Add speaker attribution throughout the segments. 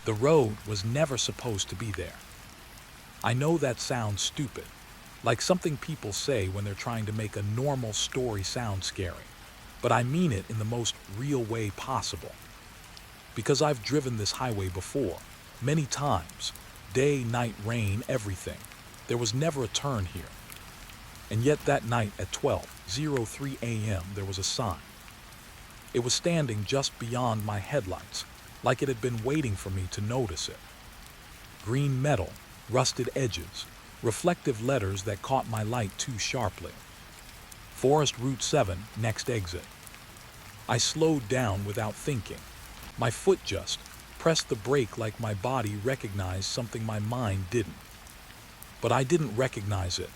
Speaker 1: The road was never supposed to be there. I know that sounds stupid, like something people say when they're trying to make a normal story sound scary, but I mean it in the most real way possible. Because I've driven this highway before, many times, day, night, rain, everything. There was never a turn here. And yet that night at 12:03 a.m. there was a sign. It was standing just beyond my headlights, like it had been waiting for me to notice it. Green metal, rusted edges, reflective letters that caught my light too sharply. Forest Route 7, next exit. I slowed down without thinking. My foot just pressed the brake like my body recognized something my mind didn't. But I didn't recognize it.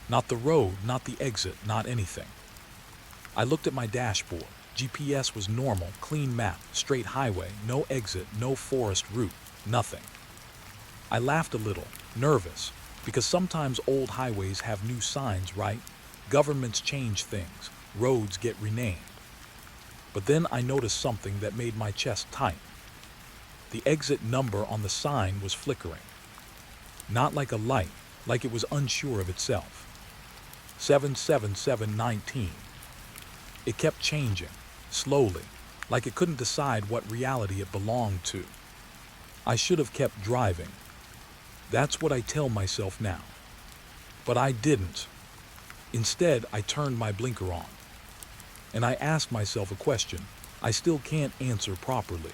Speaker 1: Not the road, not the exit, not anything. I looked at my dashboard. GPS was normal, clean map, straight highway, no exit, no forest route, nothing. I laughed a little, nervous, because sometimes old highways have new signs, right? Governments change things, roads get renamed. But then I noticed something that made my chest tight. The exit number on the sign was flickering. Not like a light, like it was unsure of itself. 77719. It kept changing, slowly, like it couldn't decide what reality it belonged to. I should have kept driving. That's what I tell myself now. But I didn't. Instead, I turned my blinker on. And I asked myself a question I still can't answer properly.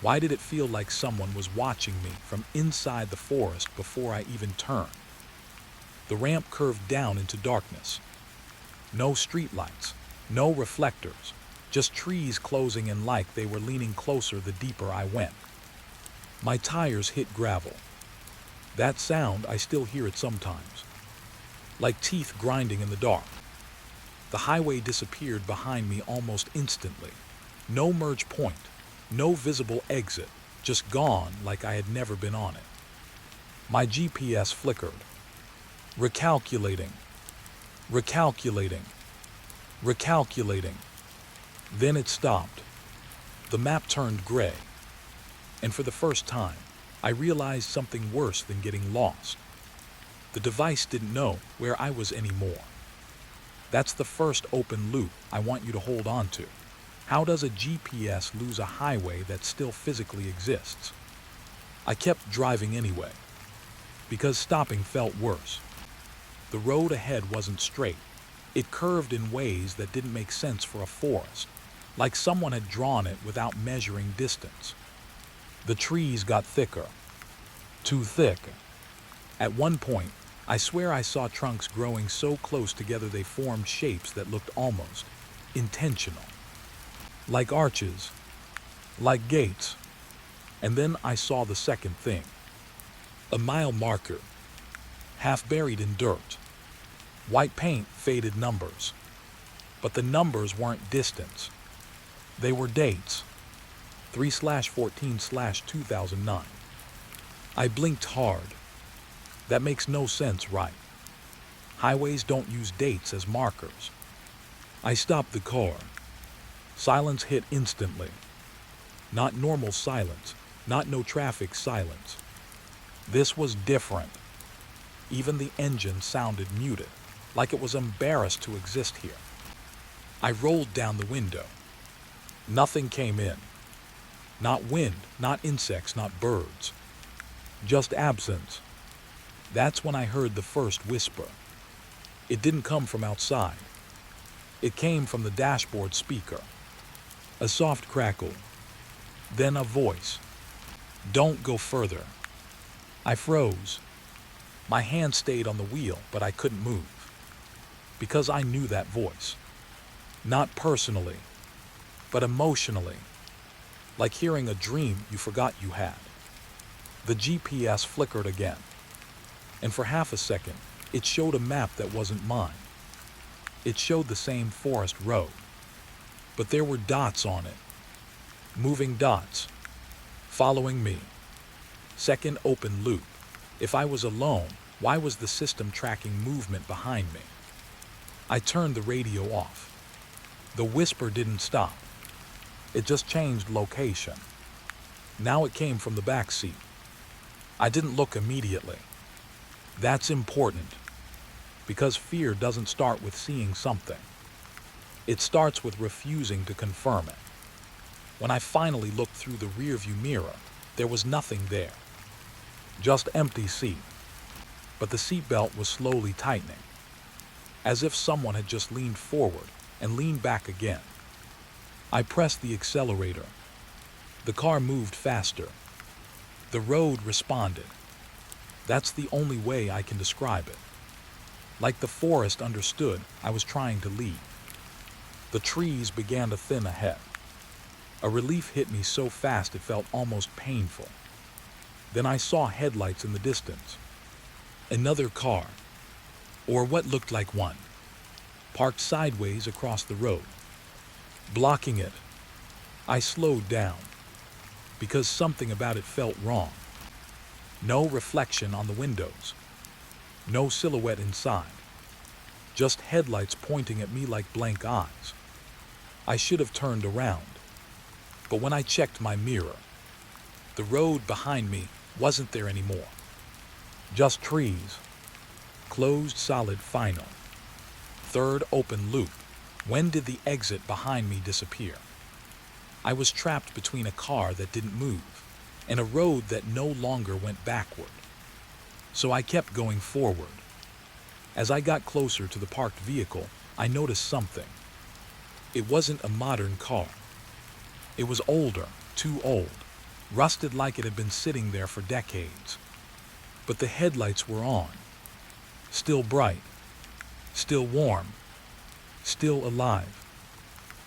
Speaker 1: Why did it feel like someone was watching me from inside the forest before I even turned? The ramp curved down into darkness. No streetlights, no reflectors, just trees closing in like they were leaning closer the deeper I went. My tires hit gravel. That sound, I still hear it sometimes. Like teeth grinding in the dark. The highway disappeared behind me almost instantly. No merge point, no visible exit, just gone like I had never been on it. My GPS flickered. Recalculating. Recalculating. Recalculating. Then it stopped. The map turned gray. And for the first time, I realized something worse than getting lost. The device didn't know where I was anymore. That's the first open loop I want you to hold on to. How does a GPS lose a highway that still physically exists? I kept driving anyway, because stopping felt worse. The road ahead wasn't straight. It curved in ways that didn't make sense for a forest, like someone had drawn it without measuring distance. The trees got thicker. Too thick. At one point, I swear I saw trunks growing so close together they formed shapes that looked almost intentional. Like arches. Like gates. And then I saw the second thing. A mile marker. Half buried in dirt. White paint, faded numbers. But the numbers weren't distance. They were dates. 3/14/2009. I blinked hard. That makes no sense, right? Highways don't use dates as markers. I stopped the car. Silence hit instantly. Not normal silence, not no traffic silence. This was different. Even the engine sounded muted, like it was embarrassed to exist here. I rolled down the window. Nothing came in. Not wind, not insects, not birds. Just absence. That's when I heard the first whisper. It didn't come from outside. It came from the dashboard speaker. A soft crackle. Then a voice. Don't go further. I froze. My hand stayed on the wheel, but I couldn't move. Because I knew that voice. Not personally, but emotionally. Like hearing a dream you forgot you had. The GPS flickered again. And for half a second, it showed a map that wasn't mine. It showed the same forest road. But there were dots on it. Moving dots. Following me. Second open loop. If I was alone, why was the system tracking movement behind me? I turned the radio off. The whisper didn't stop. It just changed location. Now it came from the back seat. I didn't look immediately. That's important, because fear doesn't start with seeing something. It starts with refusing to confirm it. When I finally looked through the rearview mirror, there was nothing there. Just empty seat. But the seatbelt was slowly tightening, as if someone had just leaned forward and leaned back again. I pressed the accelerator. The car moved faster. The road responded. That's the only way I can describe it. Like the forest understood I was trying to leave. The trees began to thin ahead. A relief hit me so fast it felt almost painful. Then I saw headlights in the distance. Another car, or what looked like one, parked sideways across the road, blocking it. I slowed down, because something about it felt wrong. No reflection on the windows. No silhouette inside. Just headlights pointing at me like blank eyes. I should have turned around. But when I checked my mirror, the road behind me wasn't there anymore. Just trees. Closed solid final. Third open loop. When did the exit behind me disappear? I was trapped between a car that didn't move and a road that no longer went backward. So I kept going forward. As I got closer to the parked vehicle, I noticed something. It wasn't a modern car. It was older, too old, rusted like it had been sitting there for decades. But the headlights were on. Still bright. Still warm. Still alive.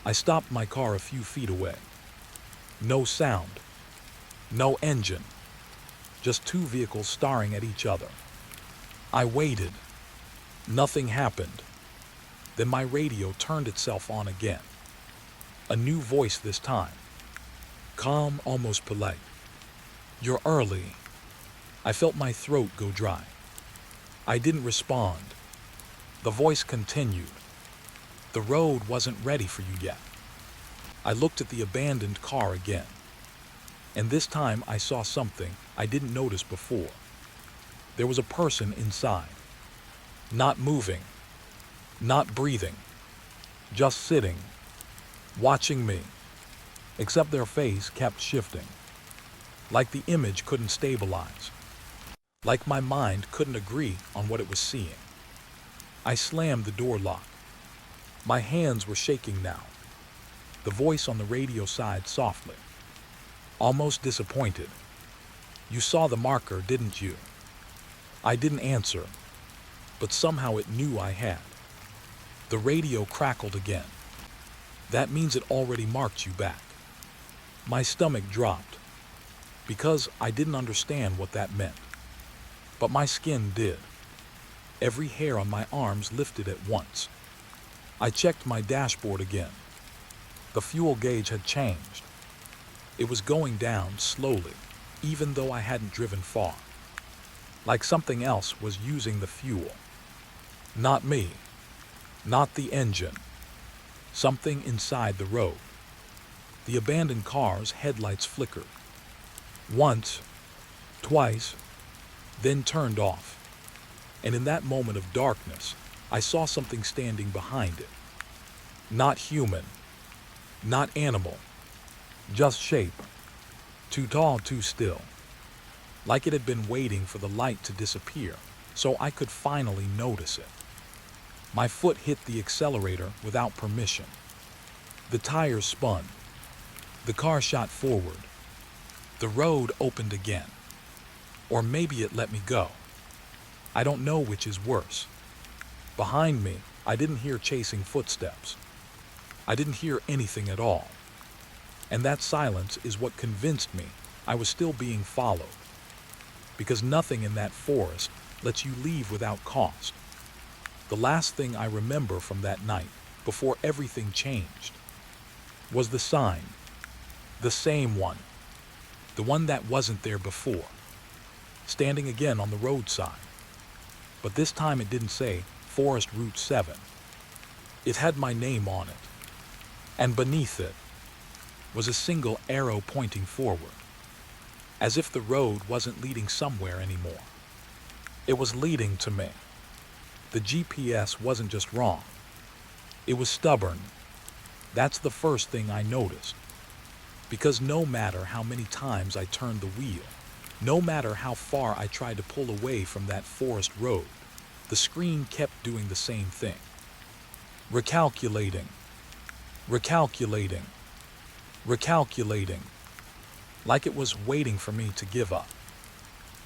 Speaker 1: I stopped my car a few feet away. No sound. No engine. Just two vehicles staring at each other. I waited. Nothing happened. Then my radio turned itself on again. A new voice this time. Calm, almost polite. "You're early." I felt my throat go dry. I didn't respond. The voice continued. "The road wasn't ready for you yet." I looked at the abandoned car again. And this time I saw something I didn't notice before. There was a person inside. Not moving. Not breathing. Just sitting. Watching me. Except their face kept shifting. Like the image couldn't stabilize. Like my mind couldn't agree on what it was seeing. I slammed the door lock. My hands were shaking now. The voice on the radio sighed softly. Almost disappointed. "You saw the marker, didn't you?" I didn't answer, but somehow it knew I had. The radio crackled again. "That means it already marked you back." My stomach dropped, because I didn't understand what that meant. But my skin did. Every hair on my arms lifted at once. I checked my dashboard again. The fuel gauge had changed. It was going down slowly, even though I hadn't driven far. Like something else was using the fuel. Not me. Not the engine. Something inside the road. The abandoned car's headlights flickered. Once, twice, then turned off. And in that moment of darkness, I saw something standing behind it. Not human. Not animal. Just shape. Too tall, too still. Like it had been waiting for the light to disappear, so I could finally notice it. My foot hit the accelerator without permission. The tires spun. The car shot forward. The road opened again. Or maybe it let me go. I don't know which is worse. Behind me, I didn't hear chasing footsteps. I didn't hear anything at all. And that silence is what convinced me I was still being followed. Because nothing in that forest lets you leave without cost. The last thing I remember from that night, before everything changed, was the sign. The same one. The one that wasn't there before. Standing again on the roadside. But this time it didn't say Forest Route 7. It had my name on it. And beneath it was a single arrow pointing forward. as if the road wasn't leading somewhere anymore. It was leading to me. The GPS wasn't just wrong, it was stubborn. That's the first thing I noticed. Because no matter how many times I turned the wheel, no matter how far I tried to pull away from that forest road, the screen kept doing the same thing. Recalculating, recalculating, recalculating, like it was waiting for me to give up.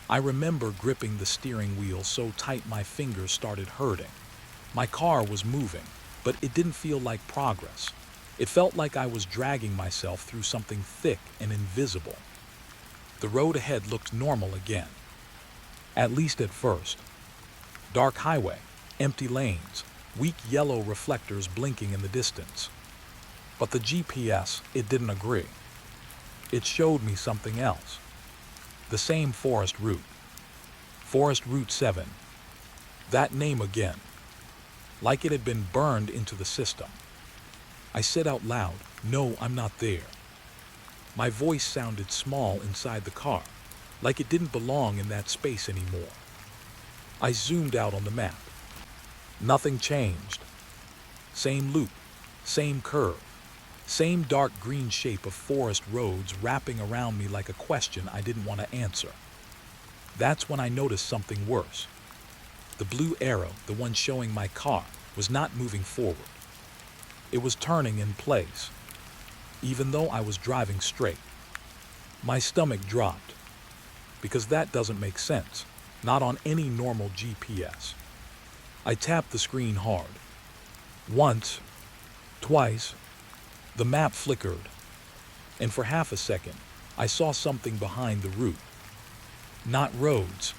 Speaker 1: I remember gripping the steering wheel so tight my fingers started hurting. My car was moving, but it didn't feel like progress. It felt like I was dragging myself through something thick and invisible. The road ahead looked normal again, at least at first. Dark highway, empty lanes, weak yellow reflectors blinking in the distance. But the GPS, it didn't agree. It showed me something else. The same forest route. Forest Route 7. That name again. Like it had been burned into the system. I said out loud, "No, I'm not there." My voice sounded small inside the car, like it didn't belong in that space anymore. I zoomed out on the map. Nothing changed. Same loop, same curve, same dark green shape of forest roads wrapping around me like a question I didn't want to answer. That's when I noticed something worse. The blue arrow, the one showing my car, was not moving forward. It was turning in place, even though I was driving straight. My stomach dropped, because that doesn't make sense, not on any normal GPS. I tapped the screen hard. Once, twice, the map flickered, and for half a second, I saw something behind the route. Not roads,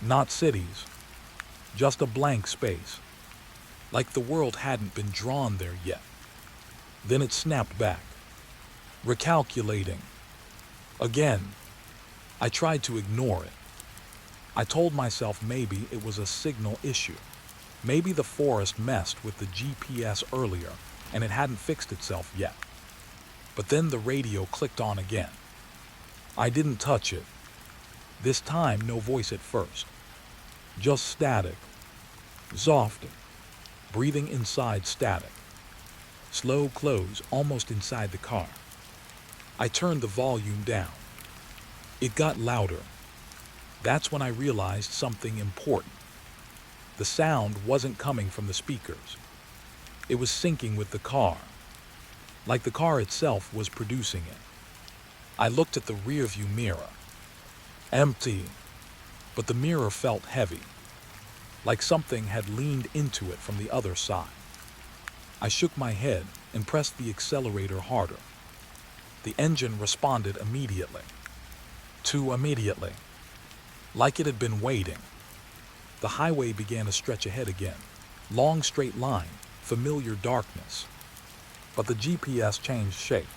Speaker 1: not cities, just a blank space, like the world hadn't been drawn there yet. Then it snapped back, recalculating. Again, I tried to ignore it. I told myself maybe it was a signal issue. Maybe the forest messed with the GPS earlier and it hadn't fixed itself yet. But then the radio clicked on again. I didn't touch it. This time, no voice at first. Just static. Soft. Breathing inside static. Slow close almost inside the car. I turned the volume down. It got louder. That's when I realized something important. The sound wasn't coming from the speakers. It was syncing with the car, like the car itself was producing it. I looked at the rearview mirror. Empty, but the mirror felt heavy, like something had leaned into it from the other side. I shook my head and pressed the accelerator harder. The engine responded immediately. Too immediately. Like it had been waiting. The highway began to stretch ahead again. Long straight line, familiar darkness. But the GPS changed shape.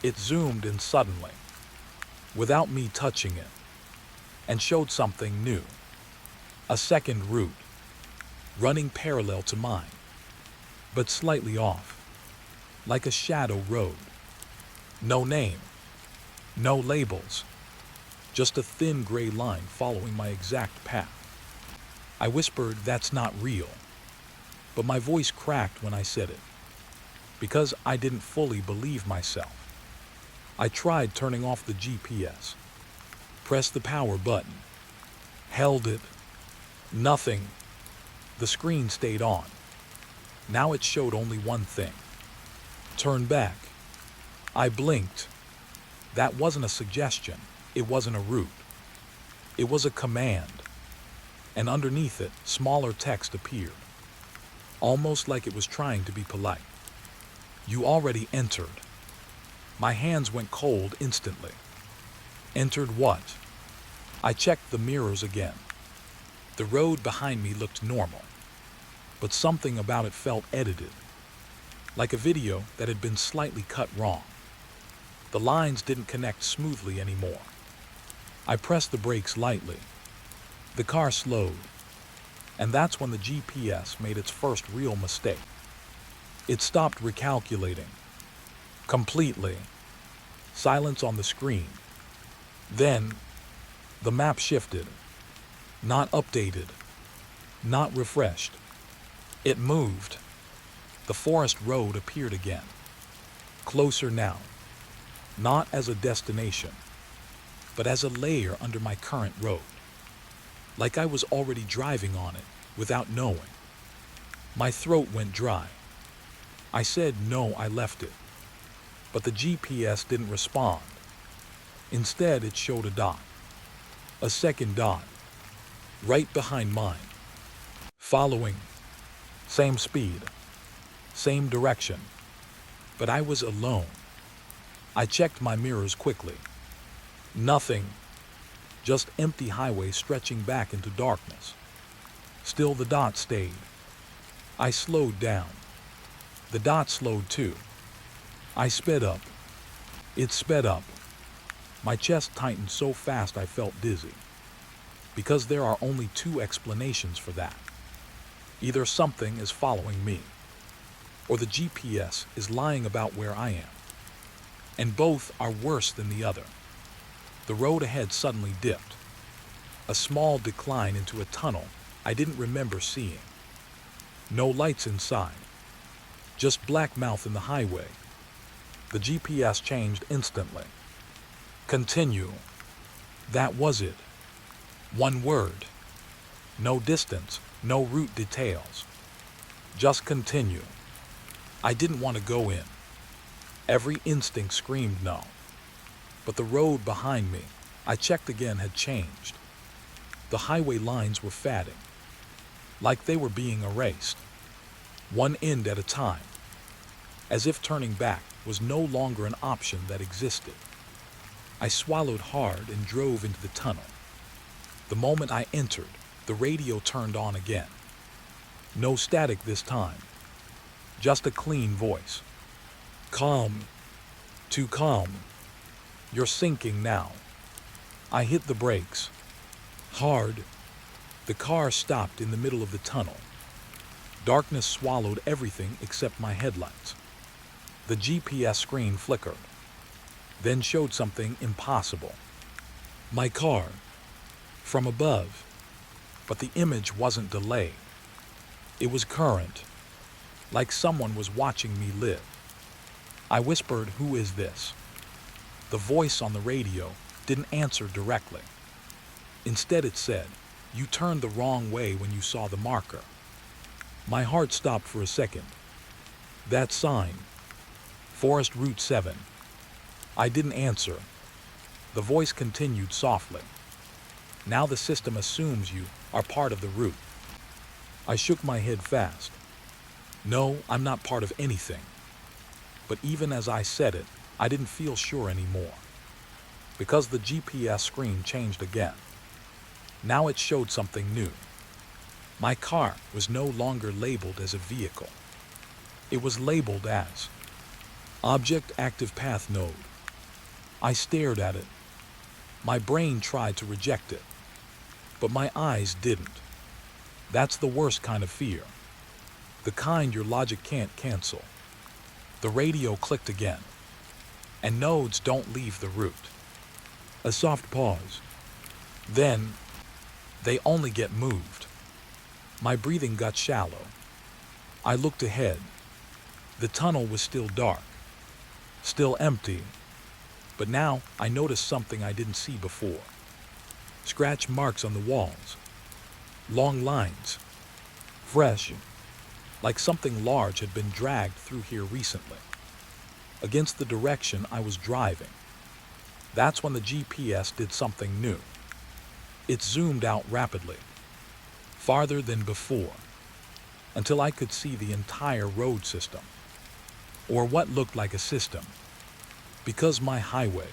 Speaker 1: It zoomed in suddenly, without me touching it, and showed something new. A second route, running parallel to mine, but slightly off, like a shadow road. No name, no labels, just a thin gray line following my exact path. I whispered, "That's not real," but my voice cracked when I said it, because I didn't fully believe myself. I tried turning off the GPS, pressed the power button, held it. Nothing. The screen stayed on. Now it showed only one thing. Turn back. I blinked. That wasn't a suggestion. It wasn't a route. It was a command. And underneath it, smaller text appeared, almost like it was trying to be polite. "You already entered." My hands went cold instantly. Entered what? I checked the mirrors again. The road behind me looked normal, but something about it felt edited, like a video that had been slightly cut wrong. The lines didn't connect smoothly anymore. I pressed the brakes lightly. The car slowed, and that's when the GPS made its first real mistake. It stopped recalculating. Completely. Silence on the screen. Then, the map shifted. Not updated. Not refreshed. It moved. The forest road appeared again. Closer now. Not as a destination, but as a layer under my current road. Like I was already driving on it without knowing. My throat went dry. I said no, I left it. But the GPS didn't respond. Instead, it showed a dot. A second dot. Right behind mine. Following. Same speed. Same direction. But I was alone. I checked my mirrors quickly. Nothing. Just empty highway stretching back into darkness. Still the dot stayed. I slowed down. The dot slowed too. I sped up. It sped up. My chest tightened so fast I felt dizzy. Because there are only two explanations for that. Either something is following me, or the GPS is lying about where I am. And both are worse than the other. The road ahead suddenly dipped. A small decline into a tunnel I didn't remember seeing. No lights inside. Just black mouth in the highway. The GPS changed instantly. Continue. That was it. One word. No distance, no route details. Just continue. I didn't want to go in. Every instinct screamed no. But the road behind me, I checked again, had changed. The highway lines were fading, like they were being erased, one end at a time, as if turning back was no longer an option that existed. I swallowed hard and drove into the tunnel. The moment I entered, the radio turned on again. No static this time, just a clean voice. Calm. Too calm. You're sinking now. I hit the brakes. Hard. The car stopped in the middle of the tunnel. Darkness swallowed everything except my headlights. The GPS screen flickered, then showed something impossible. My car. From above. But the image wasn't delayed. It was current, like someone was watching me live. I whispered, "Who is this?" The voice on the radio didn't answer directly. Instead it said, "You turned the wrong way when you saw the marker." My heart stopped for a second. That sign. Forest Route 7. I didn't answer. The voice continued softly. Now the system assumes you are part of the route. I shook my head fast. No, I'm not part of anything. But even as I said it, I didn't feel sure anymore. Because the GPS screen changed again. Now it showed something new. My car was no longer labeled as a vehicle. It was labeled as Object Active Path Node. I stared at it. My brain tried to reject it, but my eyes didn't. That's the worst kind of fear. The kind your logic can't cancel. The radio clicked again. And nodes don't leave the route. A soft pause. Then, they only get moved. My breathing got shallow. I looked ahead. The tunnel was still dark, still empty. But now I noticed something I didn't see before. Scratch marks on the walls. Long lines. Fresh. Like something large had been dragged through here recently. Against the direction I was driving. That's when the GPS did something new. It zoomed out rapidly. Farther than before. Until I could see the entire road system. Or what looked like a system. Because my highway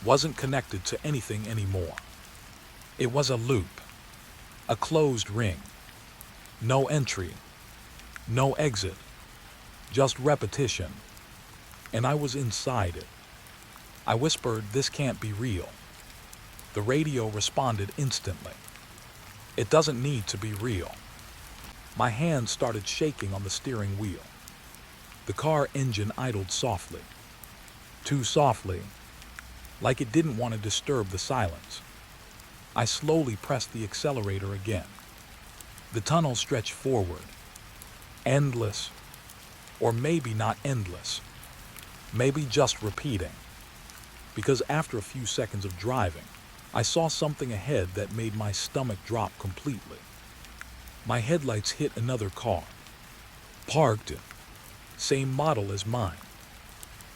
Speaker 1: wasn't connected to anything anymore. It was a loop. A closed ring. No entry. No exit. Just repetition. And I was inside it. I whispered, "This can't be real." The radio responded instantly. "It doesn't need to be real." My hands started shaking on the steering wheel. The car engine idled softly. Too softly. like it didn't want to disturb the silence. I slowly pressed the accelerator again. The tunnel stretched forward, endless, or maybe not endless, maybe just repeating. Because after a few seconds of driving, I saw something ahead that made my stomach drop completely. My headlights hit another car, parked, same model as mine,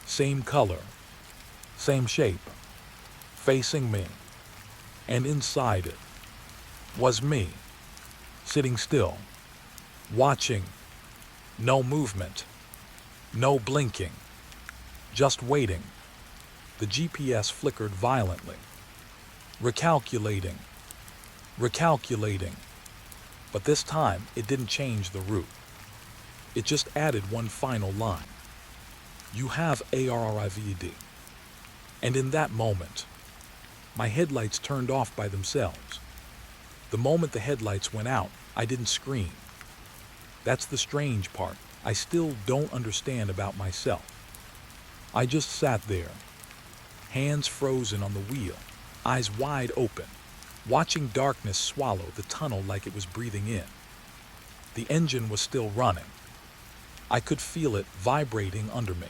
Speaker 1: same color, same shape, facing me, and inside it was me, sitting still, watching, no movement, no blinking, just waiting. The GPS flickered violently, recalculating, recalculating, but this time it didn't change the route. It just added one final line. You have ARRIVED. And in that moment, my headlights turned off by themselves. The moment the headlights went out, I didn't scream. That's the strange part. I still don't understand about myself. I just sat there, hands frozen on the wheel, eyes wide open, watching darkness swallow the tunnel like it was breathing in. The engine was still running. I could feel it vibrating under me,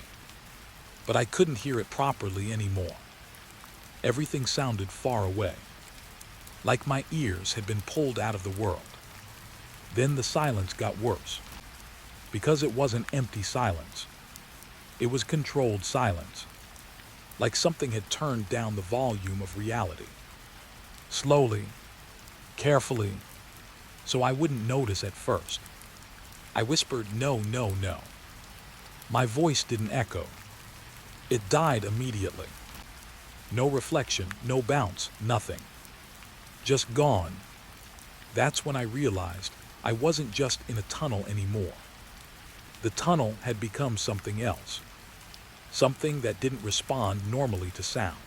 Speaker 1: but I couldn't hear it properly anymore. Everything sounded far away, like my ears had been pulled out of the world. Then the silence got worse, because it wasn't empty silence. It was controlled silence, like something had turned down the volume of reality. Slowly, carefully, so I wouldn't notice at first. I whispered, "No, no, no." My voice didn't echo. It died immediately. No reflection, no bounce, nothing. Just gone. That's when I realized I wasn't just in a tunnel anymore. The tunnel had become something else. Something that didn't respond normally to sound.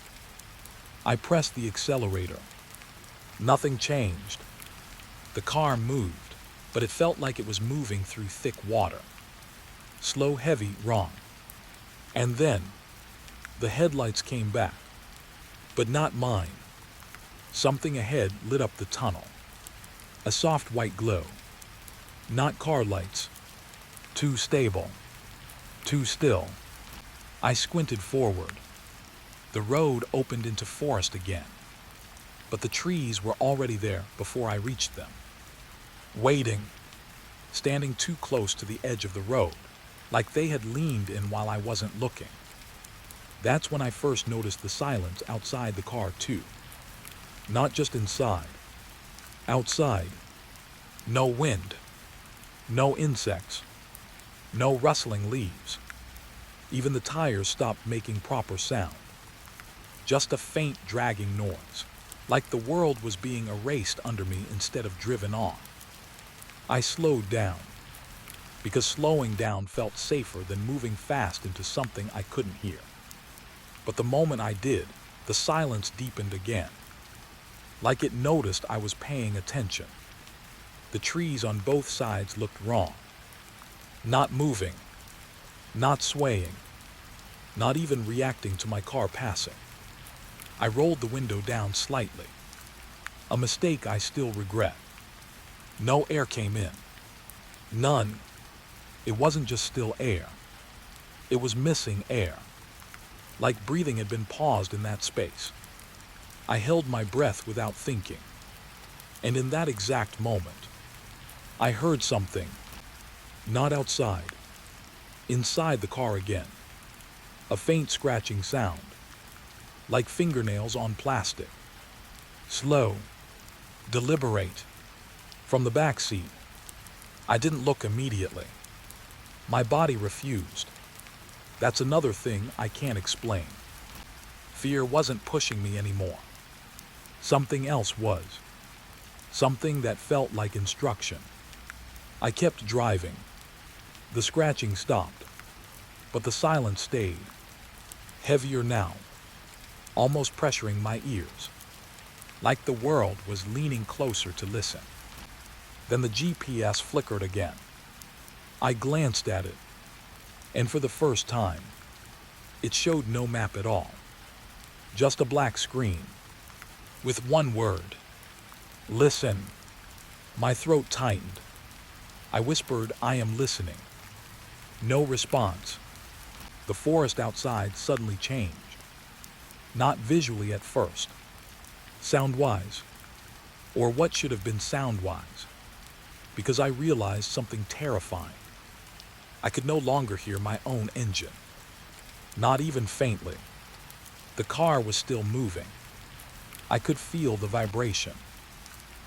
Speaker 1: I pressed the accelerator. Nothing changed. The car moved, but it felt like it was moving through thick water. Slow, heavy, wrong. And then, the headlights came back. But not mine. Something ahead lit up the tunnel. A soft white glow. Not car lights. Too stable. Too still. I squinted forward. The road opened into forest again. But the trees were already there before I reached them. Waiting. Standing too close to the edge of the road, like they had leaned in while I wasn't looking. That's when I first noticed the silence outside the car too. Not just inside. Outside. No wind. No insects. No rustling leaves. Even the tires stopped making proper sound. Just a faint dragging noise, like the world was being erased under me instead of driven on. I slowed down, because slowing down felt safer than moving fast into something I couldn't hear. But the moment I did, the silence deepened again, like it noticed I was paying attention. The trees on both sides looked wrong. Not moving, not swaying, not even reacting to my car passing. I rolled the window down slightly. A mistake I still regret. No air came in. None. It wasn't just still air. It was missing air. Like breathing had been paused in that space. I held my breath without thinking. And in that exact moment, I heard something. Not outside. Inside the car again. A faint scratching sound. Like fingernails on plastic. Slow. Deliberate. From the back seat. I didn't look immediately. My body refused. That's another thing I can't explain. Fear wasn't pushing me anymore. Something else was. Something that felt like instruction. I kept driving. The scratching stopped, but the silence stayed. Heavier now, almost pressuring my ears, like the world was leaning closer to listen. Then the GPS flickered again. I glanced at it, and for the first time, it showed no map at all. Just a black screen. With one word. Listen. My throat tightened. I whispered, I am listening. No response. The forest outside suddenly changed. Not visually at first. Sound-wise. Or what should have been sound-wise. Because I realized something terrifying. I could no longer hear my own engine. Not even faintly. The car was still moving. I could feel the vibration.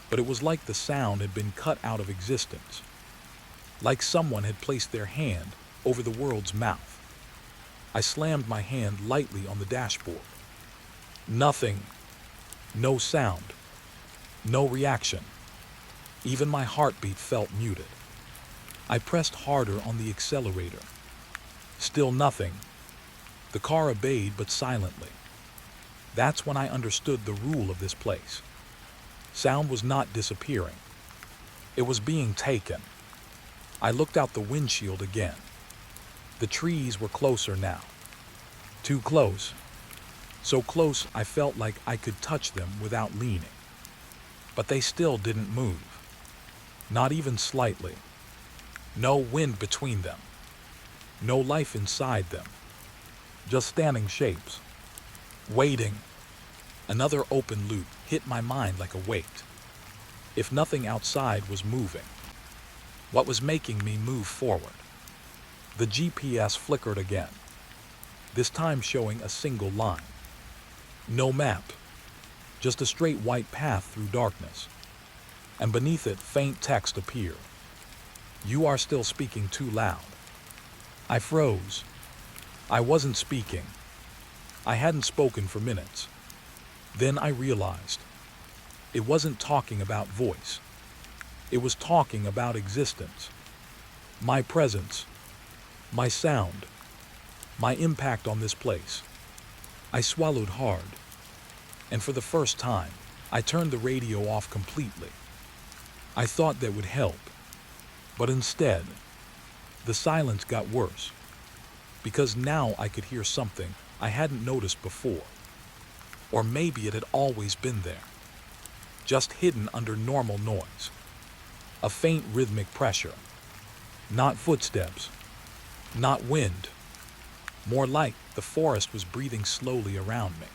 Speaker 1: But it was like the sound had been cut out of existence. Like someone had placed their hand over the world's mouth. I slammed my hand lightly on the dashboard. Nothing. No sound. No reaction. Even my heartbeat felt muted. I pressed harder on the accelerator. Still nothing. The car obeyed, but silently. That's when I understood the rule of this place. Sound was not disappearing. It was being taken. I looked out the windshield again. The trees were closer now. Too close. So close I felt like I could touch them without leaning. But they still didn't move. Not even slightly. No wind between them. No life inside them. Just standing shapes. Waiting. Another open loop hit my mind like a weight. If nothing outside was moving, what was making me move forward? The GPS flickered again, this time showing a single line. No map, just a straight white path through darkness. And beneath it, faint text appeared. You are still speaking too loud. I froze. I wasn't speaking. I hadn't spoken for minutes. Then I realized. It wasn't talking about voice. It was talking about existence. My presence. My sound. My impact on this place. I swallowed hard. And for the first time, I turned the radio off completely. I thought that would help. But instead, the silence got worse. Because now I could hear something I hadn't noticed before. Or maybe it had always been there. Just hidden under normal noise. A faint rhythmic pressure. Not footsteps. Not wind. More like the forest was breathing slowly around me.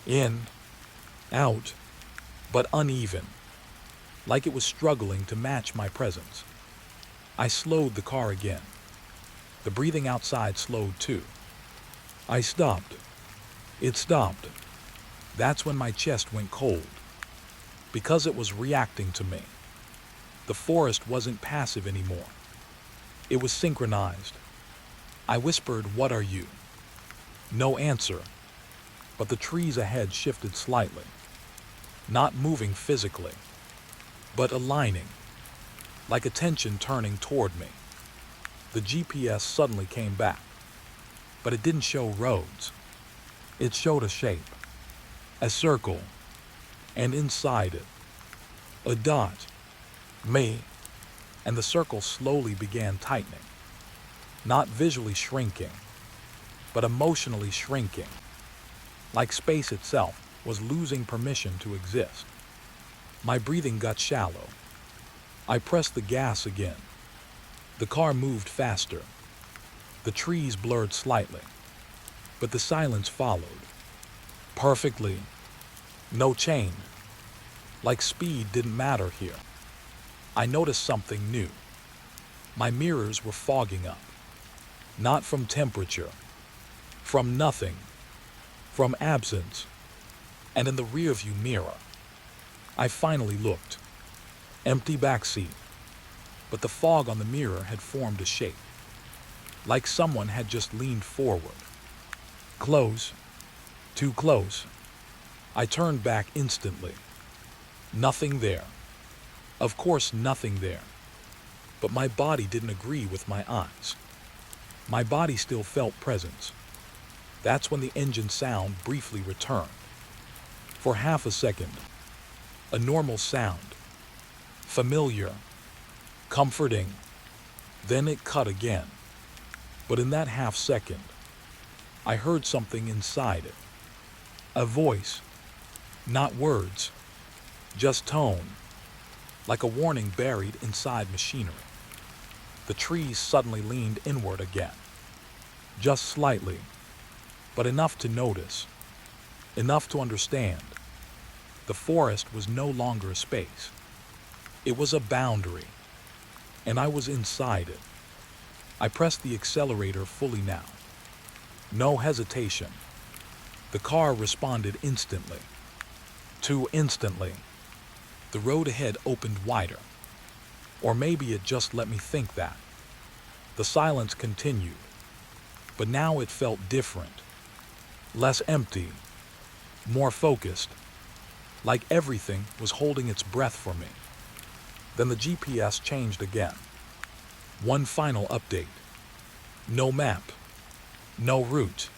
Speaker 1: In. Out. But uneven. Like it was struggling to match my presence. I slowed the car again. The breathing outside slowed too. I stopped. It stopped. That's when my chest went cold. Because it was reacting to me. The forest wasn't passive anymore. It was synchronized. I whispered, "What are you?" No answer. But the trees ahead shifted slightly. Not moving physically, but aligning. Like attention turning toward me. The GPS suddenly came back. But it didn't show roads. It showed a shape. A circle. And inside it, a dot. Me. And the circle slowly began tightening. Not visually shrinking, but emotionally shrinking. Like space itself was losing permission to exist. My breathing got shallow. I pressed the gas again. The car moved faster. The trees blurred slightly, but the silence followed. Perfectly. No chain. Like speed didn't matter here. I noticed something new. My mirrors were fogging up. Not from temperature. From nothing. From absence. And in the rearview mirror, I finally looked. Empty backseat. But the fog on the mirror had formed a shape. Like someone had just leaned forward. Close. Too close. I turned back instantly. Nothing there. Of course, nothing there. But my body didn't agree with my eyes. My body still felt presence. That's when the engine sound briefly returned. For half a second. A normal sound. Familiar. Comforting. Then it cut again. But in that half second, I heard something inside it. A voice, not words, just tone, like a warning buried inside machinery. The trees suddenly leaned inward again, just slightly, but enough to notice, enough to understand. The forest was no longer a space. It was a boundary, and I was inside it. I pressed the accelerator fully now. No hesitation. The car responded instantly. Too instantly. The road ahead opened wider. Or maybe it just let me think that. The silence continued, but now it felt different. Less empty, more focused, like everything was holding its breath for me. Then the GPS changed again. One final update. No map, no route,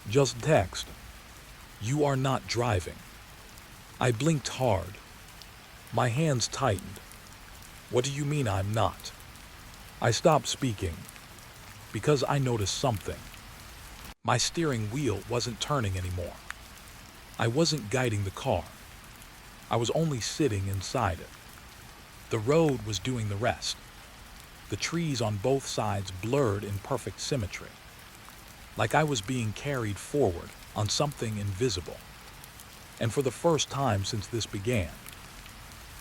Speaker 1: just text. You are not driving. I blinked hard. My hands tightened. What do you mean I'm not? I stopped speaking because I noticed something. My steering wheel wasn't turning anymore. I wasn't guiding the car. I was only sitting inside it. The road was doing the rest. The trees on both sides blurred in perfect symmetry, like I was being carried forward on something invisible. And for the first time since this began,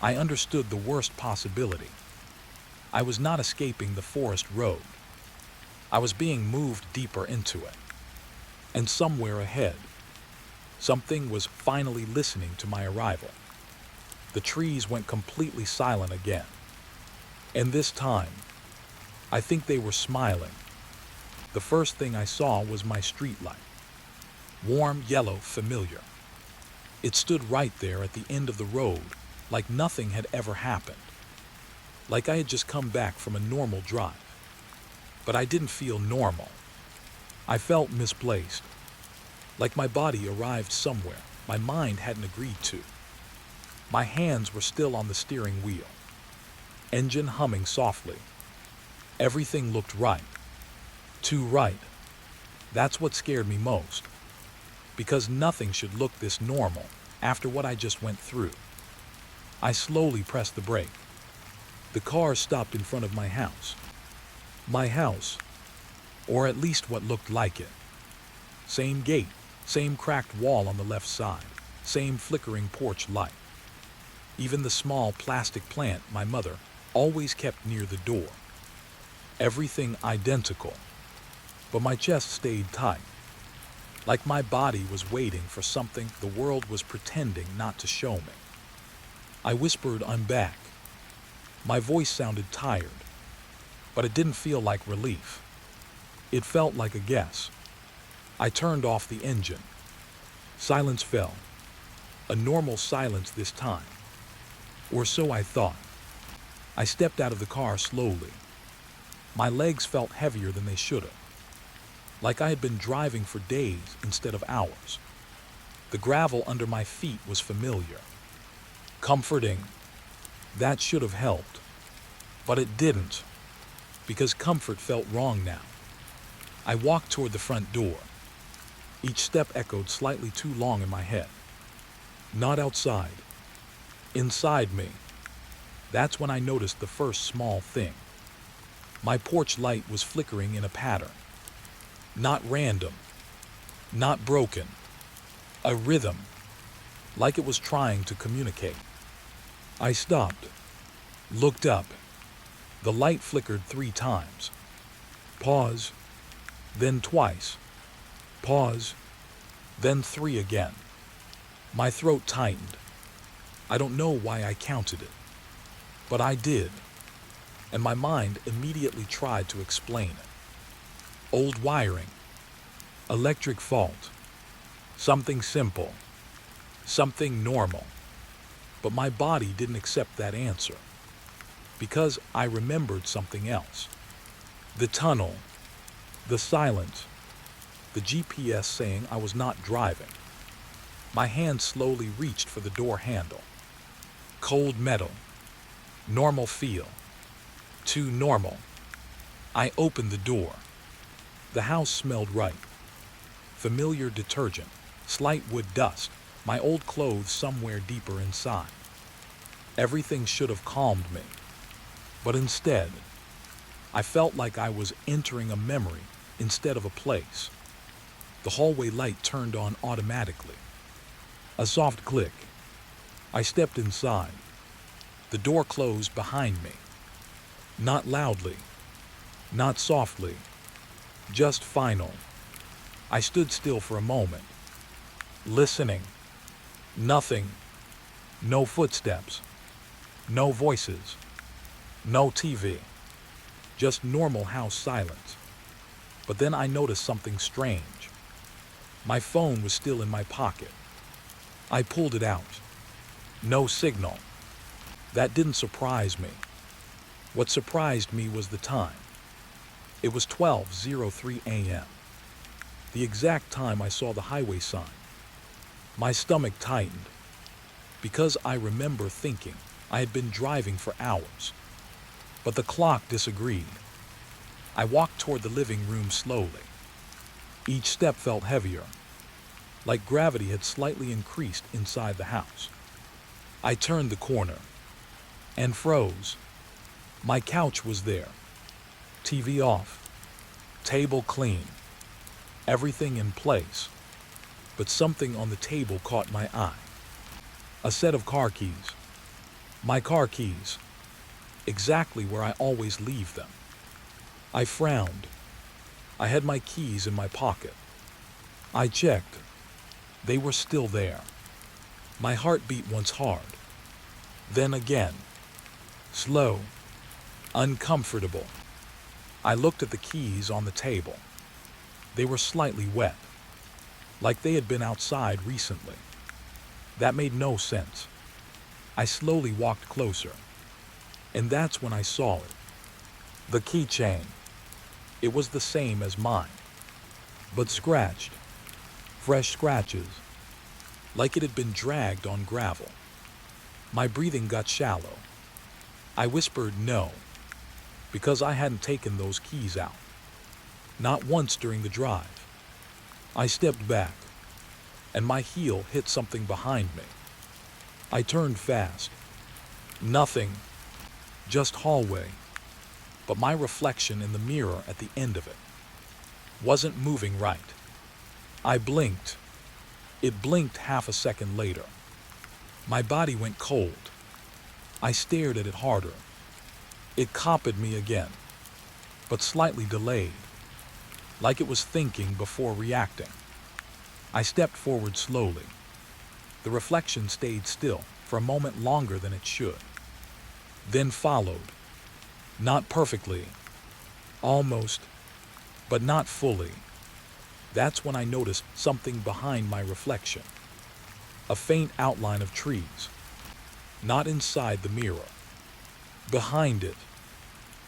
Speaker 1: I understood the worst possibility. I was not escaping the forest road. I was being moved deeper into it. And somewhere ahead, something was finally listening to my arrival. The trees went completely silent again. And this time, I think they were smiling. The first thing I saw was my streetlight. Warm, yellow, familiar. It stood right there at the end of the road, like nothing had ever happened. Like I had just come back from a normal drive. But I didn't feel normal. I felt misplaced. Like my body arrived somewhere my mind hadn't agreed to. My hands were still on the steering wheel. Engine humming softly. Everything looked right. Too right. That's what scared me most. Because nothing should look this normal after what I just went through. I slowly pressed the brake. The car stopped in front of my house. My house, or at least what looked like it. Same gate, same cracked wall on the left side, same flickering porch light. Even the small plastic plant my mother always kept near the door. Everything identical, but my chest stayed tight. Like my body was waiting for something the world was pretending not to show me. I whispered, "I'm back." My voice sounded tired, but it didn't feel like relief. It felt like a guess. I turned off the engine. Silence fell. A normal silence this time. Or so I thought. I stepped out of the car slowly. My legs felt heavier than they should have. Like I had been driving for days instead of hours. The gravel under my feet was familiar. Comforting. That should have helped. But it didn't. Because comfort felt wrong now. I walked toward the front door. Each step echoed slightly too long in my head. Not outside. Inside me. That's when I noticed the first small thing. My porch light was flickering in a pattern. Not random. Not broken. A rhythm. Like it was trying to communicate. I stopped. Looked up. The light flickered 3 times. Pause. Then twice. Pause. Then 3 again. My throat tightened. I don't know why I counted it. But I did. And my mind immediately tried to explain it. Old wiring. Electric fault. Something simple. Something normal. But my body didn't accept that answer. Because I remembered something else. The tunnel. The silence. The GPS saying I was not driving. My hand slowly reached for the door handle. Cold metal. Normal feel. Too normal. I opened the door. The house smelled right. Familiar detergent. slight wood dust, my old clothes somewhere deeper inside. Everything should have calmed me, but instead, I felt like I was entering a memory instead of a place. The hallway light turned on automatically. A soft click. I stepped inside. The door closed behind me. Not loudly, not softly, just final. I stood still for a moment, listening. Nothing. No footsteps. No voices. No TV. Just normal house silence. But then I noticed something strange. My phone was still in my pocket. I pulled it out. No signal. That didn't surprise me. What surprised me was the time. It was 12:03 a.m. The exact time I saw the highway sign. My stomach tightened, because I remember thinking I had been driving for hours. But the clock disagreed. I walked toward the living room slowly. Each step felt heavier, like gravity had slightly increased inside the house. I turned the corner and froze. My couch was there, TV off, table clean, everything in place. But something on the table caught my eye. A set of car keys. My car keys. Exactly where I always leave them. I frowned. I had my keys in my pocket. I checked. They were still there. My heart beat once hard. Then again. Slow. Uncomfortable. I looked at the keys on the table. They were slightly wet, like they had been outside recently. That made no sense. I slowly walked closer, and that's when I saw it. The keychain. It was the same as mine, but scratched. Fresh scratches, like it had been dragged on gravel. My breathing got shallow. I whispered no, because I hadn't taken those keys out. Not once during the drive. I stepped back, and my heel hit something behind me. I turned fast. Nothing, just hallway. But my reflection in the mirror at the end of it wasn't moving right. I blinked. It blinked half a second later. My body went cold. I stared at it harder. It copied me again, but slightly delayed, like it was thinking before reacting. I stepped forward slowly. The reflection stayed still for a moment longer than it should, then followed. Not perfectly, almost, but not fully. That's when I noticed something behind my reflection. A faint outline of trees. Not inside the mirror. Behind it.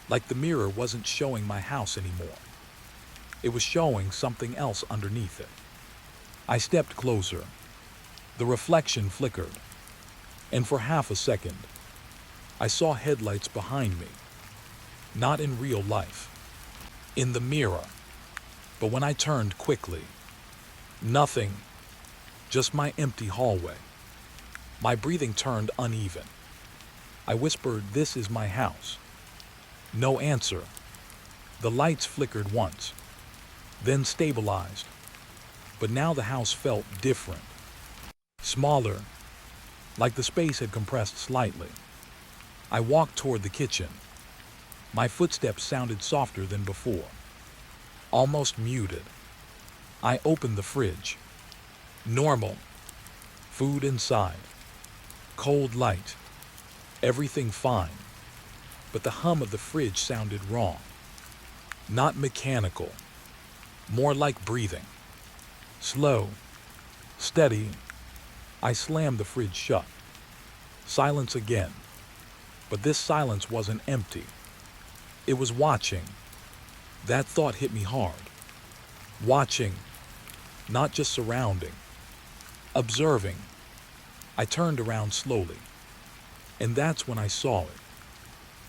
Speaker 1: Like the mirror wasn't showing my house anymore. It was showing something else underneath it. I stepped closer. The reflection flickered. And for half a second, I saw headlights behind me. Not in real life. In the mirror. But when I turned quickly, nothing. Just my empty hallway. My breathing turned uneven. I whispered, "This is my house." No answer. The lights flickered once, then stabilized. But now the house felt different. Smaller, like the space had compressed slightly. I walked toward the kitchen. My footsteps sounded softer than before, almost muted. I opened the fridge. Normal. Food inside. Cold light. Everything fine. But the hum of the fridge sounded wrong. Not mechanical. More like breathing. Slow. Steady. I slammed the fridge shut. Silence again. But this silence wasn't empty. It was watching. That thought hit me hard. Watching. Not just surrounding. Observing. I turned around slowly. And that's when I saw it.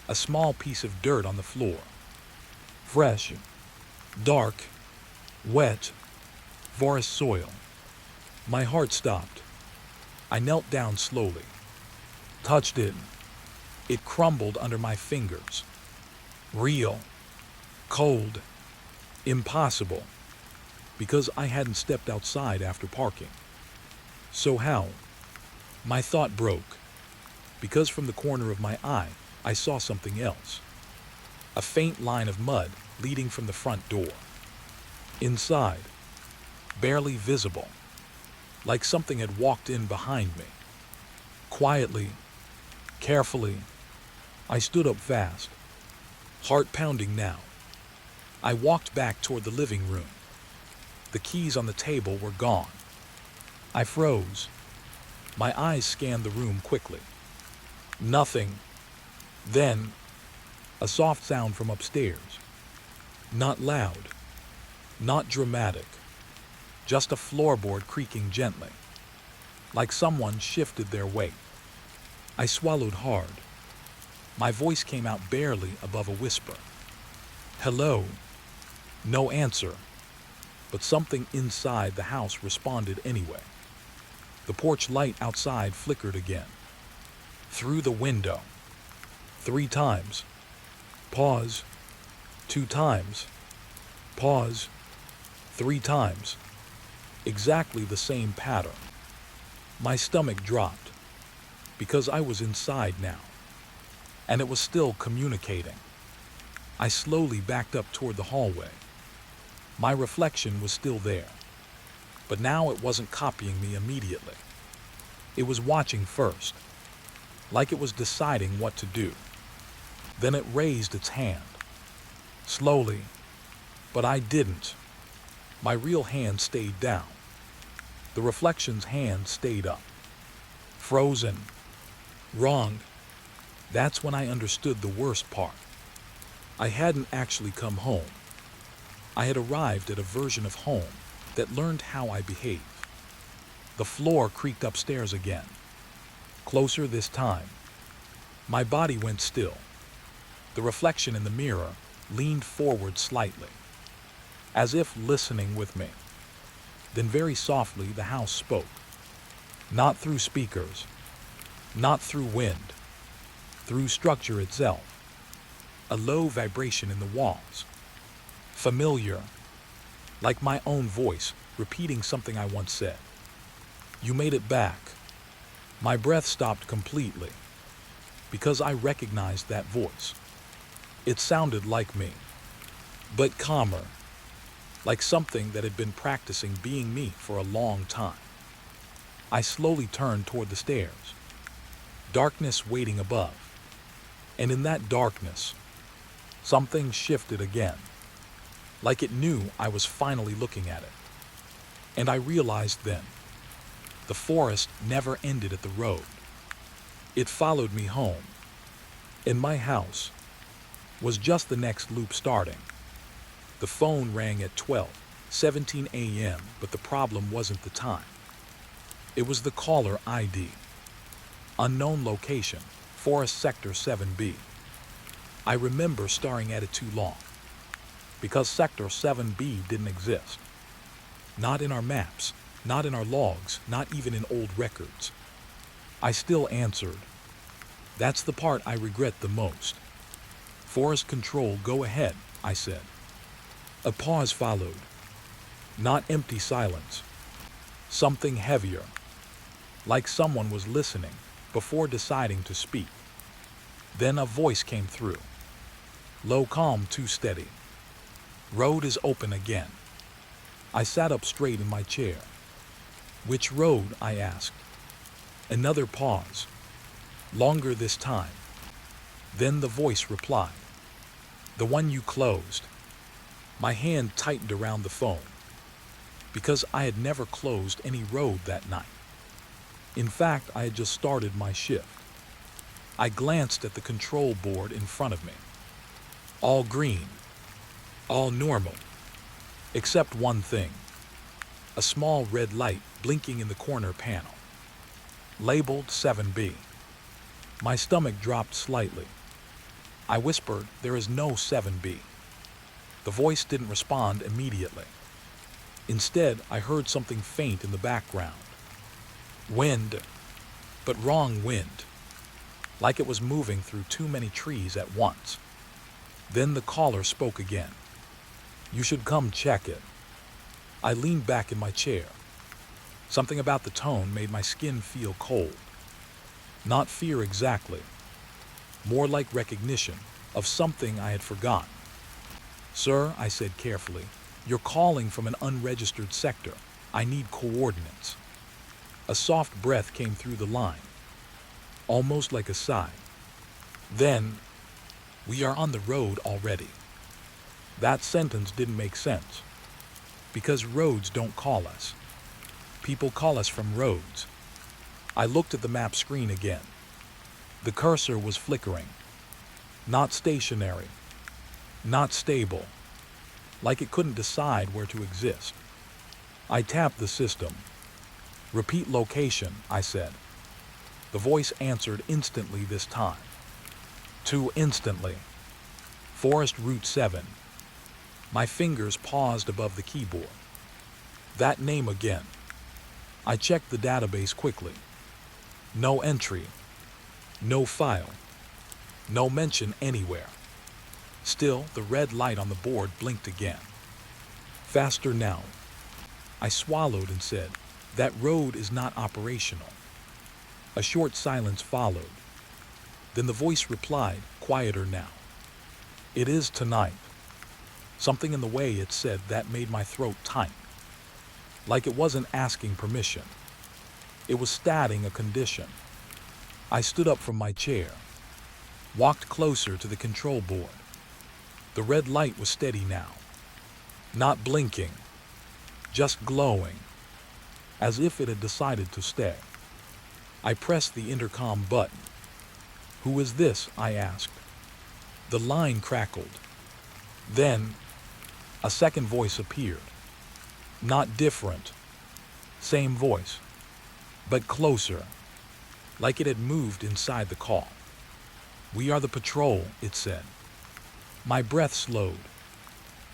Speaker 1: A small piece of dirt on the floor. Fresh. Dark. Wet. Forest soil. My heart stopped. I knelt down slowly, touched it. It crumbled under my fingers. Real, cold, impossible, because I hadn't stepped outside after parking. So how? My thought broke, because from the corner of my eye, I saw something else. A faint line of mud leading from the front door. Inside, barely visible, like something had walked in behind me. Quietly, carefully, I stood up fast, heart pounding now. I walked back toward the living room. The keys on the table were gone. I froze. My eyes scanned the room quickly. Nothing. Then, a soft sound from upstairs. Not loud, not dramatic, just a floorboard creaking gently, like someone shifted their weight. I swallowed hard. My voice came out barely above a whisper. Hello. No answer, but something inside the house responded anyway. The porch light outside flickered again. Through the window. 3 times. Pause. 2 times. Pause. 3 times. Exactly the same pattern. My stomach dropped, because I was inside now, and it was still communicating. I slowly backed up toward the hallway. My reflection was still there, but now it wasn't copying me immediately. It was watching first, like it was deciding what to do. Then it raised its hand. Slowly, but I didn't. My real hand stayed down. The reflection's hand stayed up. Frozen. Wrong. That's when I understood the worst part. I hadn't actually come home. I had arrived at a version of home that learned how I behave. The floor creaked upstairs again. Closer this time. My body went still. The reflection in the mirror leaned forward slightly, as if listening with me. Then very softly the house spoke. Not through speakers, not through wind, through structure itself. A low vibration in the walls. Familiar, like my own voice repeating something I once said. You made it back. My breath stopped completely, because I recognized that voice. It sounded like me, but calmer, like something that had been practicing being me for a long time. I slowly turned toward the stairs, darkness waiting above, and in that darkness, something shifted again, like it knew I was finally looking at it. And I realized then, the forest never ended at the road. It followed me home, and my house was just the next loop starting. The phone rang at 12:17 a.m., but the problem wasn't the time. It was the caller ID. Unknown location, Forest Sector 7B. I remember staring at it too long, because Sector 7B didn't exist. Not in our maps, not in our logs, not even in old records. I still answered. That's the part I regret the most. Forest Control, go ahead, I said. A pause followed. Not empty silence. Something heavier, like someone was listening before deciding to speak. Then a voice came through. Low, calm, too steady. Road is open again. I sat up straight in my chair. Which road? I asked. Another pause. Longer this time. Then the voice replied. The one you closed. My hand tightened around the phone, because I had never closed any road that night. In fact, I had just started my shift. I glanced at the control board in front of me. All green, all normal, except one thing. A small red light blinking in the corner panel. Labeled 7B. My stomach dropped slightly. I whispered, there is no 7B. The voice didn't respond immediately. Instead, I heard something faint in the background. Wind, but wrong wind, like it was moving through too many trees at once. Then the caller spoke again. "You should come check it." I leaned back in my chair. Something about the tone made my skin feel cold. Not fear exactly, more like recognition of something I had forgotten. "Sir," I said carefully, "you're calling from an unregistered sector. I need coordinates." A soft breath came through the line, almost like a sigh. Then, "We are on the road already." That sentence didn't make sense, because roads don't call us. People call us from roads. I looked at the map screen again. The cursor was flickering. Not stationary. Not stable. Like it couldn't decide where to exist. I tapped the system. "Repeat location," I said. The voice answered instantly this time. Too instantly. "Forest Route 7. My fingers paused above the keyboard. That name again. I checked the database quickly. No entry. No file. No mention anywhere. Still, the red light on the board blinked again. "Faster now." I swallowed and said, "That road is not operational." A short silence followed. Then the voice replied, quieter now. "It is tonight." Something in the way it said that made my throat tight. Like it wasn't asking permission. It was stating a condition. I stood up from my chair, walked closer to the control board. The red light was steady now. Not blinking, just glowing, as if it had decided to stay. I pressed the intercom button. "Who is this?" I asked. The line crackled. Then, a second voice appeared. Not different. Same voice, but closer, like it had moved inside the call. "We are the patrol," it said. My breath slowed,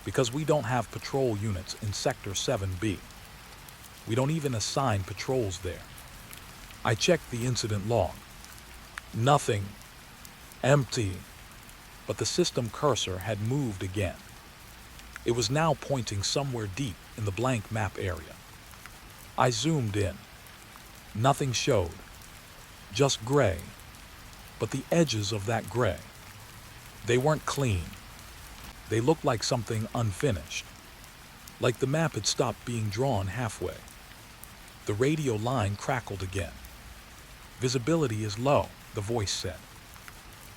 Speaker 1: because we don't have patrol units in Sector 7B. We don't even assign patrols there. I checked the incident log. Nothing. Empty. But the system cursor had moved again. It was now pointing somewhere deep in the blank map area. I zoomed in. Nothing showed. Just gray. But the edges of that gray, they weren't clean. They looked like something unfinished. Like the map had stopped being drawn halfway. The radio line crackled again. "Visibility is low," the voice said.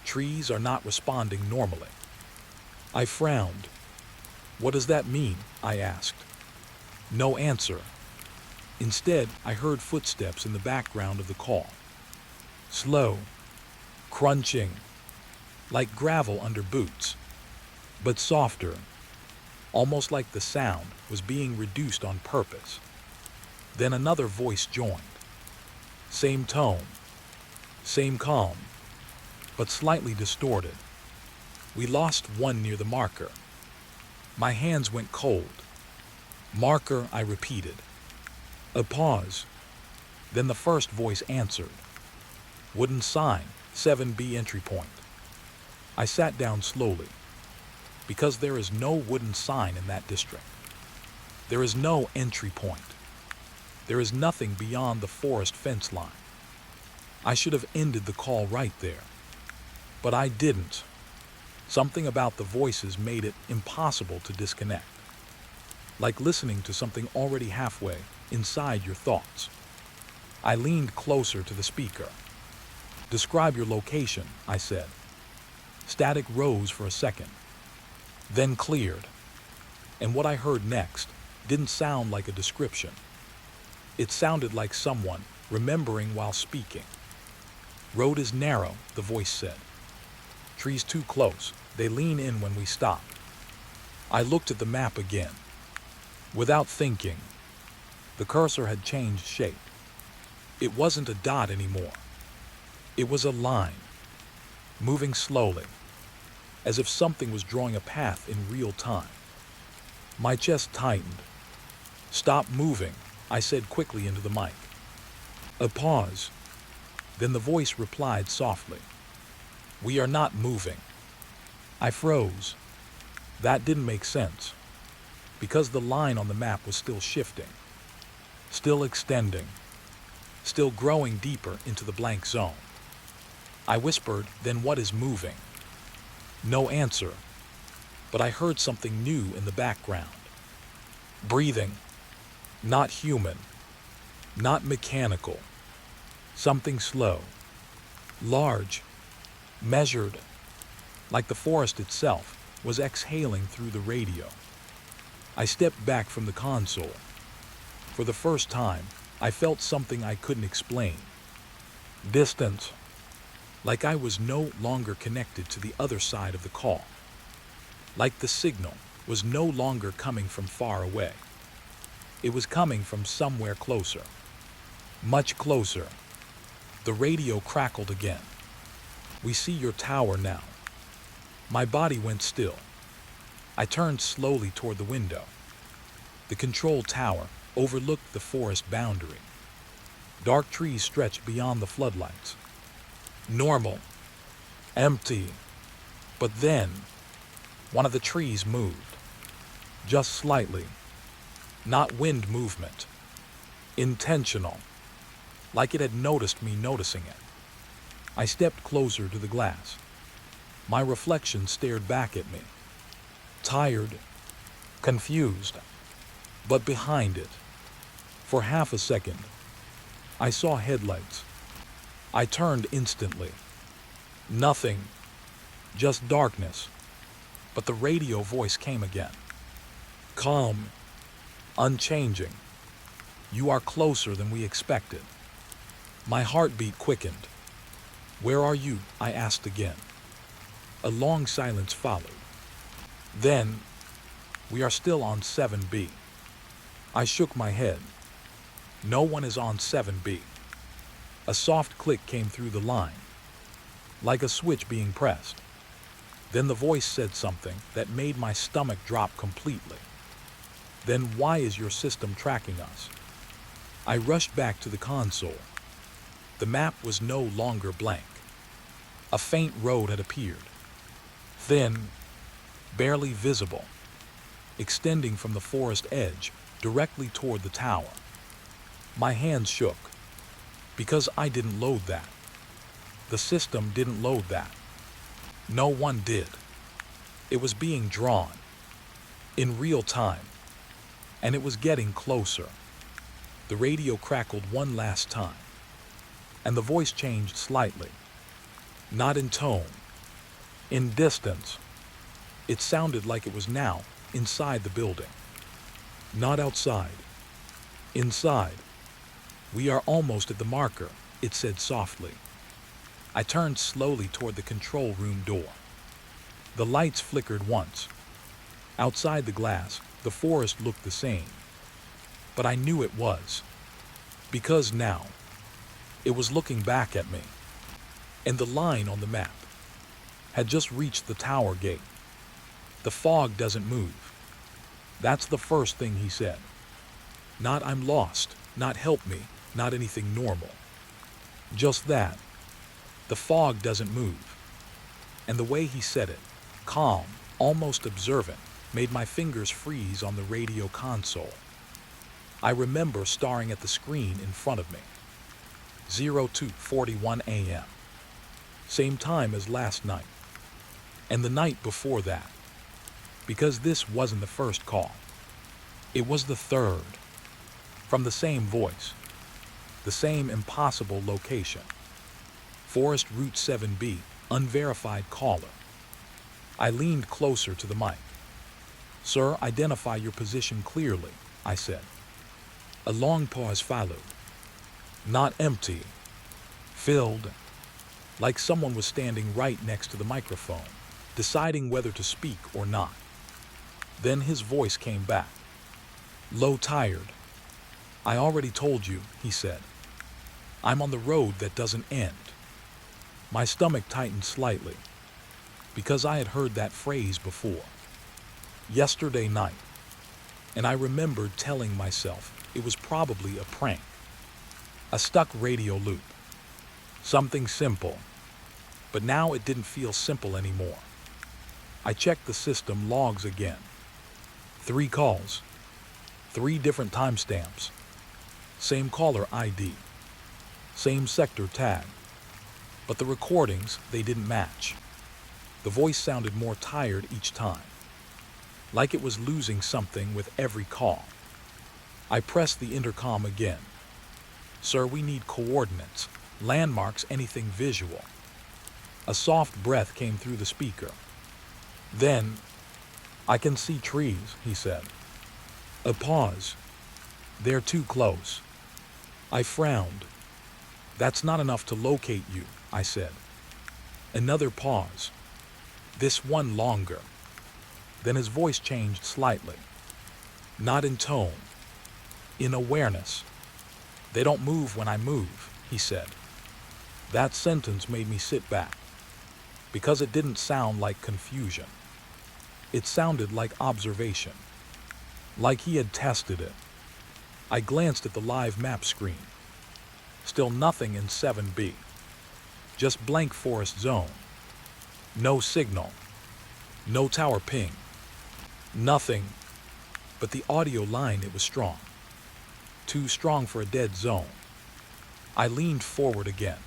Speaker 1: "Trees are not responding normally." I frowned. "What does that mean?" I asked. No answer. Instead, I heard footsteps in the background of the call. Slow, crunching, like gravel under boots, but softer, almost like the sound was being reduced on purpose. Then another voice joined. Same tone, same calm, but slightly distorted. "We lost one near the marker." My hands went cold. "Marker," I repeated. A pause. Then the first voice answered. "Wooden sign, 7B entry point." I sat down slowly, because there is no wooden sign in that district. There is no entry point. There is nothing beyond the forest fence line. I should have ended the call right there, but I didn't. Something about the voices made it impossible to disconnect, like listening to something already halfway inside your thoughts. I leaned closer to the speaker. "Describe your location," I said. Static rose for a second, then cleared, and what I heard next didn't sound like a description. It sounded like someone remembering while speaking. "Road is narrow," the voice said. "Trees too close. They lean in when we stop." I looked at the map again. Without thinking, the cursor had changed shape. It wasn't a dot anymore. It was a line, moving slowly, as if something was drawing a path in real time. My chest tightened. Stop moving, I said quickly into the mic. A pause. Then the voice replied softly. We are not moving. I froze. That didn't make sense, because the line on the map was still shifting, still extending, still growing deeper into the blank zone. I whispered, then what is moving? No answer, but I heard something new in the background. Breathing. Not human, not mechanical. Something slow, large, measured, like the forest itself was exhaling through the radio. I stepped back from the console. For the first time, I felt something I couldn't explain. Distance. Like I was no longer connected to the other side of the call. Like the signal was no longer coming from far away. It was coming from somewhere closer. Much closer. The radio crackled again. We see your tower now. My body went still. I turned slowly toward the window. The control tower overlooked the forest boundary. Dark trees stretched beyond the floodlights. Normal. Empty. But then, one of the trees moved. Just slightly. Not wind movement. Intentional. Like it had noticed me noticing it. I stepped closer to the glass. My reflection stared back at me. Tired. Confused. But behind it, for half a second, I saw headlights. I turned instantly. Nothing. Just darkness. But the radio voice came again. Calm. Unchanging. You are closer than we expected. My heartbeat quickened. Where are you? I asked again. A long silence followed. Then, we are still on 7B. I shook my head. No one is on 7B. A soft click came through the line, like a switch being pressed. Then the voice said something that made my stomach drop completely. Then why is your system tracking us? I rushed back to the console. The map was no longer blank. A faint road had appeared. Thin, barely visible, extending from the forest edge directly toward the tower. My hands shook, because I didn't load that. The system didn't load that. No one did. It was being drawn, in real time, and it was getting closer. The radio crackled one last time, and the voice changed slightly. Not in tone, in distance. It sounded like it was now inside the building. Not outside. Inside. We are almost at the marker, it said softly. I turned slowly toward the control room door. The lights flickered once. Outside the glass, the forest looked the same. But I knew it was. Because now, it was looking back at me. And the line on the map had just reached the tower gate. The fog doesn't move. That's the first thing he said. Not I'm lost, not help me, not anything normal. Just that. The fog doesn't move. And the way he said it, calm, almost observant, made my fingers freeze on the radio console. I remember staring at the screen in front of me. 02:41 a.m. Same time as last night. And the night before that. Because this wasn't the first call. It was the third. From the same voice. The same impossible location. Forest Route 7B, unverified caller. I leaned closer to the mic. Sir, identify your position clearly, I said. A long pause followed. Not empty. Filled. Like someone was standing right next to the microphone, deciding whether to speak or not. Then his voice came back. Low tired. I already told you, he said. I'm on the road that doesn't end. My stomach tightened slightly, because I had heard that phrase before. Yesterday night. and I remembered telling myself it was probably a prank, a stuck radio loop, something simple. But now it didn't feel simple anymore. I checked the system logs again. 3 calls, 3 different timestamps, same caller ID, same sector tag. But the recordings, they didn't match. The voice sounded more tired each time, like it was losing something with every call. I pressed the intercom again. "Sir, we need coordinates, landmarks, anything visual." A soft breath came through the speaker. Then, "I can see trees," he said. A pause. "They're too close." I frowned. "That's not enough to locate you," I said. Another pause. "This one longer." Then his voice changed slightly. Not in tone, in awareness. "They don't move when I move," he said. That sentence made me sit back, because it didn't sound like confusion. It sounded like observation, like he had tested it. I glanced at the live map screen. Still nothing in 7B. Just blank forest zone. No signal. No tower ping. Nothing. But the audio line, it was strong. Too strong for a dead zone. I leaned forward again.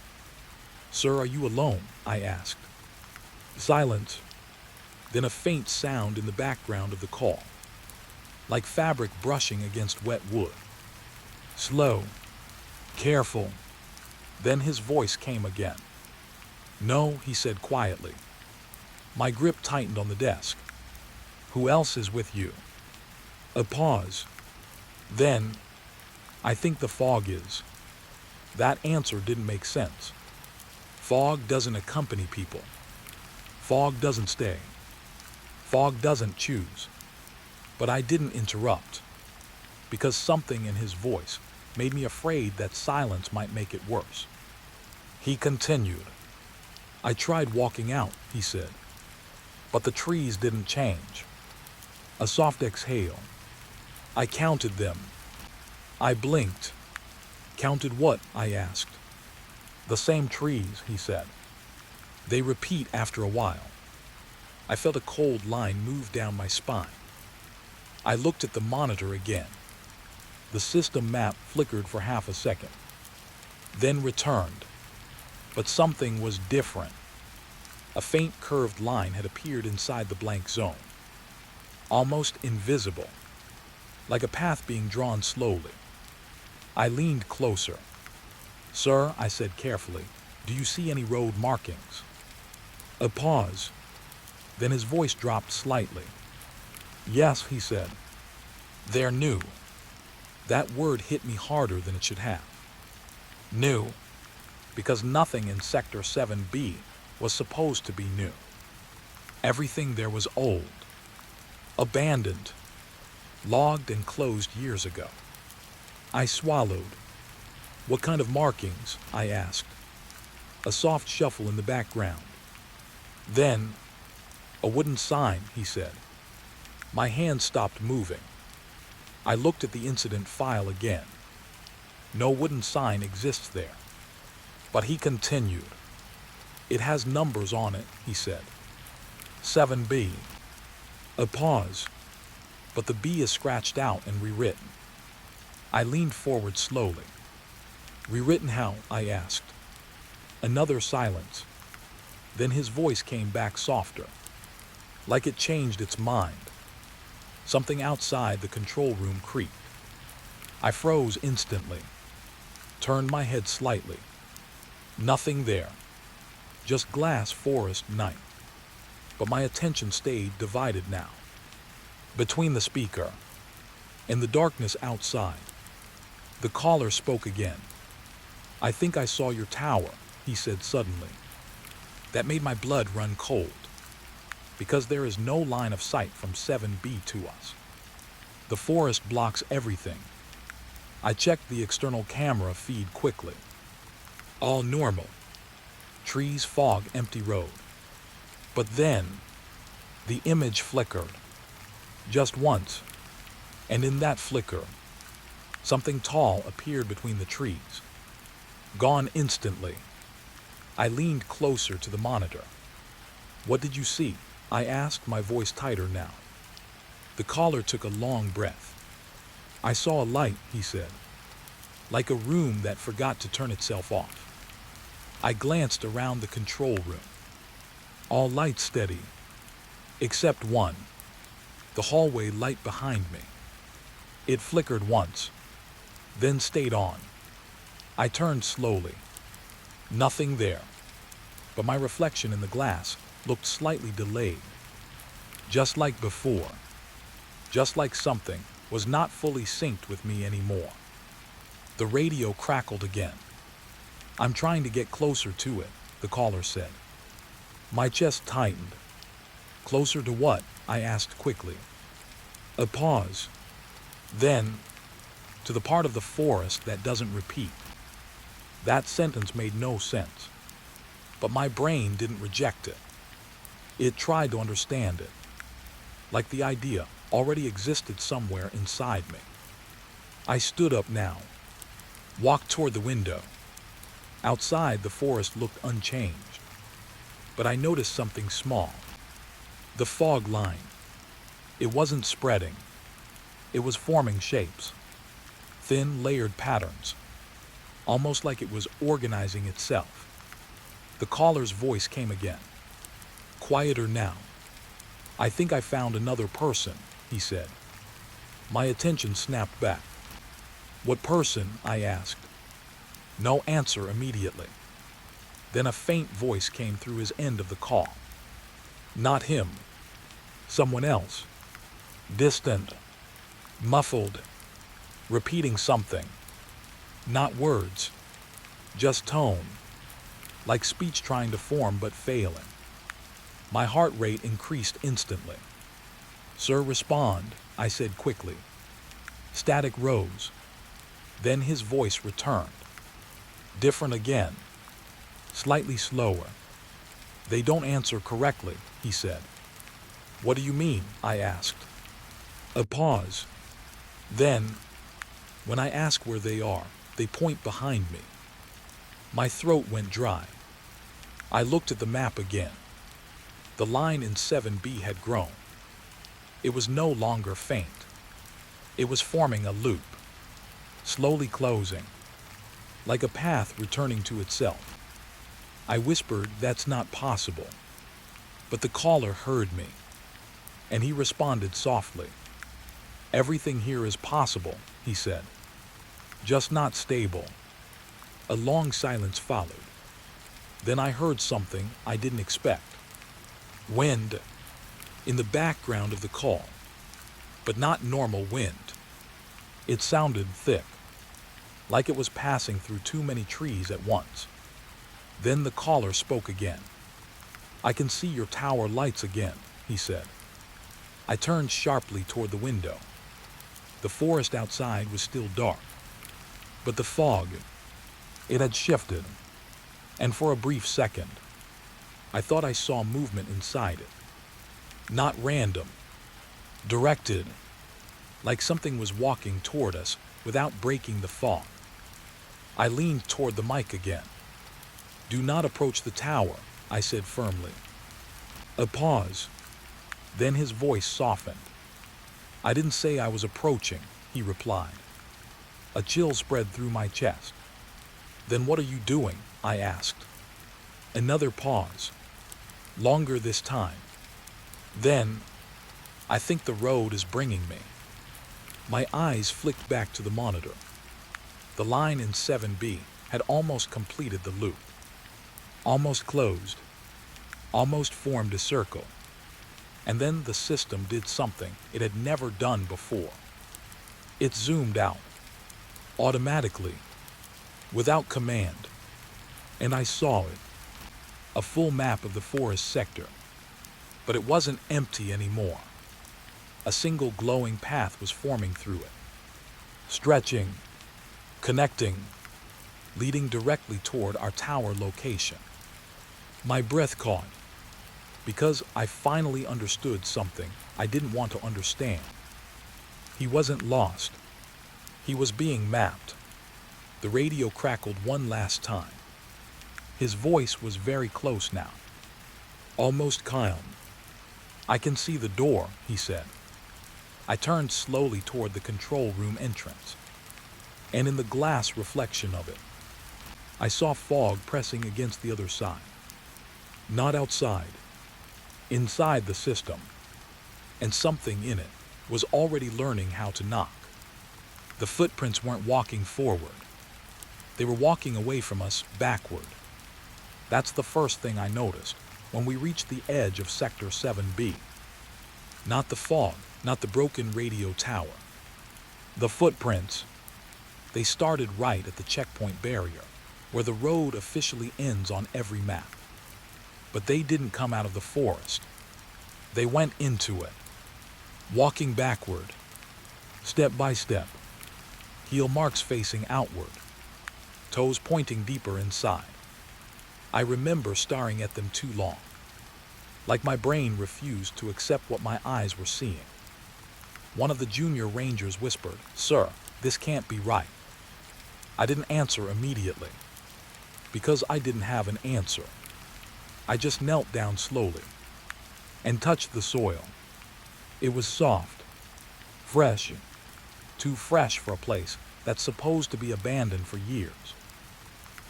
Speaker 1: "Sir, are you alone?" I asked. Silence. Then a faint sound in the background of the call, like fabric brushing against wet wood. Slow. Careful. Then his voice came again. "No," he said quietly. My grip tightened on the desk. "Who else is with you?" A pause. Then, "I think the fog is." That answer didn't make sense. Fog doesn't accompany people. Fog doesn't stay. Fog doesn't choose. But I didn't interrupt, because something in his voice made me afraid that silence might make it worse. He continued. "I tried walking out," he said, "but the trees didn't change." A soft exhale. "I counted them." I blinked. "Counted what?" I asked. "The same trees," he said. "They repeat after a while." I felt a cold line move down my spine. I looked at the monitor again. The system map flickered for half a second, then returned. But something was different. A faint curved line had appeared inside the blank zone, almost invisible, like a path being drawn slowly. I leaned closer. "Sir," I said carefully, "do you see any road markings?" A pause. Then his voice dropped slightly. "Yes," he said. "They're new." That word hit me harder than it should have. New, because nothing in Sector 7B was supposed to be new. Everything there was old, abandoned, logged and closed years ago. I swallowed. "What kind of markings?" I asked. A soft shuffle in the background. Then, "A wooden sign," he said. My hand stopped moving. I looked at the incident file again. No wooden sign exists there. But he continued. "It has numbers on it," he said. 7B. A pause. "But the B is scratched out and rewritten." I leaned forward slowly. "Rewritten how?" I asked. Another silence. Then his voice came back softer, like it changed its mind. Something outside the control room creaked. I froze instantly, turned my head slightly. Nothing there, just glass forest night. But my attention stayed divided now, between the speaker and the darkness outside. The caller spoke again. "I think I saw your tower," he said suddenly. That made my blood run cold, because there is no line of sight from 7B to us. The forest blocks everything. I checked the external camera feed quickly. All normal. Trees, fog, empty road. But then, the image flickered. Just once. And in that flicker, something tall appeared between the trees. Gone instantly. I leaned closer to the monitor. "What did you see?" I asked, my voice tighter now. The caller took a long breath. "I saw a light," he said, "like a room that forgot to turn itself off." I glanced around the control room. All lights steady, except one, the hallway light behind me. It flickered once, then stayed on. I turned slowly. Nothing there, but my reflection in the glass looked slightly delayed. Just like before. Just like something was not fully synced with me anymore. The radio crackled again. "I'm trying to get closer to it," the caller said. My chest tightened. "Closer to what?" I asked quickly. A pause. Then, "To the part of the forest that doesn't repeat." That sentence made no sense, but my brain didn't reject it. It tried to understand it, like the idea already existed somewhere inside me. I stood up now, walked toward the window. Outside, the forest looked unchanged, but I noticed something small. The fog line. It wasn't spreading. It was forming shapes, thin, layered patterns, almost like it was organizing itself. The caller's voice came again, quieter now. "I think I found another person," he said. My attention snapped back. "What person?" I asked. No answer immediately. Then a faint voice came through his end of the call. "Not him. Someone else. Distant. Muffled. Repeating something. Not words. Just tone. Like speech trying to form but failing." My heart rate increased instantly. "Sir, respond," I said quickly. Static rose. Then his voice returned. Different again. Slightly slower. "They don't answer correctly," he said. "What do you mean?" I asked. A pause. Then, "When I ask where they are, they point behind me." My throat went dry. I looked at the map again. The line in 7B had grown. It was no longer faint. It was forming a loop, slowly closing, like a path returning to itself. I whispered, "That's not possible." But the caller heard me, and he responded softly. "Everything here is possible," he said. "Just not stable." A long silence followed. Then I heard something I didn't expect. Wind in the background of the call, but not normal wind. It sounded thick, like it was passing through too many trees at once. Then the caller spoke again. "I can see your tower lights again," he said. I turned sharply toward the window. The forest outside was still dark, but the fog, it had shifted, and for a brief second, I thought I saw movement inside it. Not random, directed, like something was walking toward us without breaking the fog. I leaned toward the mic again. "Do not approach the tower," I said firmly. A pause. Then his voice softened. "I didn't say I was approaching," he replied. A chill spread through my chest. "Then what are you doing?" I asked. Another pause. Longer this time. Then, "I think the road is bringing me." My eyes flicked back to the monitor. The line in 7B had almost completed the loop. Almost closed. Almost formed a circle. And then the system did something it had never done before. It zoomed out. Automatically. Without command. And I saw it. A full map of the forest sector. But it wasn't empty anymore. A single glowing path was forming through it. Stretching. Connecting. Leading directly toward our tower location. My breath caught. Because I finally understood something I didn't want to understand. He wasn't lost. He was being mapped. The radio crackled one last time. His voice was very close now, almost calm. "I can see the door," he said. I turned slowly toward the control room entrance, and in the glass reflection of it, I saw fog pressing against the other side. Not outside, inside the system, and something in it was already learning how to knock. The footprints weren't walking forward. They were walking away from us, backward. That's the first thing I noticed when we reached the edge of Sector 7B. Not the fog, not the broken radio tower. The footprints. They started right at the checkpoint barrier, where the road officially ends on every map. But they didn't come out of the forest. They went into it, walking backward, step by step, heel marks facing outward, toes pointing deeper inside. I remember staring at them too long, like my brain refused to accept what my eyes were seeing. One of the junior rangers whispered, "Sir, this can't be right." I didn't answer immediately, because I didn't have an answer. I just knelt down slowly and touched the soil. It was soft, fresh, too fresh for a place that's supposed to be abandoned for years.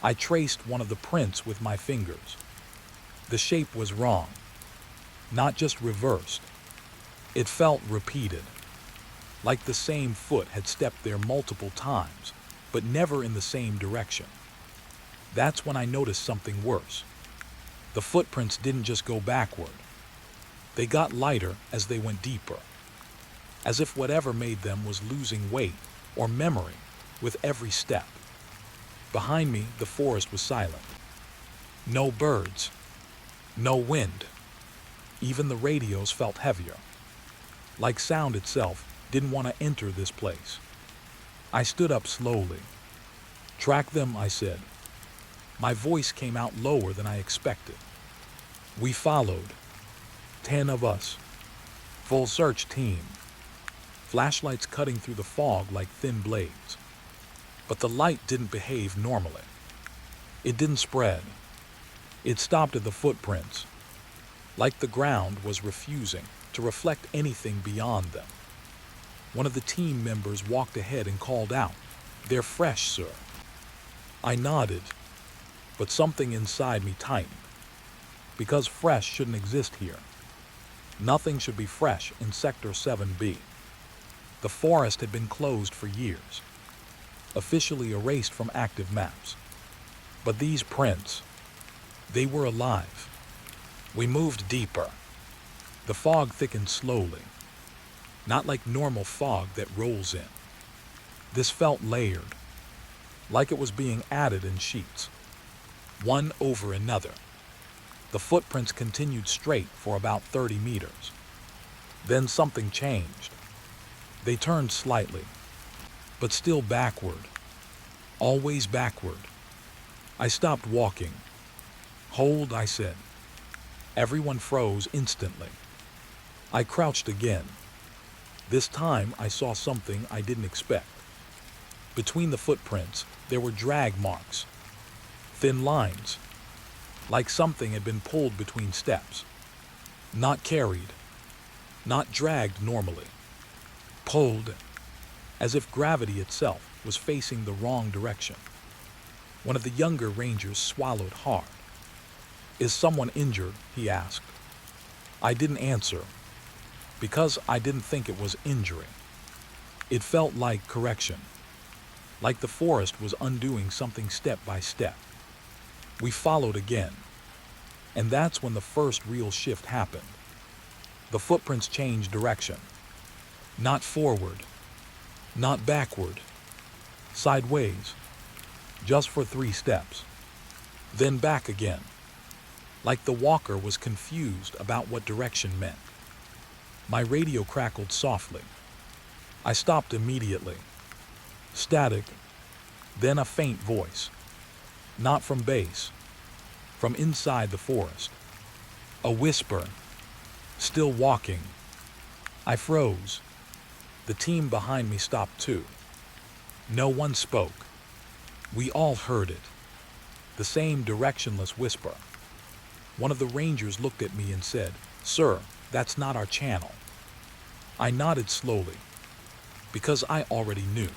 Speaker 1: I traced one of the prints with my fingers. The shape was wrong, not just reversed. It felt repeated, like the same foot had stepped there multiple times, but never in the same direction. That's when I noticed something worse. The footprints didn't just go backward. They got lighter as they went deeper, as if whatever made them was losing weight or memory with every step. Behind me, the forest was silent. No birds, no wind. Even the radios felt heavier, like sound itself didn't want to enter this place. I stood up slowly. "Track them," I said. My voice came out lower than I expected. We followed, 10 of us, full search team, flashlights cutting through the fog like thin blades. But the light didn't behave normally. It didn't spread. It stopped at the footprints, like the ground was refusing to reflect anything beyond them. One of the team members walked ahead and called out, "They're fresh, sir." I nodded, but something inside me tightened, because fresh shouldn't exist here. Nothing should be fresh in Sector 7B. The forest had been closed for years, officially erased from active maps. But these prints, they were alive. We moved deeper. The fog thickened slowly, not like normal fog that rolls in. This felt layered, like it was being added in sheets, one over another. The footprints continued straight for about 30 meters. Then something changed. They turned slightly, but still backward, always backward. I stopped walking. "Hold," I said. Everyone froze instantly. I crouched again. This time I saw something I didn't expect. Between the footprints, there were drag marks, thin lines, like something had been pulled between steps. Not carried, not dragged normally. Pulled, as if gravity itself was facing the wrong direction. One of the younger rangers swallowed hard. "Is someone injured?" he asked. I didn't answer, because I didn't think it was injury. It felt like correction, like the forest was undoing something step by step. We followed again, and that's when the first real shift happened. The footprints changed direction. Not forward, not backward, sideways, just for 3 steps. Then back again, like the walker was confused about what direction meant. My radio crackled softly. I stopped immediately. Static, then a faint voice. Not from base, from inside the forest. A whisper, "Still walking." I froze. The team behind me stopped too. No one spoke. We all heard it. The same directionless whisper. One of the rangers looked at me and said, "Sir, that's not our channel." I nodded slowly, because I already knew.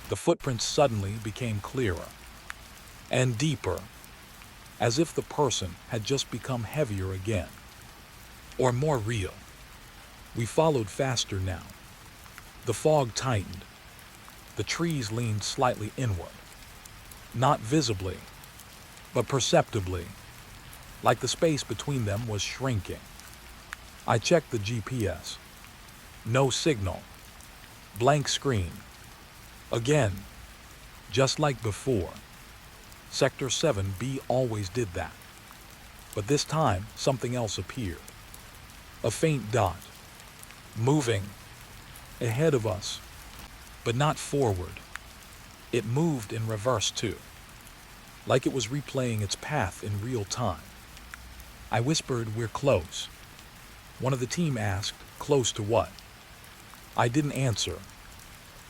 Speaker 1: The footprints suddenly became clearer and deeper, as if the person had just become heavier again, or more real. We followed faster now. The fog tightened. The trees leaned slightly inward, not visibly, but perceptibly, like the space between them was shrinking. I checked the GPS. No signal. Blank screen. Again, just like before. Sector 7B always did that. But this time, something else appeared. A faint dot. Moving. Ahead of us. But not forward. It moved in reverse too. Like it was replaying its path in real time. I whispered, "We're close." One of the team asked, "Close to what?" I didn't answer,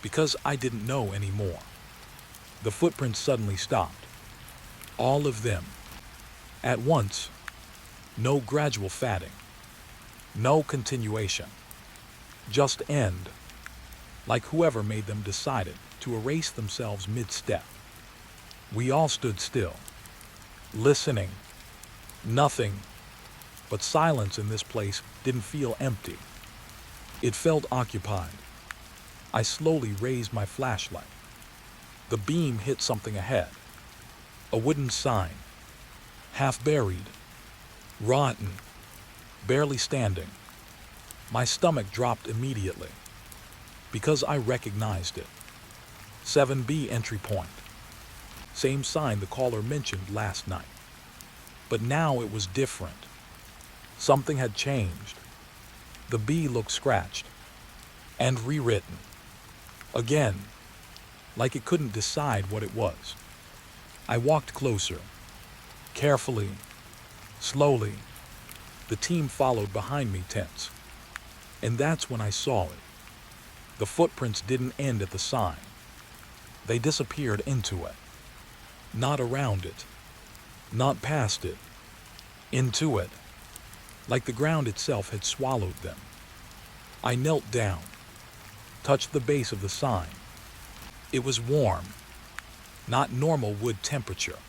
Speaker 1: because I didn't know anymore. The footprints suddenly stopped. All of them. At once. No gradual fatting. No continuation. Just end. Like whoever made them decided to erase themselves mid-step. We all stood still. Listening. Nothing. But silence in this place didn't feel empty. It felt occupied. I slowly raised my flashlight. The beam hit something ahead. A wooden sign. Half buried. Rotten. Barely standing. My stomach dropped immediately, because I recognized it. 7B entry point. Same sign the caller mentioned last night. But now it was different. Something had changed. The B looked scratched and rewritten. Again, like it couldn't decide what it was. I walked closer, carefully, slowly. The team followed behind me tense. And that's when I saw it. The footprints didn't end at the sign. They disappeared into it. Not around it. Not past it. Into it. Like the ground itself had swallowed them. I knelt down, touched the base of the sign. It was warm, not normal wood temperature.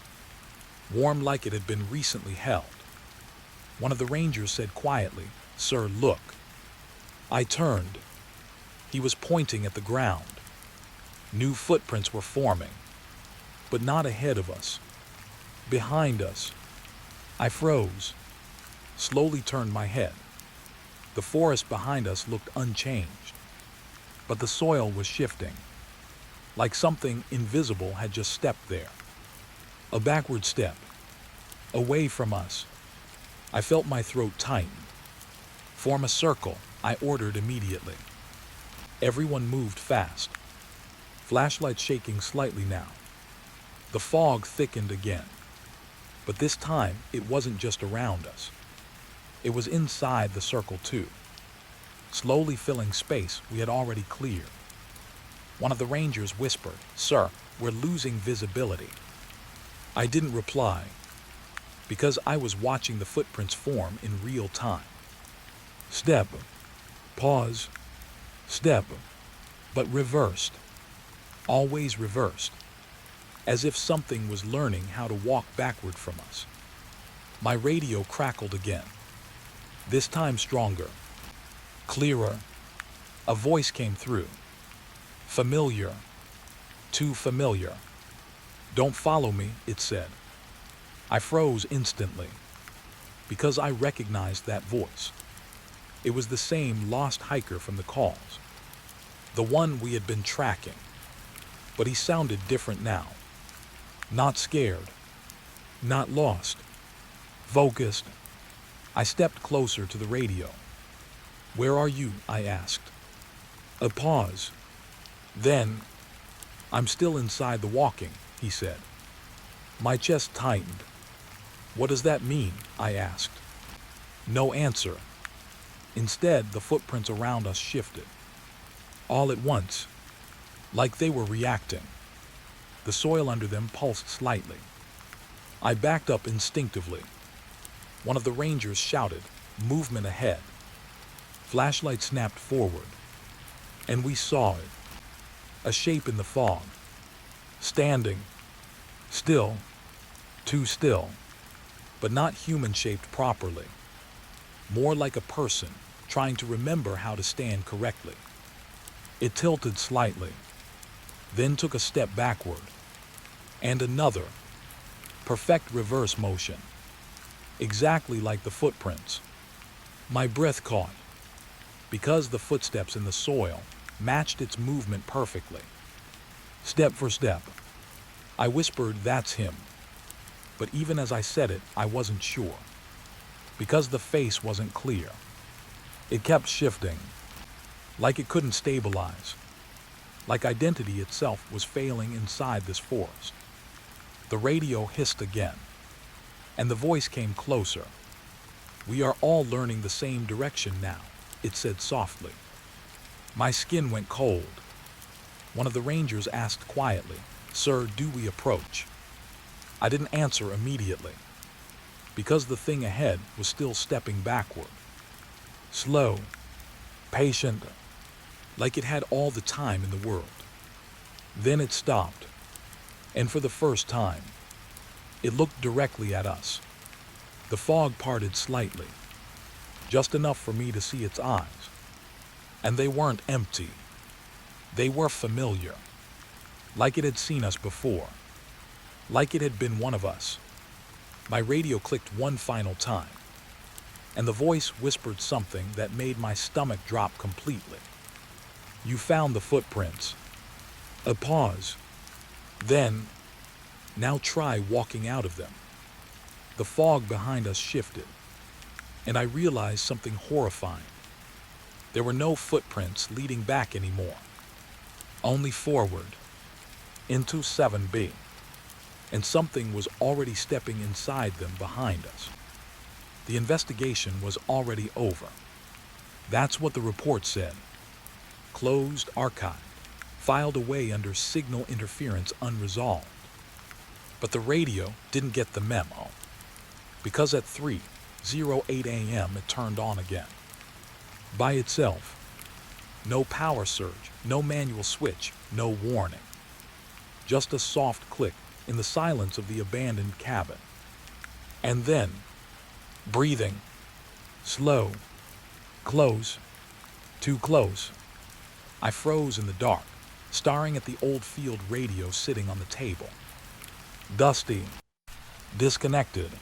Speaker 1: Warm like it had been recently held. One of the rangers said quietly, "Sir, look." I turned. He was pointing at the ground. New footprints were forming, but not ahead of us. Behind us. I froze. Slowly turned my head. The forest behind us looked unchanged, but the soil was shifting, like something invisible had just stepped there. A backward step, away from us. I felt my throat tighten. "Form a circle," I ordered immediately. Everyone moved fast, flashlight shaking slightly now. The fog thickened again, but this time it wasn't just around us. It was inside the circle too, slowly filling space we had already cleared. One of the rangers whispered, "Sir, we're losing visibility." I didn't reply, because I was watching the footprints form in real time. Step, pause, step, but reversed. Always reversed, as if something was learning how to walk backward from us. My radio crackled again. This time stronger, clearer. A voice came through. Familiar. Too familiar. "Don't follow me," it said. I froze instantly, because I recognized that voice. It was the same lost hiker from the calls. The one we had been tracking. But he sounded different now. Not scared. Not lost. Focused. I stepped closer to the radio. "Where are you?" I asked. A pause. Then, "I'm still inside the walking," he said. My chest tightened. "What does that mean?" I asked. No answer. Instead, the footprints around us shifted. all at once, like they were reacting. The soil under them pulsed slightly. I backed up instinctively. One of the rangers shouted, "Movement ahead." Flashlight snapped forward, and we saw it. A shape in the fog, standing, still, too still, but not human-shaped properly. More like a person trying to remember how to stand correctly. It tilted slightly, then took a step backward, and another, perfect reverse motion, exactly like the footprints. My breath caught, because the footsteps in the soil matched its movement perfectly. Step for step. I whispered, "That's him." But even as I said it, I wasn't sure, because the face wasn't clear. It kept shifting, like it couldn't stabilize, like identity itself was failing inside this forest. The radio hissed again, and the voice came closer. "We are all learning the same direction now," it said softly. My skin went cold. One of the rangers asked quietly, "Sir, do we approach?" I didn't answer immediately, because the thing ahead was still stepping backward. Slow, patient, like it had all the time in the world. Then it stopped, and for the first time, it looked directly at us. The fog parted slightly, just enough for me to see its eyes. And they weren't empty. They were familiar, like it had seen us before, like it had been one of us. My radio clicked one final time, and the voice whispered something that made my stomach drop completely. "You found the footprints." A pause. Then, "Now try walking out of them." The fog behind us shifted, and I realized something horrifying. There were no footprints leading back anymore, only forward, into 7B, and something was already stepping inside them behind us. The investigation was already over. That's what the report said. Closed, archived, filed away under signal interference unresolved. But the radio didn't get the memo, because at 3:08 a.m. it turned on again. By itself. No power surge, no manual switch, no warning. Just a soft click in the silence of the abandoned cabin. And then, breathing, slow, close, too close. I froze in the dark, staring at the old field radio sitting on the table. Dusty, disconnected,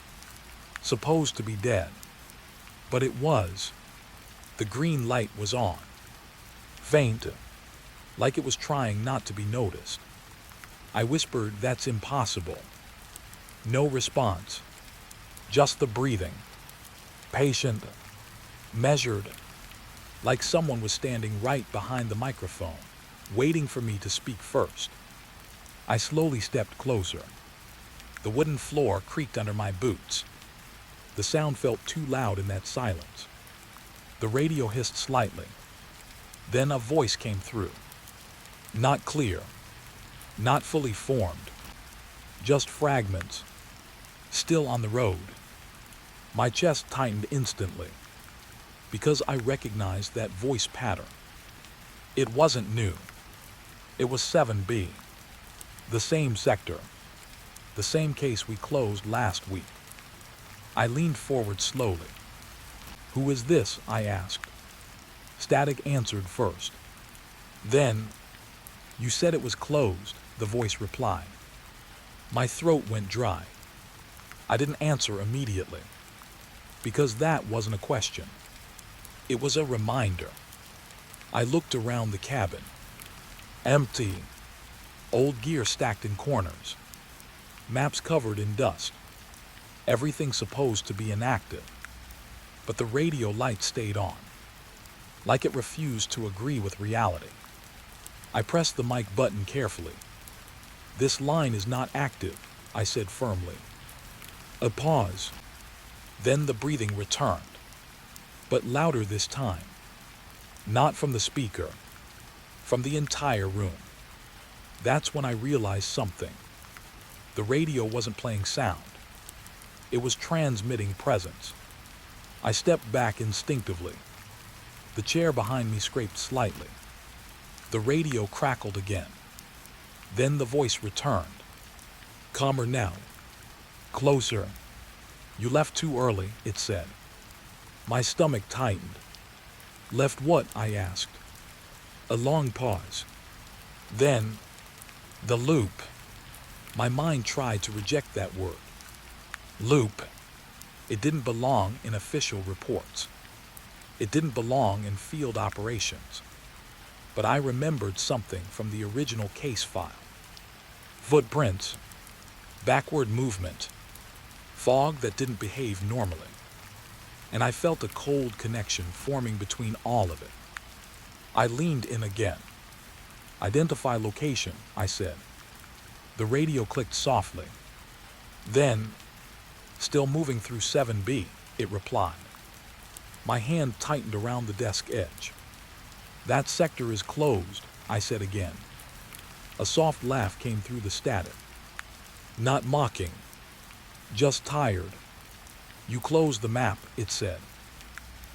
Speaker 1: supposed to be dead. But it was. The green light was on. Faint, like it was trying not to be noticed. I whispered, "That's impossible." No response. Just the breathing. Patient, measured, like someone was standing right behind the microphone, waiting for me to speak first. I slowly stepped closer. The wooden floor creaked under my boots. The sound felt too loud in that silence. The radio hissed slightly. Then a voice came through. Not clear, not fully formed, just fragments, still on the road. My chest tightened instantly, because I recognized that voice pattern. It wasn't new. It was 7B, the same sector, the same case we closed last week. I leaned forward slowly. "Who is this?" I asked. Static answered first. Then, "You said it was closed," the voice replied. My throat went dry. I didn't answer immediately, because that wasn't a question. It was a reminder. I looked around the cabin. Empty. Old gear stacked in corners. Maps covered in dust. Everything supposed to be inactive. But the radio light stayed on, like it refused to agree with reality. I pressed the mic button carefully. "This line is not active," I said firmly. A pause. Then the breathing returned, but louder this time. Not from the speaker, from the entire room. That's when I realized something. The radio wasn't playing sound. It was transmitting presence. I stepped back instinctively. The chair behind me scraped slightly. The radio crackled again. Then the voice returned. Calmer now. Closer. You left too early, it said. My stomach tightened. Left what? I asked. A long pause. Then, the loop. My mind tried to reject that word. Loop. It didn't belong in official reports. It didn't belong in field operations. But I remembered something from the original case file. Footprints, backward movement, fog that didn't behave normally. And I felt a cold connection forming between all of it. I leaned in again. Identify location, I said. The radio clicked softly. Then, still moving through 7B, it replied. My hand tightened around the desk edge. That sector is closed, I said again. A soft laugh came through the static. Not mocking, just tired. You closed the map, it said,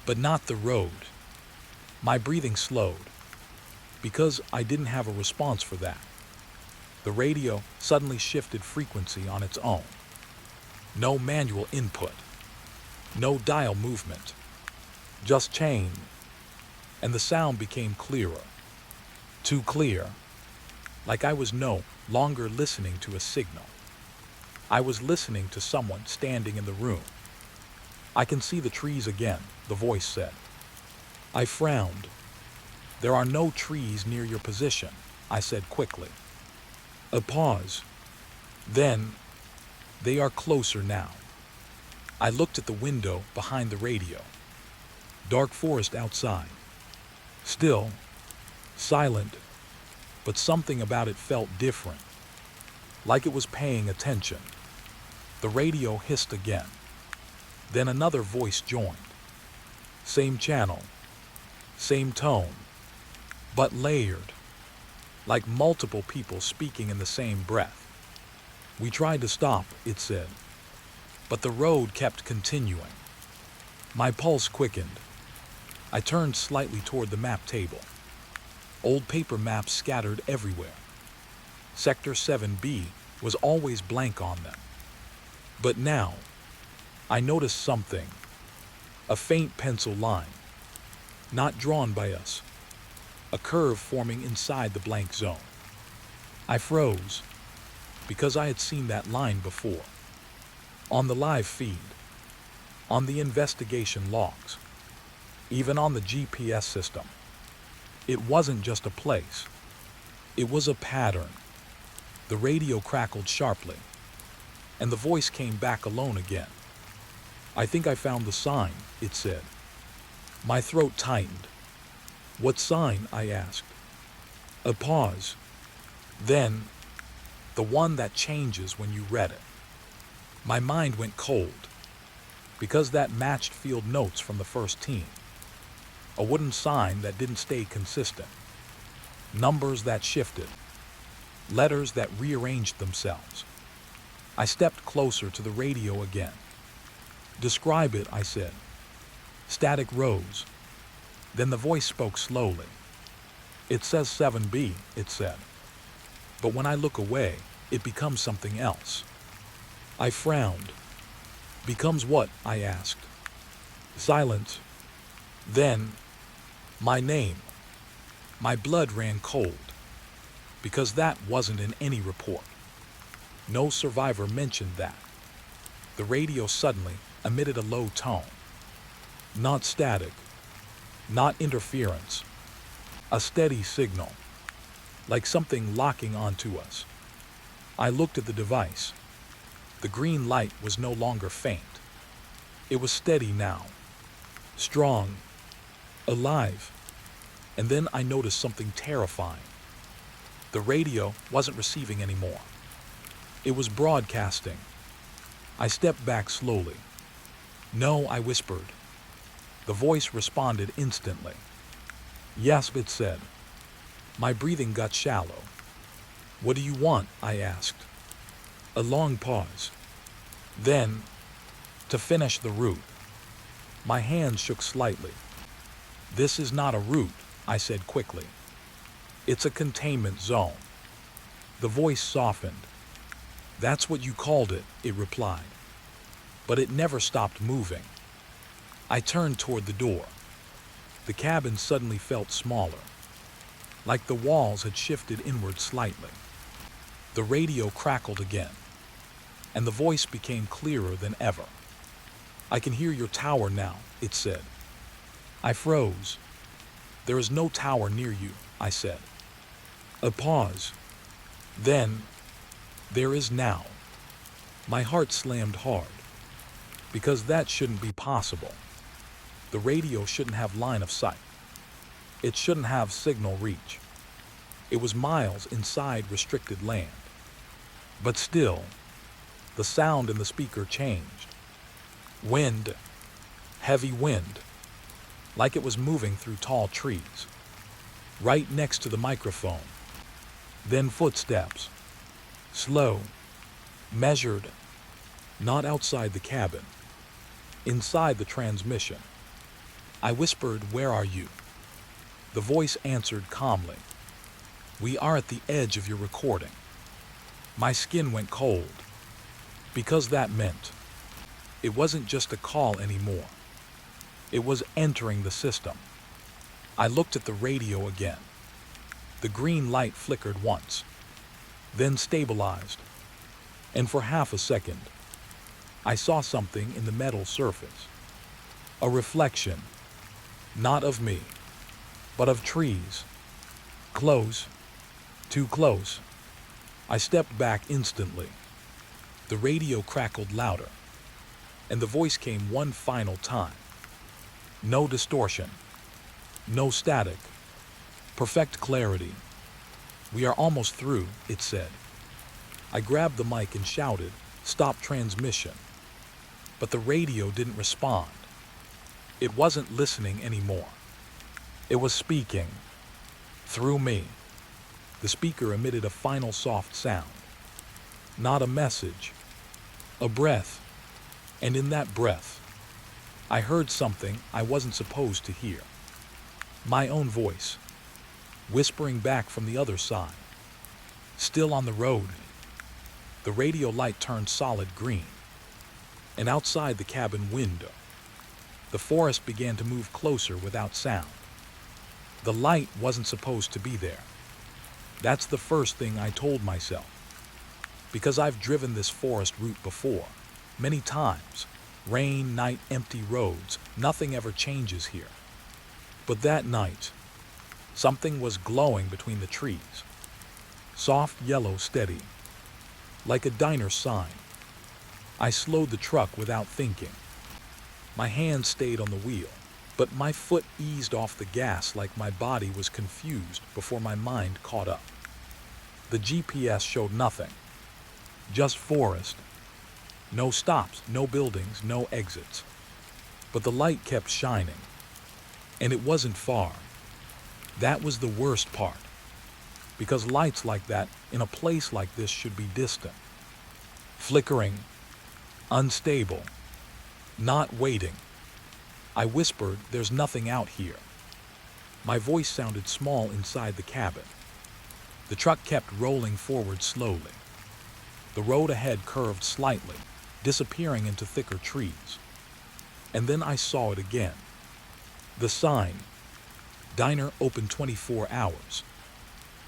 Speaker 1: but not the road. My breathing slowed, because I didn't have a response for that. The radio suddenly shifted frequency on its own. No manual input, no dial movement, just chain, and the sound became clearer. Too clear, like I was no longer listening to a signal. I was listening to someone standing in the room. I can see the trees again, the voice said. I frowned. There are no trees near your position, I said quickly. A pause. Then, they are closer now. I looked at the window behind the radio. Dark forest outside. Still, silent, but something about it felt different, like it was paying attention. The radio hissed again. Then another voice joined. Same channel, same tone, but layered, like multiple people speaking in the same breath. We tried to stop, it said, but the road kept continuing. My pulse quickened. I turned slightly toward the map table. Old paper maps scattered everywhere. Sector 7B was always blank on them. But now, I noticed something. A faint pencil line, not drawn by us. A curve forming inside the blank zone. I froze, because I had seen that line before. On the live feed, on the investigation logs, even on the GPS system. It wasn't just a place. It was a pattern. The radio crackled sharply, and the voice came back alone again. I think I found the sign, it said. My throat tightened. What sign? I asked. A pause. Then, the one that changes when you read it. My mind went cold, because that matched field notes from the first team. A wooden sign that didn't stay consistent. Numbers that shifted. Letters that rearranged themselves. I stepped closer to the radio again. Describe it, I said. Static rose. Then the voice spoke slowly. It says 7B, it said. But when I look away, it becomes something else. I frowned. Becomes what? I asked. Silence. Then, my name. My blood ran cold, because that wasn't in any report. No survivor mentioned that. The radio suddenly emitted a low tone. Not static, not interference. A steady signal, like something locking onto us. I looked at the device. The green light was no longer faint. It was steady now, strong, alive. And then I noticed something terrifying. The radio wasn't receiving anymore. It was broadcasting. I stepped back slowly. No, I whispered. The voice responded instantly. Yes, it said. My breathing got shallow. "What do you want?" I asked. A long pause. Then, "To finish the route." My hand shook slightly. "This is not a route," I said quickly. "It's a containment zone." The voice softened. "That's what you called it," it replied. But it never stopped moving. I turned toward the door. The cabin suddenly felt smaller, like the walls had shifted inward slightly. The radio crackled again, and the voice became clearer than ever. "I can hear your tower now," it said. I froze. "There is no tower near you," I said. A pause. Then, "There is now." My heart slammed hard, because that shouldn't be possible. The radio shouldn't have line of sight. It shouldn't have signal reach. It was miles inside restricted land. But still, the sound in the speaker changed. Wind. Heavy wind. Like it was moving through tall trees. Right next to the microphone. Then footsteps. Slow. Measured. Not outside the cabin. Inside the transmission. I whispered, "Where are you?" The voice answered calmly, "We are at the edge of your recording." My skin went cold, because that meant it wasn't just a call anymore. It was entering the system. I looked at the radio again. The green light flickered once, then stabilized, and for half a second, I saw something in the metal surface. A reflection, not of me, but of trees. Close, too close. I stepped back instantly. The radio crackled louder, and the voice came one final time. No distortion, no static, perfect clarity. "We are almost through," it said. I grabbed the mic and shouted, "Stop transmission." But the radio didn't respond. It wasn't listening anymore. It was speaking. Through me. The speaker emitted a final soft sound. Not a message. A breath. And in that breath, I heard something I wasn't supposed to hear. My own voice, whispering back from the other side. "Still on the road." The radio light turned solid green. And outside the cabin window, the forest began to move closer without sound. The light wasn't supposed to be there. That's the first thing I told myself. Because I've driven this forest route before, many times. Rain, night, empty roads, nothing ever changes here. But that night, something was glowing between the trees. Soft yellow, steady, like a diner sign. I slowed the truck without thinking. My hand stayed on the wheel, but my foot eased off the gas like my body was confused before my mind caught up. The GPS showed nothing. Just forest. No stops, no buildings, no exits. But the light kept shining. And it wasn't far. That was the worst part. Because lights like that in a place like this should be distant. Flickering. Unstable. Not waiting. I whispered, "There's nothing out here." My voice sounded small inside the cabin. The truck kept rolling forward slowly. The road ahead curved slightly, disappearing into thicker trees. And then I saw it again. The sign. Diner open 24 hours.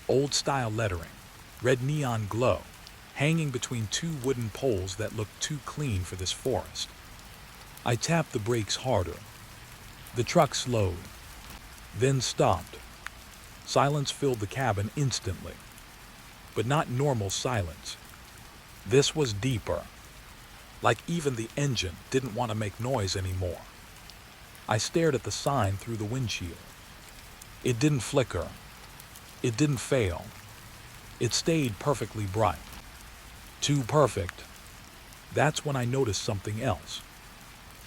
Speaker 1: Old-style lettering, red neon glow, hanging between two wooden poles that looked too clean for this forest. I tapped the brakes harder. The truck slowed, then stopped. Silence filled the cabin instantly, but not normal silence. This was deeper, like even the engine didn't want to make noise anymore. I stared at the sign through the windshield. It didn't flicker. It didn't fail. It stayed perfectly bright. Too perfect. That's when I noticed something else.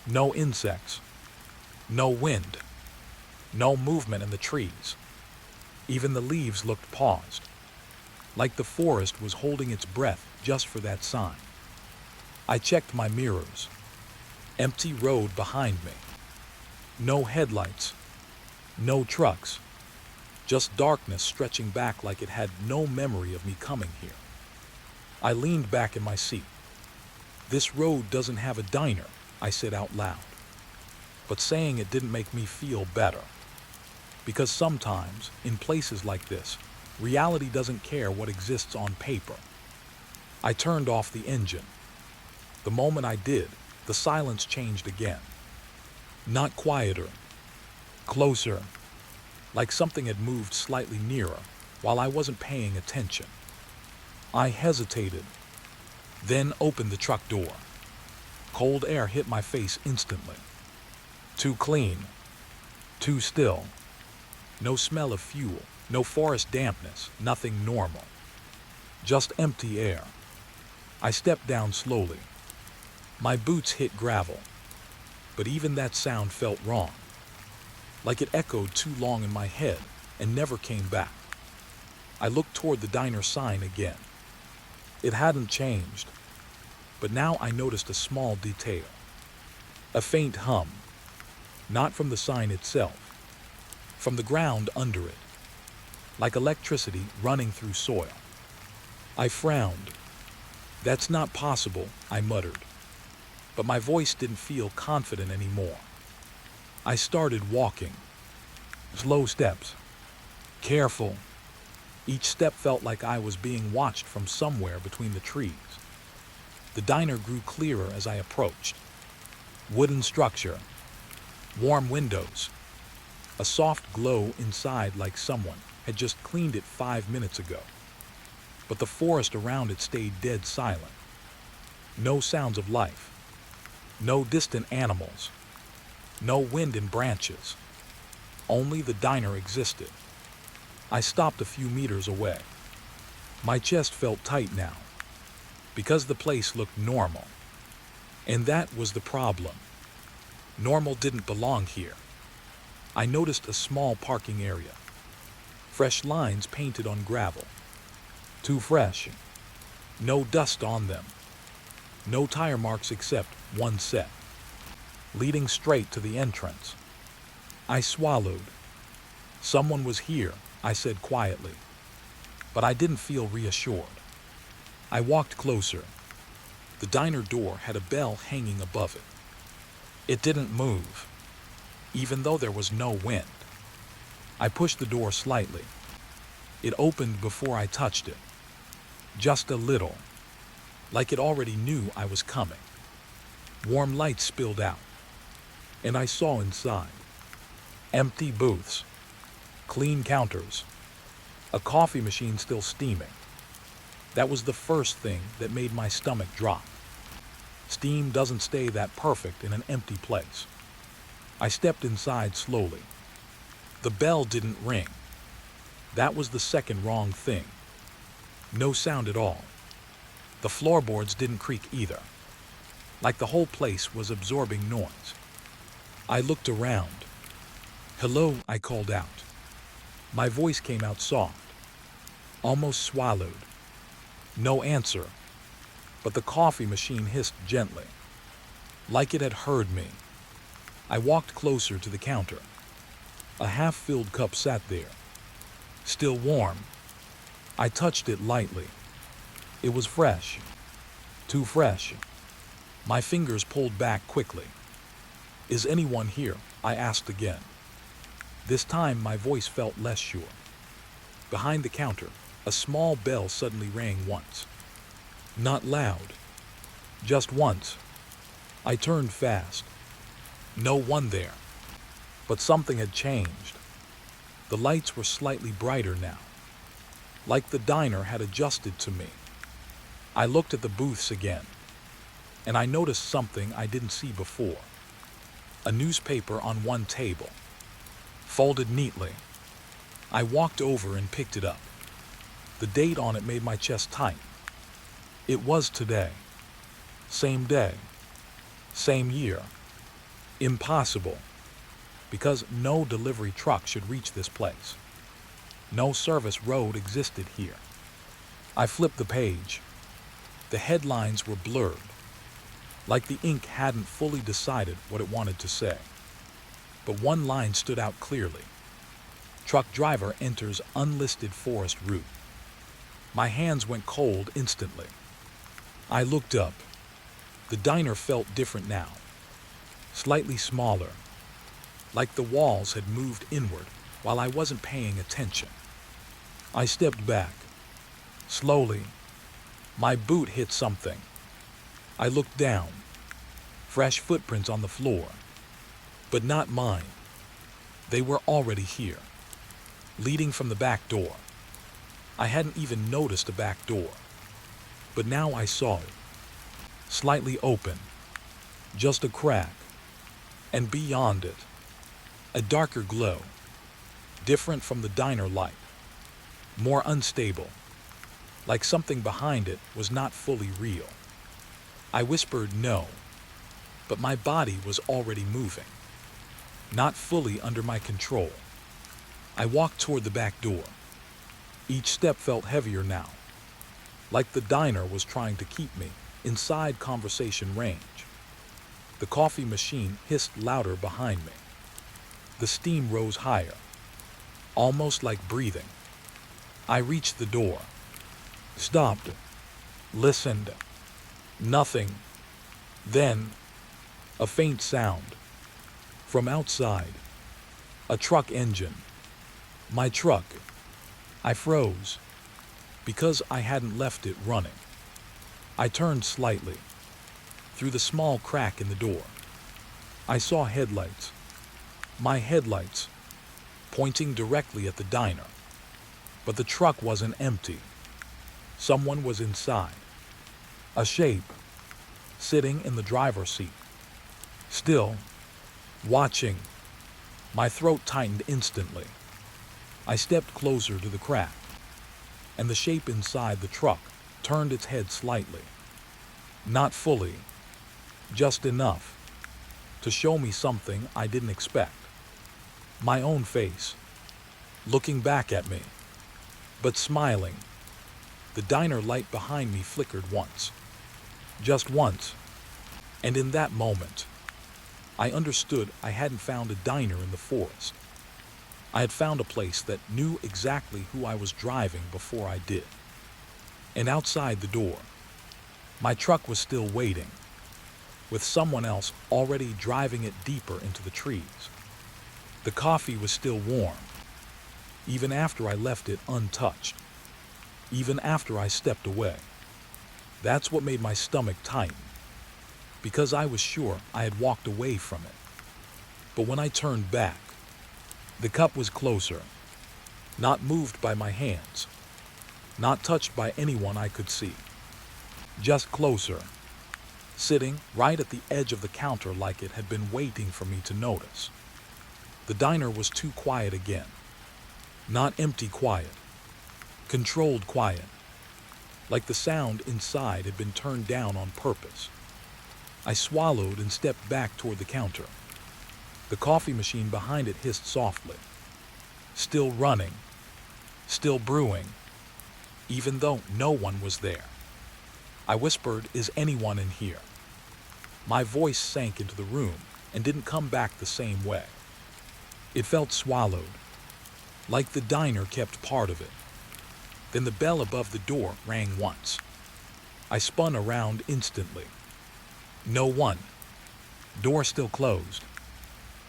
Speaker 1: No insects. No wind. No movement in the trees. Even the leaves looked paused, like the forest was holding its breath just for that sign. I checked my mirrors. Empty road behind me. No headlights. No trucks. Just darkness stretching back like it had no memory of me coming here. I leaned back in my seat. This road doesn't have a diner, I said out loud. But saying it didn't make me feel better. Because sometimes, in places like this, reality doesn't care what exists on paper. I turned off the engine. The moment I did, the silence changed again. Not quieter, closer, like something had moved slightly nearer while I wasn't paying attention. I hesitated, then opened the truck door. Cold air hit my face instantly. Too clean, too still. No smell of fuel, no forest dampness, nothing normal. Just empty air. I stepped down slowly. My boots hit gravel, but even that sound felt wrong. Like it echoed too long in my head and never came back. I looked toward the diner sign again. It hadn't changed, but now I noticed a small detail. A faint hum, not from the sign itself, from the ground under it, like electricity running through soil. I frowned. That's not possible, I muttered, but my voice didn't feel confident anymore. I started walking. Slow steps. Careful. Each step felt like I was being watched from somewhere between the trees. The diner grew clearer as I approached. Wooden structure. Warm windows. A soft glow inside like someone had just cleaned it 5 minutes ago. But the forest around it stayed dead silent. No sounds of life. No distant animals. No wind in branches. Only the diner existed. I stopped a few meters away. My chest felt tight now, because the place looked normal. And that was the problem. Normal didn't belong here. I noticed a small parking area. Fresh lines painted on gravel. Too fresh. No dust on them. No tire marks except one set, leading straight to the entrance. I swallowed. Someone was here, I said quietly, but I didn't feel reassured. I walked closer. The diner door had a bell hanging above it. It didn't move, even though there was no wind. I pushed the door slightly. It opened before I touched it. Just a little, like it already knew I was coming. Warm light spilled out, and I saw inside. Empty booths, clean counters, a coffee machine still steaming. That was the first thing that made my stomach drop. Steam doesn't stay that perfect in an empty place. I stepped inside slowly. The bell didn't ring. That was the second wrong thing. No sound at all. The floorboards didn't creak either, like the whole place was absorbing noise. I looked around. "Hello," I called out. My voice came out soft, almost swallowed. No answer, but the coffee machine hissed gently, like it had heard me. I walked closer to the counter. A half-filled cup sat there, still warm. I touched it lightly. It was fresh. Too fresh. My fingers pulled back quickly. "Is anyone here?" I asked again. This time my voice felt less sure. Behind the counter, a small bell suddenly rang once. Not loud. Just once. I turned fast. No one there. But something had changed. The lights were slightly brighter now, like the diner had adjusted to me. I looked at the booths again, and I noticed something I didn't see before. A newspaper on one table, folded neatly. I walked over and picked it up. The date on it made my chest tight. It was today. Same day. Same year. Impossible, because no delivery truck should reach this place. No service road existed here. I flipped the page. The headlines were blurred, like the ink hadn't fully decided what it wanted to say. But one line stood out clearly. Truck driver enters unlisted forest route. My hands went cold instantly. I looked up. The diner felt different now. Slightly smaller, like the walls had moved inward while I wasn't paying attention. I stepped back. Slowly, my boot hit something. I looked down. Fresh footprints on the floor. But not mine. They were already here, leading from the back door. I hadn't even noticed a back door, but now I saw it. Slightly open, just a crack, and beyond it, a darker glow, different from the diner light, more unstable, like something behind it was not fully real. I whispered no, but my body was already moving, not fully under my control. I walked toward the back door. Each step felt heavier now, like the diner was trying to keep me inside conversation range. The coffee machine hissed louder behind me. The steam rose higher, almost like breathing. I reached the door, stopped, listened. Nothing. Then, a faint sound. From outside, a truck engine. My truck. I froze, because I hadn't left it running. I turned slightly. Through the small crack in the door, I saw headlights. My headlights, pointing directly at the diner. But the truck wasn't empty. Someone was inside. A shape, sitting in the driver's seat. Still, watching. My throat tightened instantly. I stepped closer to the crack, and the shape inside the truck turned its head slightly. Not fully, just enough to show me something I didn't expect. My own face, looking back at me, but smiling. The diner light behind me flickered once. Just once. And in that moment, I understood I hadn't found a diner in the forest. I had found a place that knew exactly who I was driving before I did. And outside the door, my truck was still waiting, with someone else already driving it deeper into the trees. The coffee was still warm, even after I left it untouched, even after I stepped away. That's what made my stomach tighten, because I was sure I had walked away from it. But when I turned back, the cup was closer, not moved by my hands, not touched by anyone I could see. Just closer, sitting right at the edge of the counter like it had been waiting for me to notice. The diner was too quiet again. Not empty quiet, controlled quiet, like the sound inside had been turned down on purpose. I swallowed and stepped back toward the counter. The coffee machine behind it hissed softly. Still running, still brewing, even though no one was there. I whispered, "Is anyone in here?" My voice sank into the room and didn't come back the same way. It felt swallowed, like the diner kept part of it. Then the bell above the door rang once. I spun around instantly. No one. Door still closed.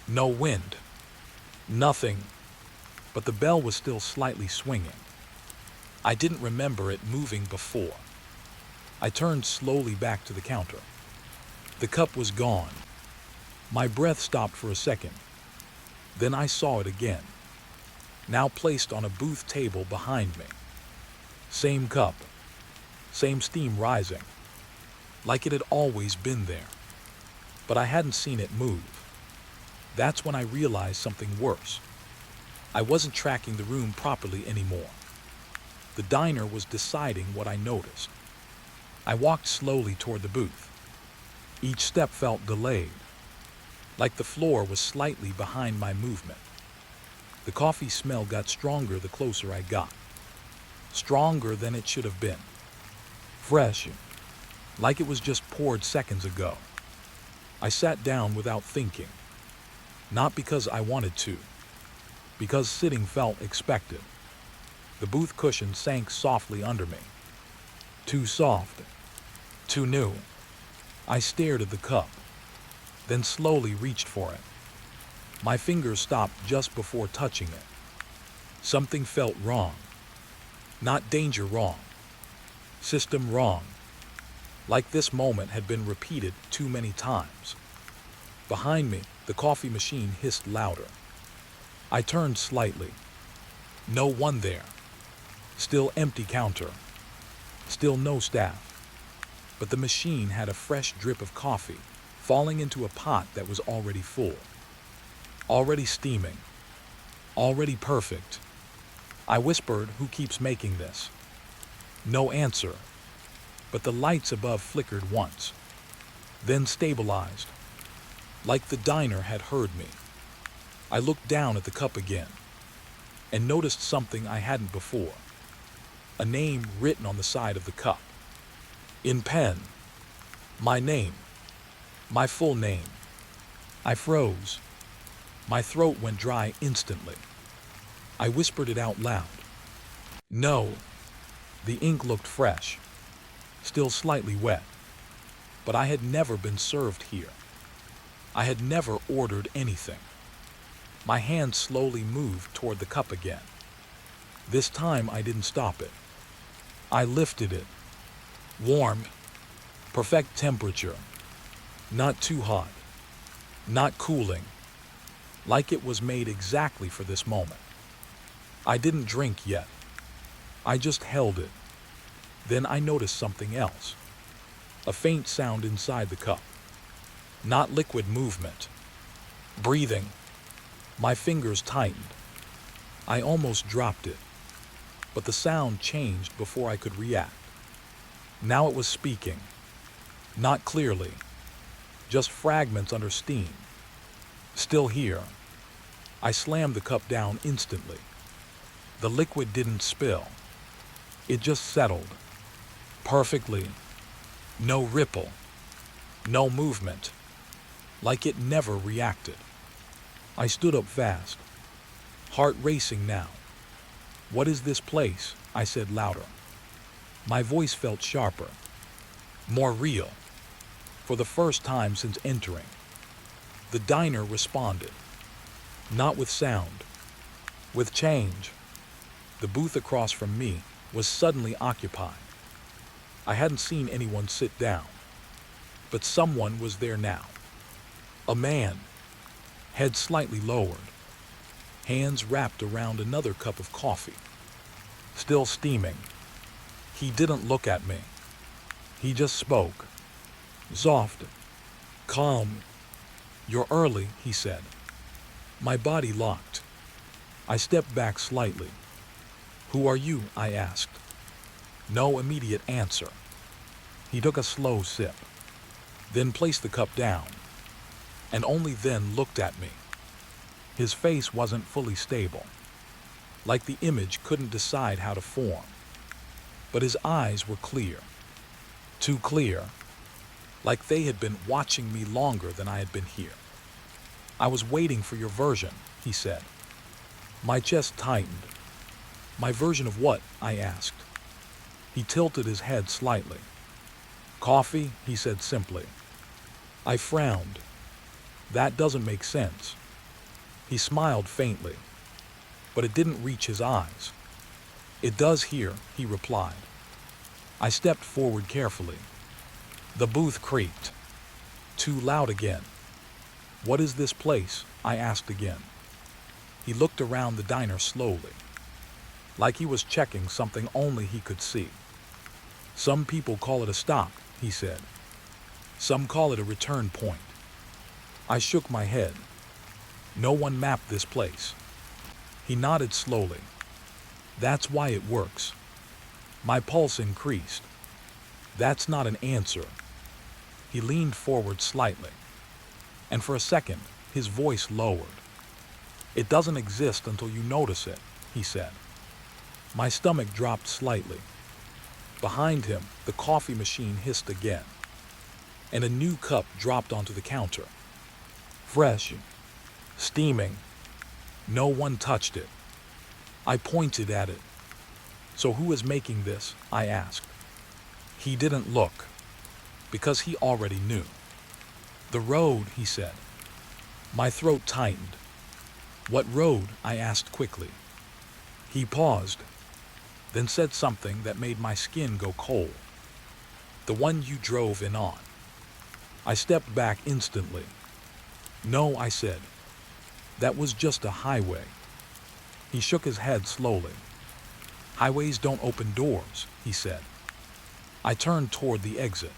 Speaker 1: No wind. Nothing. But the bell was still slightly swinging. I didn't remember it moving before. I turned slowly back to the counter. The cup was gone. My breath stopped for a second. Then I saw it again, now placed on a booth table behind me. Same cup, same steam rising, like it had always been there. But I hadn't seen it move. That's when I realized something worse. I wasn't tracking the room properly anymore. The diner was deciding what I noticed. I walked slowly toward the booth. Each step felt delayed, like the floor was slightly behind my movement. The coffee smell got stronger the closer I got. Stronger than it should have been. Fresh, like it was just poured seconds ago. I sat down without thinking. Not because I wanted to, because sitting felt expected. The booth cushion sank softly under me. Too soft. Too new. I stared at the cup, then slowly reached for it. My fingers stopped just before touching it. Something felt wrong. Not danger wrong. System wrong. Like this moment had been repeated too many times. Behind me, the coffee machine hissed louder. I turned slightly. No one there. Still empty counter. Still no staff. But the machine had a fresh drip of coffee falling into a pot that was already full. Already steaming. Already perfect. I whispered, "Who keeps making this?" No answer. But the lights above flickered once. Then stabilized. Like the diner had heard me. I looked down at the cup again and noticed something I hadn't before. A name written on the side of the cup. In pen. My name. My full name. I froze. My throat went dry instantly. I whispered it out loud. No. The ink looked fresh. Still slightly wet. But I had never been served here. I had never ordered anything. My hand slowly moved toward the cup again. This time I didn't stop it. I lifted it. Warm. Perfect temperature. Not too hot. Not cooling. Like it was made exactly for this moment. I didn't drink yet. I just held it. Then I noticed something else. A faint sound inside the cup. Not liquid movement. Breathing. My fingers tightened. I almost dropped it. But the sound changed before I could react. Now it was speaking. Not clearly. Just fragments under steam. Still here. I slammed the cup down instantly. The liquid didn't spill. It just settled. Perfectly. No ripple. No movement. Like it never reacted. I stood up fast. Heart racing now. "What is this place?" I said louder. My voice felt sharper. More real. For the first time since entering. The diner responded. Not with sound. With change. The booth across from me was suddenly occupied. I hadn't seen anyone sit down. But someone was there now. A man. Head slightly lowered. Hands wrapped around another cup of coffee. Still steaming. He didn't look at me. He just spoke. Soft. Calm. "You're early," he said. My body locked. I stepped back slightly. "Who are you?" I asked. No immediate answer. He took a slow sip, then placed the cup down, and only then looked at me. His face wasn't fully stable, like the image couldn't decide how to form. But his eyes were clear. Too clear, like they had been watching me longer than I had been here. "I was waiting for your version," he said. My chest tightened. "My version of what?" I asked. He tilted his head slightly. "Coffee," he said simply. I frowned. "That doesn't make sense." He smiled faintly, but it didn't reach his eyes. "It does here," he replied. I stepped forward carefully. The booth creaked. Too loud again. "What is this place?" I asked again. He looked around the diner slowly, like he was checking something only he could see. "Some people call it a stop," he said. "Some call it a return point." I shook my head. "No one mapped this place." He nodded slowly. "That's why it works." My pulse increased. "That's not an answer." He leaned forward slightly, and for a second, his voice lowered. It doesn't exist until you notice it, he said. My stomach dropped slightly. Behind him, the coffee machine hissed again, and a new cup dropped onto the counter. Fresh, steaming. No one touched it. I pointed at it. So who is making this? I asked. He didn't look, because he already knew. The road, he said. My throat tightened. What road? I asked quickly. He paused, then said something that made my skin go cold. The one you drove in on. I stepped back instantly. No, I said. That was just a highway. He shook his head slowly. Highways don't open doors, he said. I turned toward the exit.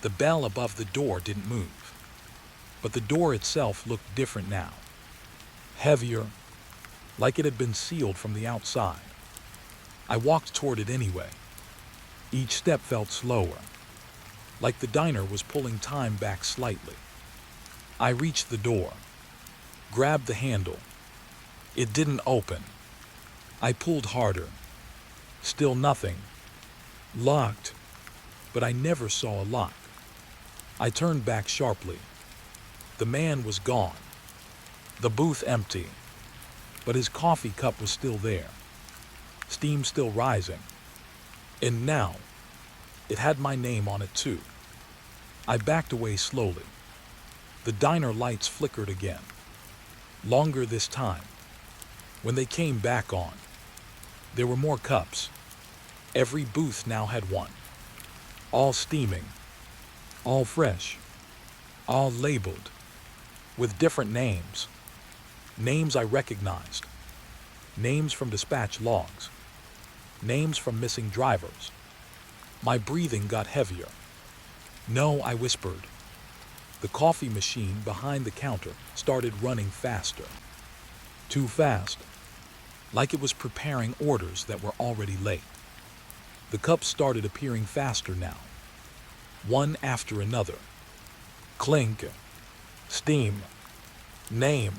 Speaker 1: The bell above the door didn't move, but the door itself looked different now. Heavier, like it had been sealed from the outside. I walked toward it anyway. Each step felt slower, like the diner was pulling time back slightly. I reached the door, grabbed the handle. It didn't open. I pulled harder. Still nothing. Locked, but I never saw a lock. I turned back sharply. The man was gone. The booth empty, but his coffee cup was still there. Steam still rising. And now, it had my name on it too. I backed away slowly. The diner lights flickered again. Longer this time. When they came back on, there were more cups. Every booth now had one. All steaming, all fresh, all labeled, with different names. Names I recognized. Names from dispatch logs. Names from missing drivers. My breathing got heavier. No, I whispered. The coffee machine behind the counter started running faster. Too fast. Like it was preparing orders that were already late. The cups started appearing faster now. One after another. Clink. Steam. Name.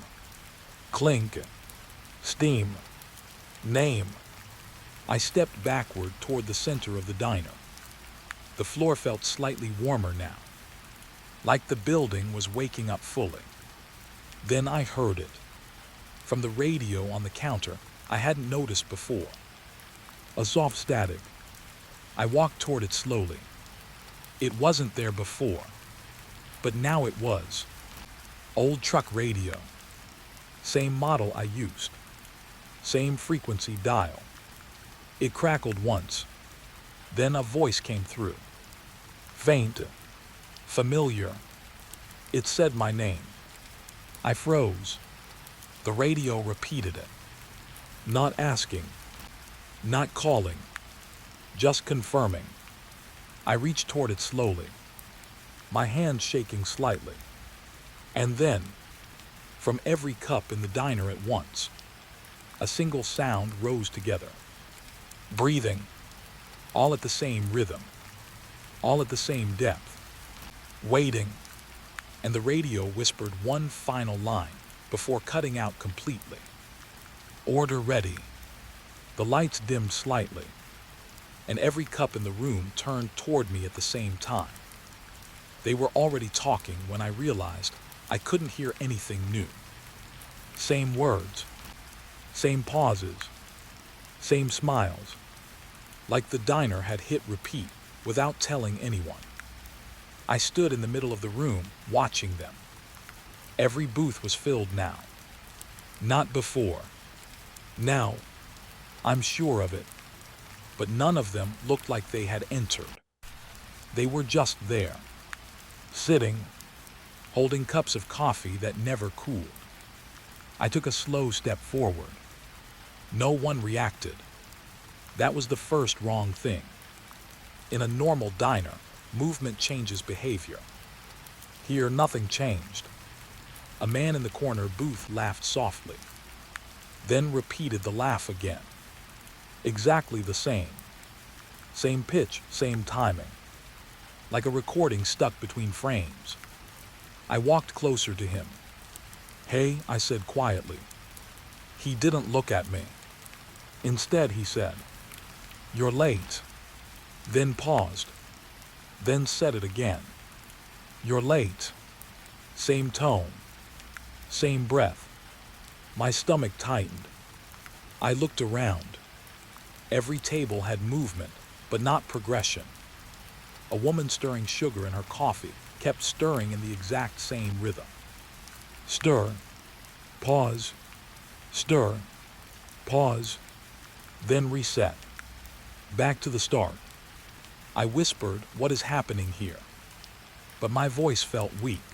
Speaker 1: Clink. Steam. Name. I stepped backward toward the center of the diner. The floor felt slightly warmer now, like the building was waking up fully. Then I heard it. From the radio on the counter I hadn't noticed before. A soft static. I walked toward it slowly. It wasn't there before, but now it was. Old truck radio. Same model I used. Same frequency dial. It crackled once. Then a voice came through. Faint. Familiar. It said my name. I froze. The radio repeated it. Not asking. Not calling. Just confirming. I reached toward it slowly, my hand shaking slightly. And then, from every cup in the diner at once, a single sound rose together. Breathing, all at the same rhythm, all at the same depth. Waiting, and the radio whispered one final line before cutting out completely. Order ready. The lights dimmed slightly, and every cup in the room turned toward me at the same time. They were already talking when I realized I couldn't hear anything new. Same words, same pauses, same smiles, like the diner had hit repeat without telling anyone. I stood in the middle of the room watching them. Every booth was filled now. Not before. Now, I'm sure of it, but none of them looked like they had entered. They were just there, sitting, holding cups of coffee that never cooled. I took a slow step forward. No one reacted. That was the first wrong thing. In a normal diner, movement changes behavior. Here, nothing changed. A man in the corner booth laughed softly, then repeated the laugh again. Exactly the same. Same pitch, same timing. Like a recording stuck between frames. I walked closer to him. Hey, I said quietly. He didn't look at me. Instead, he said, "You're late." Then paused. Then said it again. "You're late." Same tone. Same breath. My stomach tightened. I looked around. Every table had movement, but not progression. A woman stirring sugar in her coffee kept stirring in the exact same rhythm. Stir. Pause. Stir. Pause. Then reset. Back to the start. I whispered, "What is happening here?" But my voice felt weak,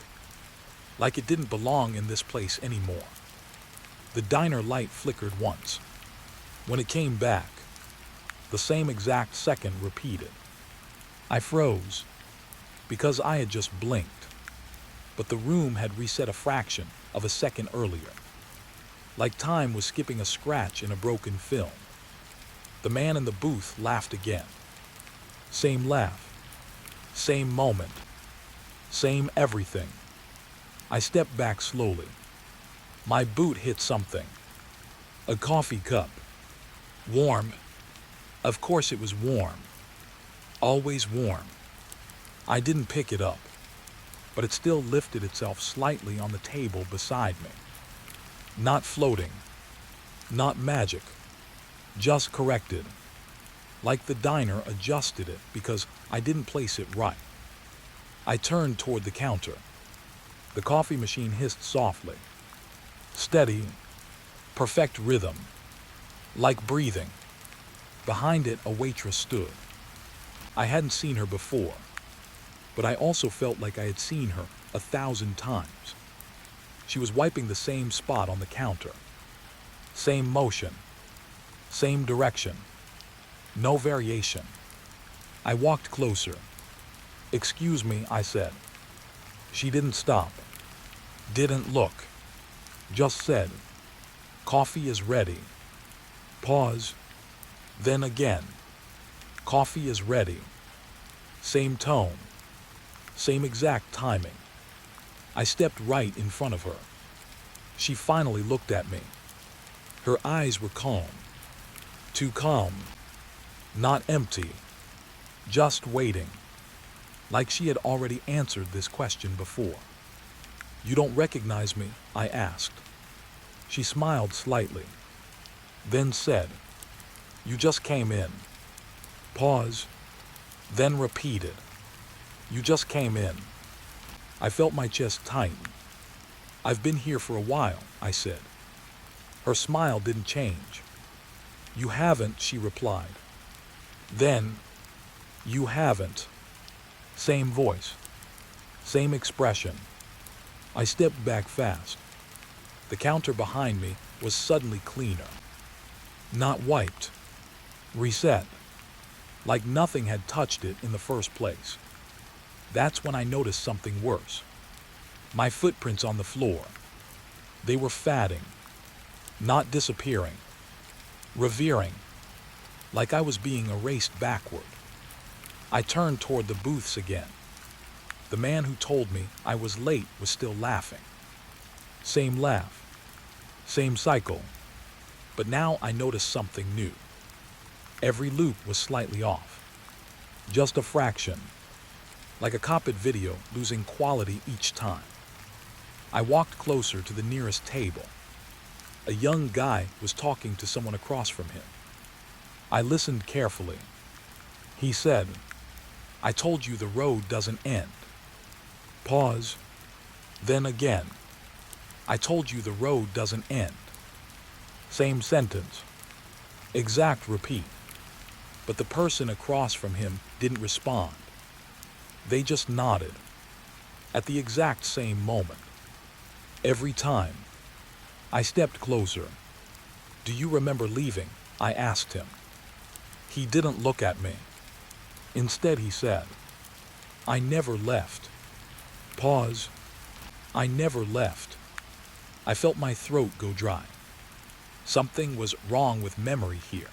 Speaker 1: like it didn't belong in this place anymore. The diner light flickered once. When it came back, the same exact second repeated. I froze, because I had just blinked, but the room had reset a fraction of a second earlier, like time was skipping a scratch in a broken film. The man in the booth laughed again. Same laugh, same moment, same everything. I stepped back slowly. My boot hit something. A coffee cup. Warm. Of course it was warm. Always warm. I didn't pick it up, but it still lifted itself slightly on the table beside me. Not floating. Not magic. Just corrected. Like the diner adjusted it because I didn't place it right. I turned toward the counter. The coffee machine hissed softly. Steady, perfect rhythm, like breathing. Behind it, a waitress stood. I hadn't seen her before, but I also felt like I had seen her 1,000 times. She was wiping the same spot on the counter. Same motion, same direction, no variation. I walked closer. "Excuse me," I said. She didn't stop, didn't look, just said, "Coffee is ready." Pause. Then again, "Coffee is ready." Same tone, same exact timing. I stepped right in front of her. She finally looked at me. Her eyes were calm. Too calm. Not empty. Just waiting. Like she had already answered this question before. "You don't recognize me?" I asked. She smiled slightly, then said, "You just came in." Pause, then repeated, "You just came in." I felt my chest tighten. "I've been here for a while," I said. Her smile didn't change. "You haven't," she replied. Then, "You haven't." Same voice, same expression. I stepped back fast. The counter behind me was suddenly cleaner. Not wiped. Reset. Like nothing had touched it in the first place. That's when I noticed something worse. My footprints on the floor. They were fading. Not disappearing. Revering. Like I was being erased backward. I turned toward the booths again. The man who told me I was late was still laughing. Same laugh. Same cycle. But now I noticed something new. Every loop was slightly off. Just a fraction. Like a copied video losing quality each time. I walked closer to the nearest table. A young guy was talking to someone across from him. I listened carefully. He said, "I told you the road doesn't end." Pause. Then again, "I told you the road doesn't end." Same sentence. Exact repeat. But the person across from him didn't respond. They just nodded. At the exact same moment. Every time. I stepped closer. "Do you remember leaving?" I asked him. He didn't look at me. Instead, he said, "I never left." Pause. I never left. I felt my throat go dry. Something was wrong with memory here.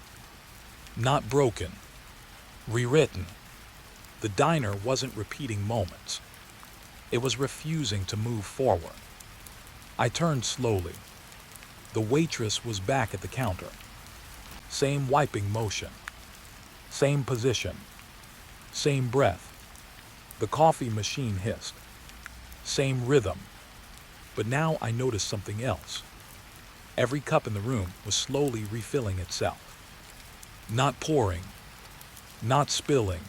Speaker 1: Not broken. Rewritten. The diner wasn't repeating moments. It was refusing to move forward. I turned slowly. The waitress was back at the counter. Same wiping motion. Same position. Same breath. The coffee machine hissed. Same rhythm. But now I noticed something else. Every cup in the room was slowly refilling itself. Not pouring. Not spilling.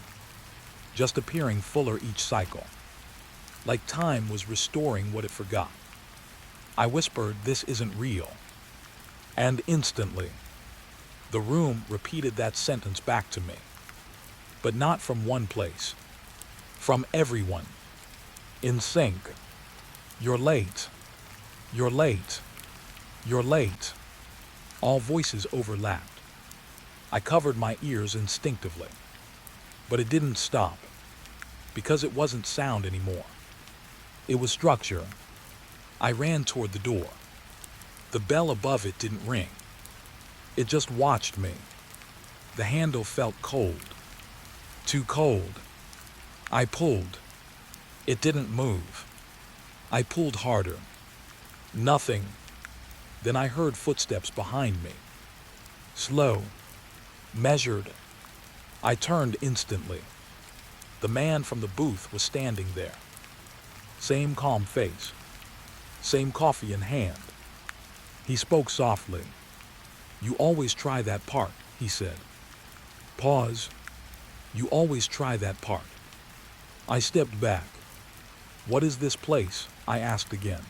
Speaker 1: Just appearing fuller each cycle. Like time was restoring what it forgot. I whispered, "This isn't real." And instantly, the room repeated that sentence back to me. But not from one place. From everyone. In sync. "You're late. You're late. You're late." All voices overlapped. I covered my ears instinctively. But it didn't stop. Because it wasn't sound anymore. It was structure. I ran toward the door. The bell above it didn't ring. It just watched me. The handle felt cold. Too cold. I pulled. It didn't move. I pulled harder. Nothing. Then I heard footsteps behind me. Slow. Measured. I turned instantly. The man from the booth was standing there. Same calm face. Same coffee in hand. He spoke softly. "You always try that part," he said. Pause. "You always try that part." I stepped back. "What is this place?" I asked again.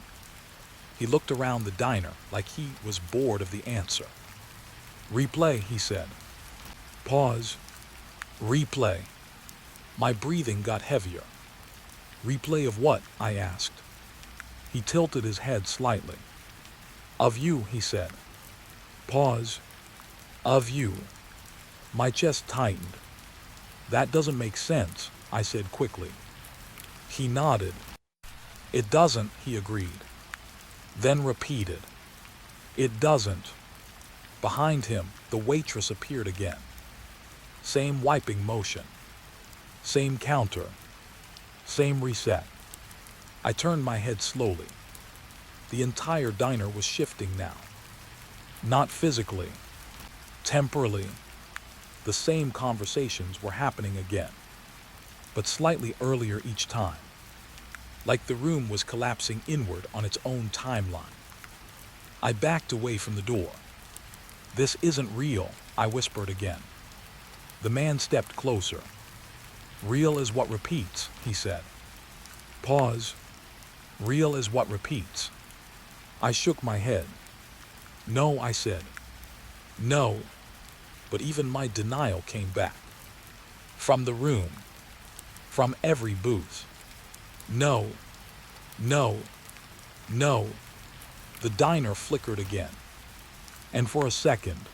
Speaker 1: He looked around the diner like he was bored of the answer. "Replay," he said. Pause. "Replay." My breathing got heavier. "Replay of what?" I asked. He tilted his head slightly. "Of you," he said. Pause. "Of you." My chest tightened. "That doesn't make sense," I said quickly. He nodded. "It doesn't," he agreed. Then repeated. "It doesn't." Behind him, the waitress appeared again. Same wiping motion. Same counter. Same reset. I turned my head slowly. The entire diner was shifting now. Not physically. Temporally. The same conversations were happening again. But slightly earlier each time. Like the room was collapsing inward on its own timeline. I backed away from the door. "This isn't real," I whispered again. The man stepped closer. "Real is what repeats," he said. Pause. "Real is what repeats." I shook my head. "No," I said. "No." But even my denial came back. From the room. From every booth. "No. No. No." The diner flickered again. And for a second,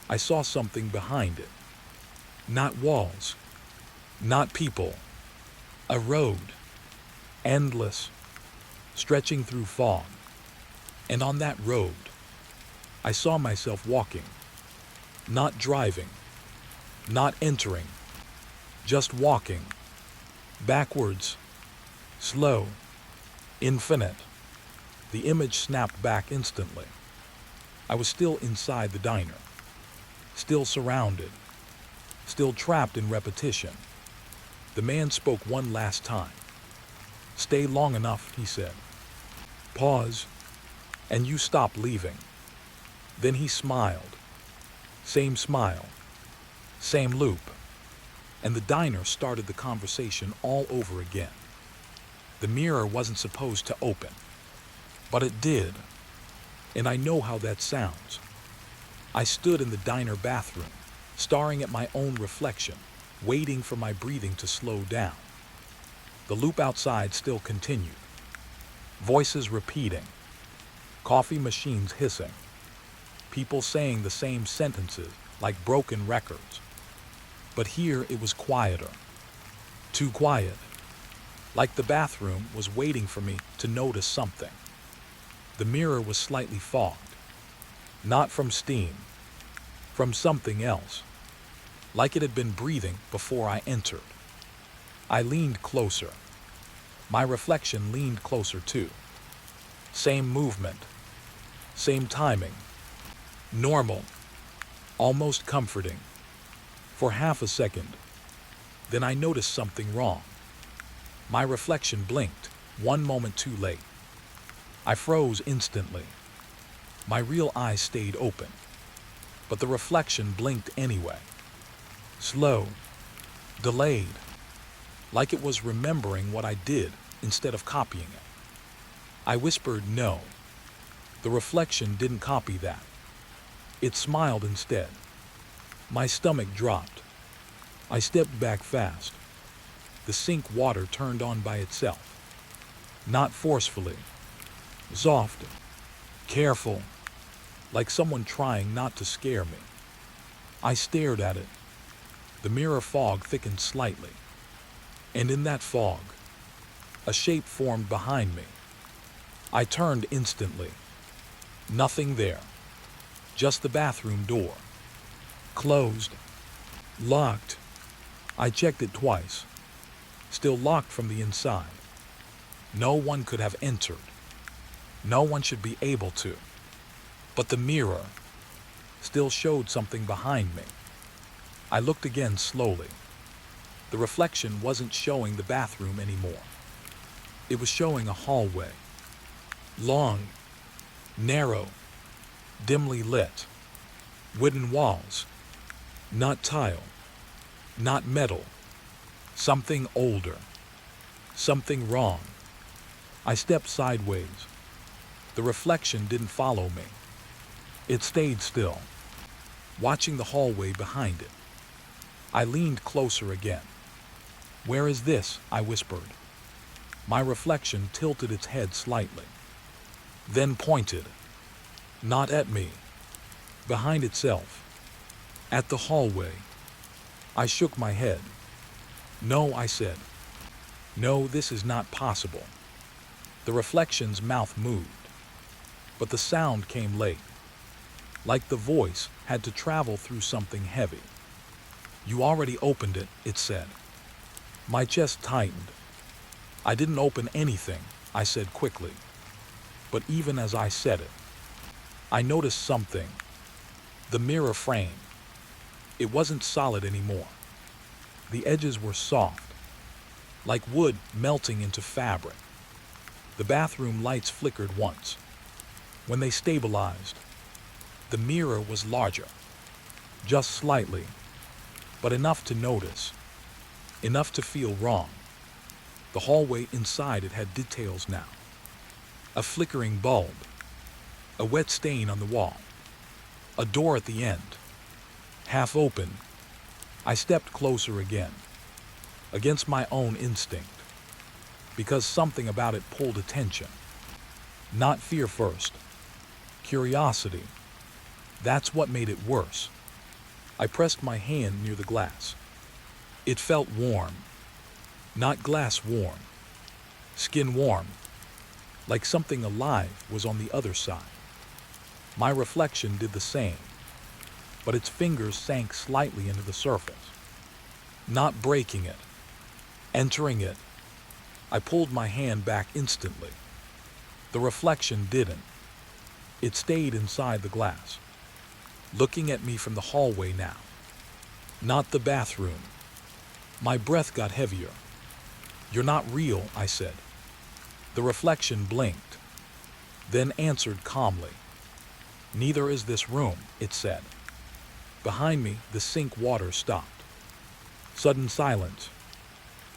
Speaker 1: I saw something behind it. Not walls. Not people. A road. Endless. Stretching through fog. And on that road, I saw myself walking. Not driving. Not entering. Just walking. Backwards. Slow. Infinite. The image snapped back instantly. I was still inside the diner. Still surrounded. Still trapped in repetition. The man spoke one last time. "Stay long enough," he said. Pause. "And you stop leaving." Then he smiled. Same smile. Same loop. And the diner started the conversation all over again. The mirror wasn't supposed to open. But it did. And I know how that sounds. I stood in the diner bathroom, staring at my own reflection, waiting for my breathing to slow down. The loop outside still continued. Voices repeating. Coffee machines hissing. People saying the same sentences like broken records. But here it was quieter. Too quiet. Like the bathroom was waiting for me to notice something. The mirror was slightly fogged. Not from steam. From something else. Like it had been breathing before I entered. I leaned closer. My reflection leaned closer too. Same movement. Same timing. Normal. Almost comforting. For half a second. Then I noticed something wrong. My reflection blinked, one moment too late. I froze instantly. My real eyes stayed open. But the reflection blinked anyway. Slow. Delayed. Like it was remembering what I did instead of copying it. I whispered no. The reflection didn't copy that. It smiled instead. My stomach dropped. I stepped back fast. The sink water turned on by itself. Not forcefully. Soft. Careful. Like someone trying not to scare me. I stared at it. The mirror fog thickened slightly. And in that fog, a shape formed behind me. I turned instantly. Nothing there. Just the bathroom door. Closed. Locked. I checked it twice. Still locked from the inside. No one could have entered. No one should be able to. But the mirror still showed something behind me. I looked again slowly. The reflection wasn't showing the bathroom anymore. It was showing a hallway. Long, narrow, dimly lit. Wooden walls. Not tile. Not metal. Something older. Something wrong. I stepped sideways. The reflection didn't follow me. It stayed still, watching the hallway behind it. I leaned closer again. "Where is this?" I whispered. My reflection tilted its head slightly, then pointed, not at me, behind itself, at the hallway. I shook my head. "No," I said. "No, this is not possible." The reflection's mouth moved, but the sound came late, like the voice had to travel through something heavy. "You already opened it," it said. My chest tightened. "I didn't open anything," I said quickly. But even as I said it, I noticed something. The mirror frame. It wasn't solid anymore. The edges were soft, like wood melting into fabric. The bathroom lights flickered once. When they stabilized, the mirror was larger, just slightly, but enough to notice, enough to feel wrong. The hallway inside it had details now. A flickering bulb, a wet stain on the wall, a door at the end, half open. I stepped closer again, against my own instinct, because something about it pulled attention. Not fear first, curiosity. That's what made it worse. I pressed my hand near the glass. It felt warm, not glass warm, skin warm, like something alive was on the other side. My reflection did the same, but its fingers sank slightly into the surface, not breaking it, entering it. I pulled my hand back instantly. The reflection didn't. It stayed inside the glass, looking at me from the hallway now, not the bathroom. My breath got heavier. "You're not real," I said. The reflection blinked, then answered calmly. "Neither is this room," it said. Behind me, the sink water stopped. Sudden silence.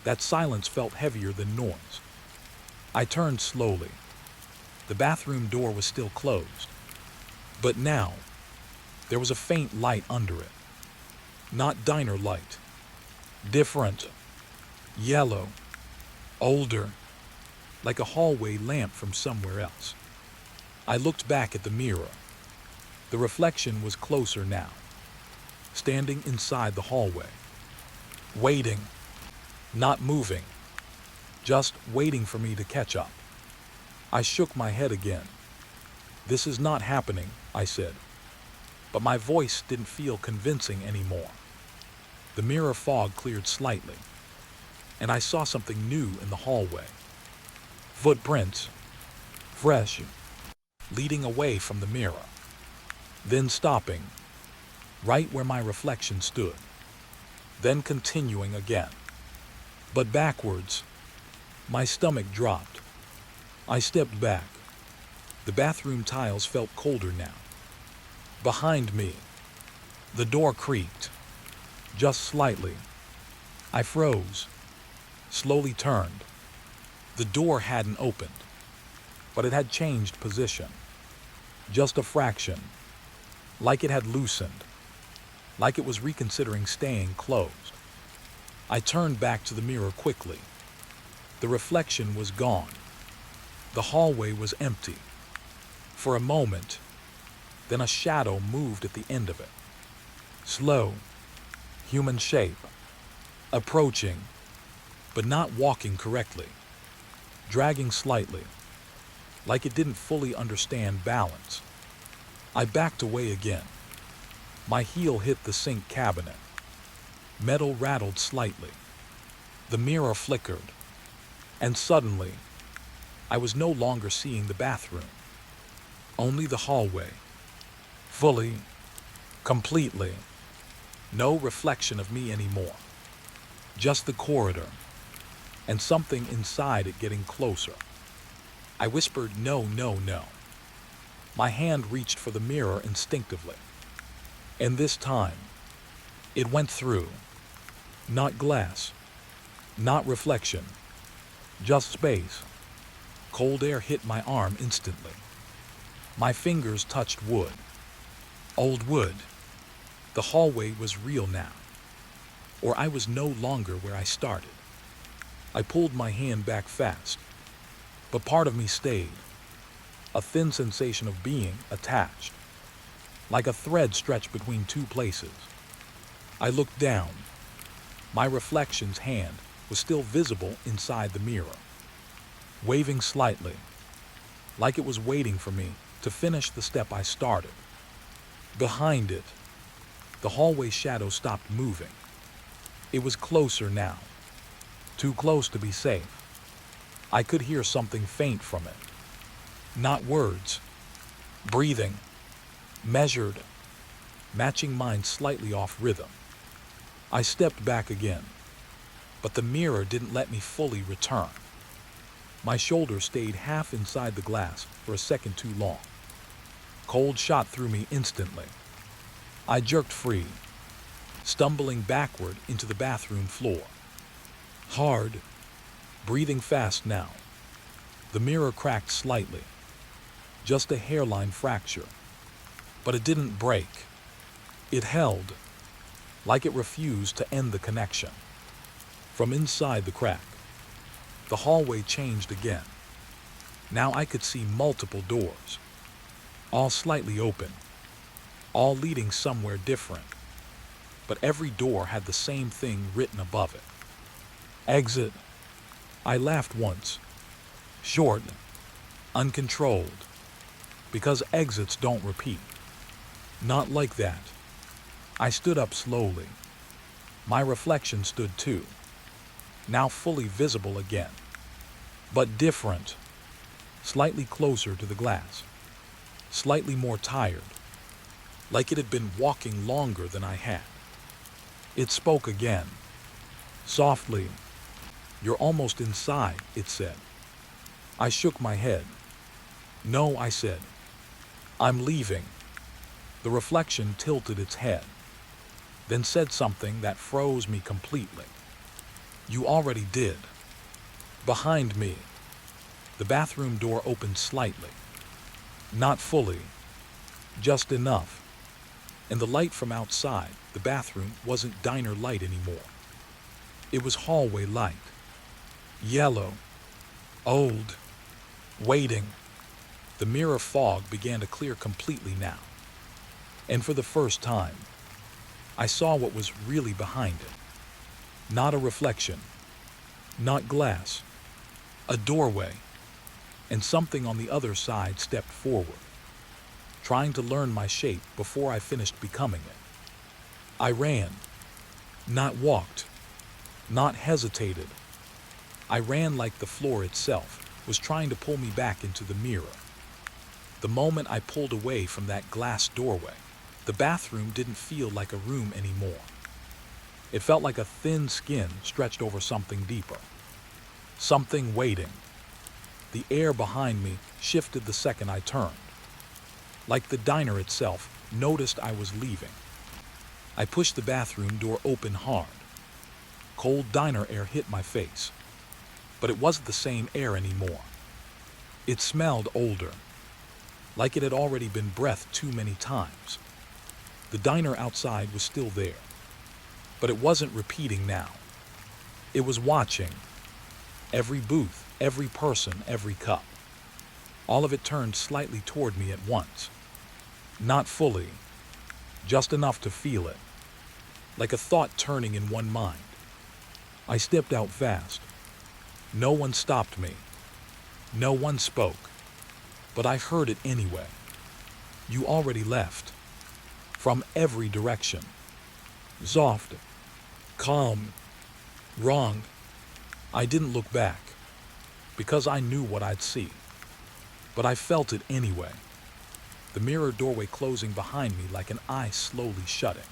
Speaker 1: That silence felt heavier than noise. I turned slowly. The bathroom door was still closed, but now there was a faint light under it. Not diner light. Different. Yellow. Older. Like a hallway lamp from somewhere else. I looked back at the mirror. The reflection was closer now, standing inside the hallway, waiting, not moving, just waiting for me to catch up. I shook my head again. "This is not happening," I said, but my voice didn't feel convincing anymore. The mirror fog cleared slightly, and I saw something new in the hallway. Footprints. Fresh. leading away from the mirror, then stopping right where my reflection stood, then continuing again, but backwards. My stomach dropped. I stepped back. The bathroom tiles felt colder now. Behind me, the door creaked, just slightly. I froze, slowly turned. The door hadn't opened, but it had changed position, just a fraction, like it had loosened, like it was reconsidering staying closed. I turned back to the mirror quickly. The reflection was gone. The hallway was empty. For a moment, then a shadow moved at the end of it. Slow, human shape, approaching, but not walking correctly, dragging slightly, like it didn't fully understand balance. I backed away again. My heel hit the sink cabinet. Metal rattled slightly. The mirror flickered. And suddenly, I was no longer seeing the bathroom, only the hallway. Fully, completely, no reflection of me anymore. Just the corridor, and something inside it getting closer. I whispered, "No, no, no." My hand reached for the mirror instinctively. And this time, it went through. Not glass, not reflection, just space. Cold air hit my arm instantly. My fingers touched wood. Old wood. The hallway was real now. Or I was no longer where I started. I pulled my hand back fast. But part of me stayed. A thin sensation of being attached. Like a thread stretched between two places. I looked down. My reflection's hand was still visible inside the mirror, waving slightly, like it was waiting for me to finish the step I started. Behind it, the hallway shadow stopped moving. It was closer now, too close to be safe. I could hear something faint from it. Not words, breathing, measured, matching mine slightly off rhythm. I stepped back again, but the mirror didn't let me fully return. My shoulder stayed half inside the glass for a second too long. Cold shot through me instantly. I jerked free, stumbling backward into the bathroom floor. Hard, breathing fast now. The mirror cracked slightly, just a hairline fracture. But it didn't break. It held, like it refused to end the connection. From inside the crack, the hallway changed again. Now I could see multiple doors, all slightly open, all leading somewhere different. But every door had the same thing written above it. Exit. I laughed once, short, uncontrolled, because exits don't repeat. Not like that. I stood up slowly. My reflection stood too, now fully visible again, but different, slightly closer to the glass, slightly more tired, like it had been walking longer than I had. It spoke again, softly. "You're almost inside," it said. I shook my head. "No," I said. "I'm leaving." The reflection tilted its head, then said something that froze me completely. "You already did." Behind me, the bathroom door opened slightly. Not fully, just enough. And the light from outside the bathroom wasn't diner light anymore. It was hallway light. Yellow, old, waiting. The mirror fog began to clear completely now. And for the first time, I saw what was really behind it. Not a reflection, not glass, a doorway, and something on the other side stepped forward, trying to learn my shape before I finished becoming it. I ran, not walked, not hesitated. I ran like the floor itself was trying to pull me back into the mirror. The moment I pulled away from that glass doorway, the bathroom didn't feel like a room anymore. It felt like a thin skin stretched over something deeper. Something waiting. The air behind me shifted the second I turned. Like the diner itself noticed I was leaving. I pushed the bathroom door open hard. Cold diner air hit my face. But it wasn't the same air anymore. It smelled older, like it had already been breathed too many times. The diner outside was still there, but it wasn't repeating now. It was watching. Every booth, every person, every cup. All of it turned slightly toward me at once. Not fully, just enough to feel it. Like a thought turning in one mind. I stepped out fast. No one stopped me. No one spoke. But I heard it anyway. You already left. From every direction. Soft. Calm. Wrong. I didn't look back. Because I knew what I'd see. But I felt it anyway. The mirror doorway closing behind me like an eye slowly shutting.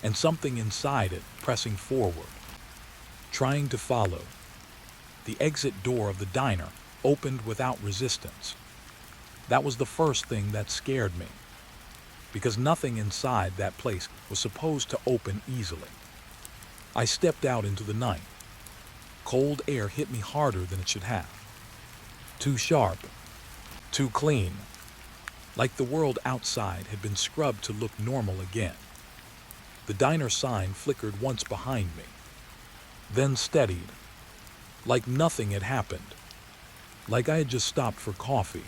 Speaker 1: And something inside it pressing forward. Trying to follow. The exit door of the diner opened without resistance. That was the first thing that scared me, because nothing inside that place was supposed to open easily. I stepped out into the night. Cold air hit me harder than it should have. Too sharp, too clean, like the world outside had been scrubbed to look normal again. The diner sign flickered once behind me, then steadied, like nothing had happened, like I had just stopped for coffee.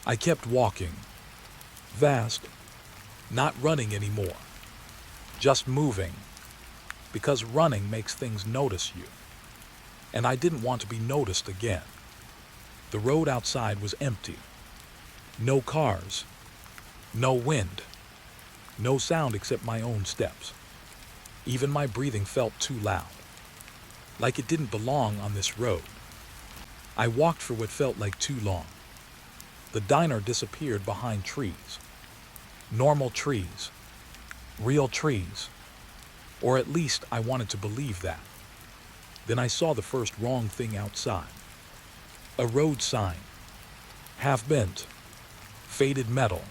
Speaker 1: I kept walking, fast, not running anymore, just moving, because running makes things notice you. And I didn't want to be noticed again. The road outside was empty. No cars, no wind, no sound except my own steps. Even my breathing felt too loud, like it didn't belong on this road. I walked for what felt like too long. The diner disappeared behind trees. Normal trees. Real trees. Or at least I wanted to believe that. Then I saw the first wrong thing outside. A road sign. Half bent. Faded metal.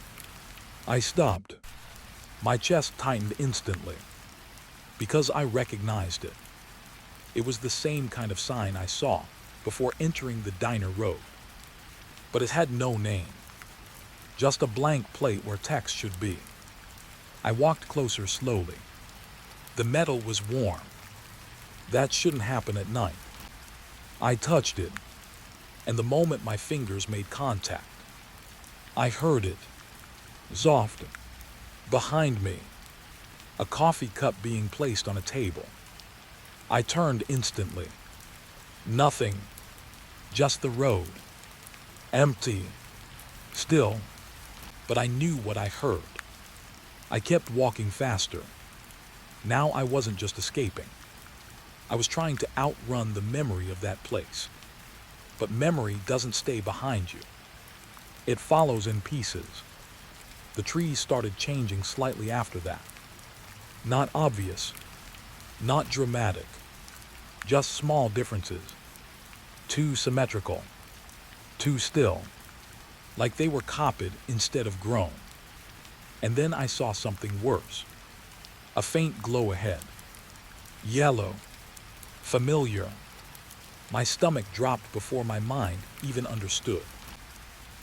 Speaker 1: I stopped. My chest tightened instantly. Because I recognized it. It was the same kind of sign I saw before entering the diner road. But it had no name. Just a blank plate where text should be. I walked closer slowly. The metal was warm. That shouldn't happen at night. I touched it, and the moment my fingers made contact, I heard it. Soft. Behind me. A coffee cup being placed on a table. I turned instantly. Nothing. Just the road. Empty. Still. But I knew what I heard. I kept walking faster. Now I wasn't just escaping. I was trying to outrun the memory of that place. But memory doesn't stay behind you. It follows in pieces. The trees started changing slightly after that. Not obvious. Not dramatic. Just small differences. Too symmetrical. Too still. Like they were copied instead of grown. And then I saw something worse. A faint glow ahead. Yellow. Familiar. My stomach dropped before my mind even understood.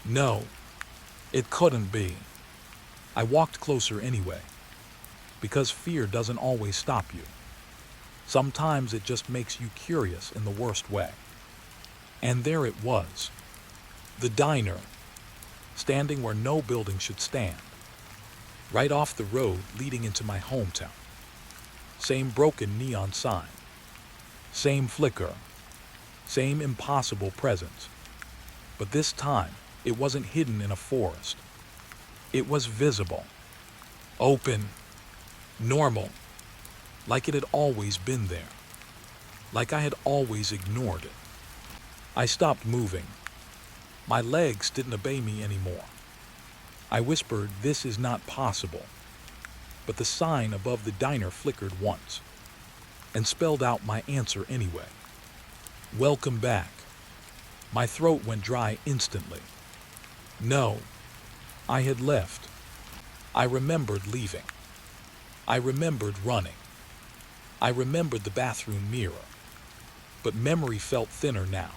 Speaker 1: No, it couldn't be. I walked closer anyway. Because fear doesn't always stop you. Sometimes it just makes you curious in the worst way. And there it was. The diner. Standing where no building should stand. Right off the road leading into my hometown. Same broken neon sign. Same flicker. Same impossible presence. But this time, it wasn't hidden in a forest. It was visible. Open. Normal. Like it had always been there. Like I had always ignored it. I stopped moving. My legs didn't obey me anymore. I whispered, "This is not possible." But the sign above the diner flickered once and spelled out my answer anyway. "Welcome back." My throat went dry instantly. No, I had left. I remembered leaving. I remembered running. I remembered the bathroom mirror. But memory felt thinner now,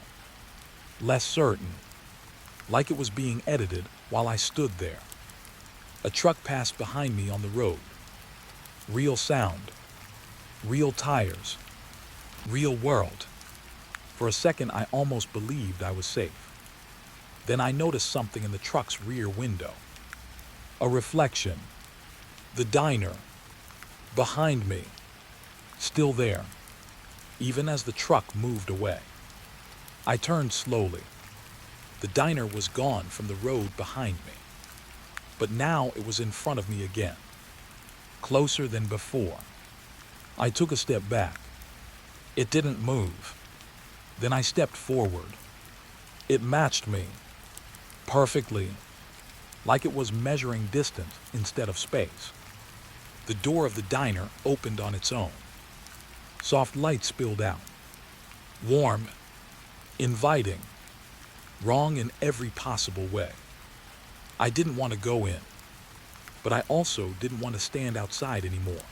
Speaker 1: less certain, like it was being edited while I stood there. A truck passed behind me on the road. Real sound, real tires, real world. For a second, I almost believed I was safe. Then I noticed something in the truck's rear window. A reflection. The diner. Behind me. Still there, even as the truck moved away. I turned slowly. The diner was gone from the road behind me. But now it was in front of me again, closer than before. I took a step back. It didn't move. Then I stepped forward. It matched me perfectly, like it was measuring distance instead of space. The door of the diner opened on its own. Soft light spilled out. Warm, inviting, wrong in every possible way. I didn't want to go in, but I also didn't want to stand outside anymore,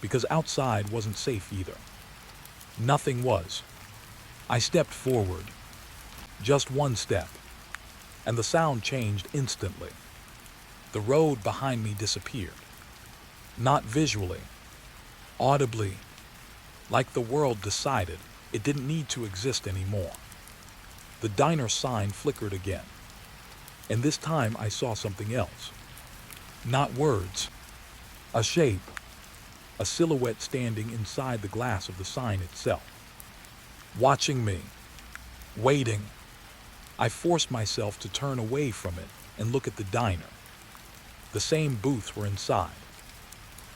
Speaker 1: because outside wasn't safe either. Nothing was. I stepped forward, just one step, and the sound changed instantly. The road behind me disappeared. Not visually, audibly, like the world decided it didn't need to exist anymore. The diner sign flickered again, and this time I saw something else. Not words, a shape, a silhouette standing inside the glass of the sign itself, watching me, waiting. I forced myself to turn away from it and look at the diner. The same booths were inside.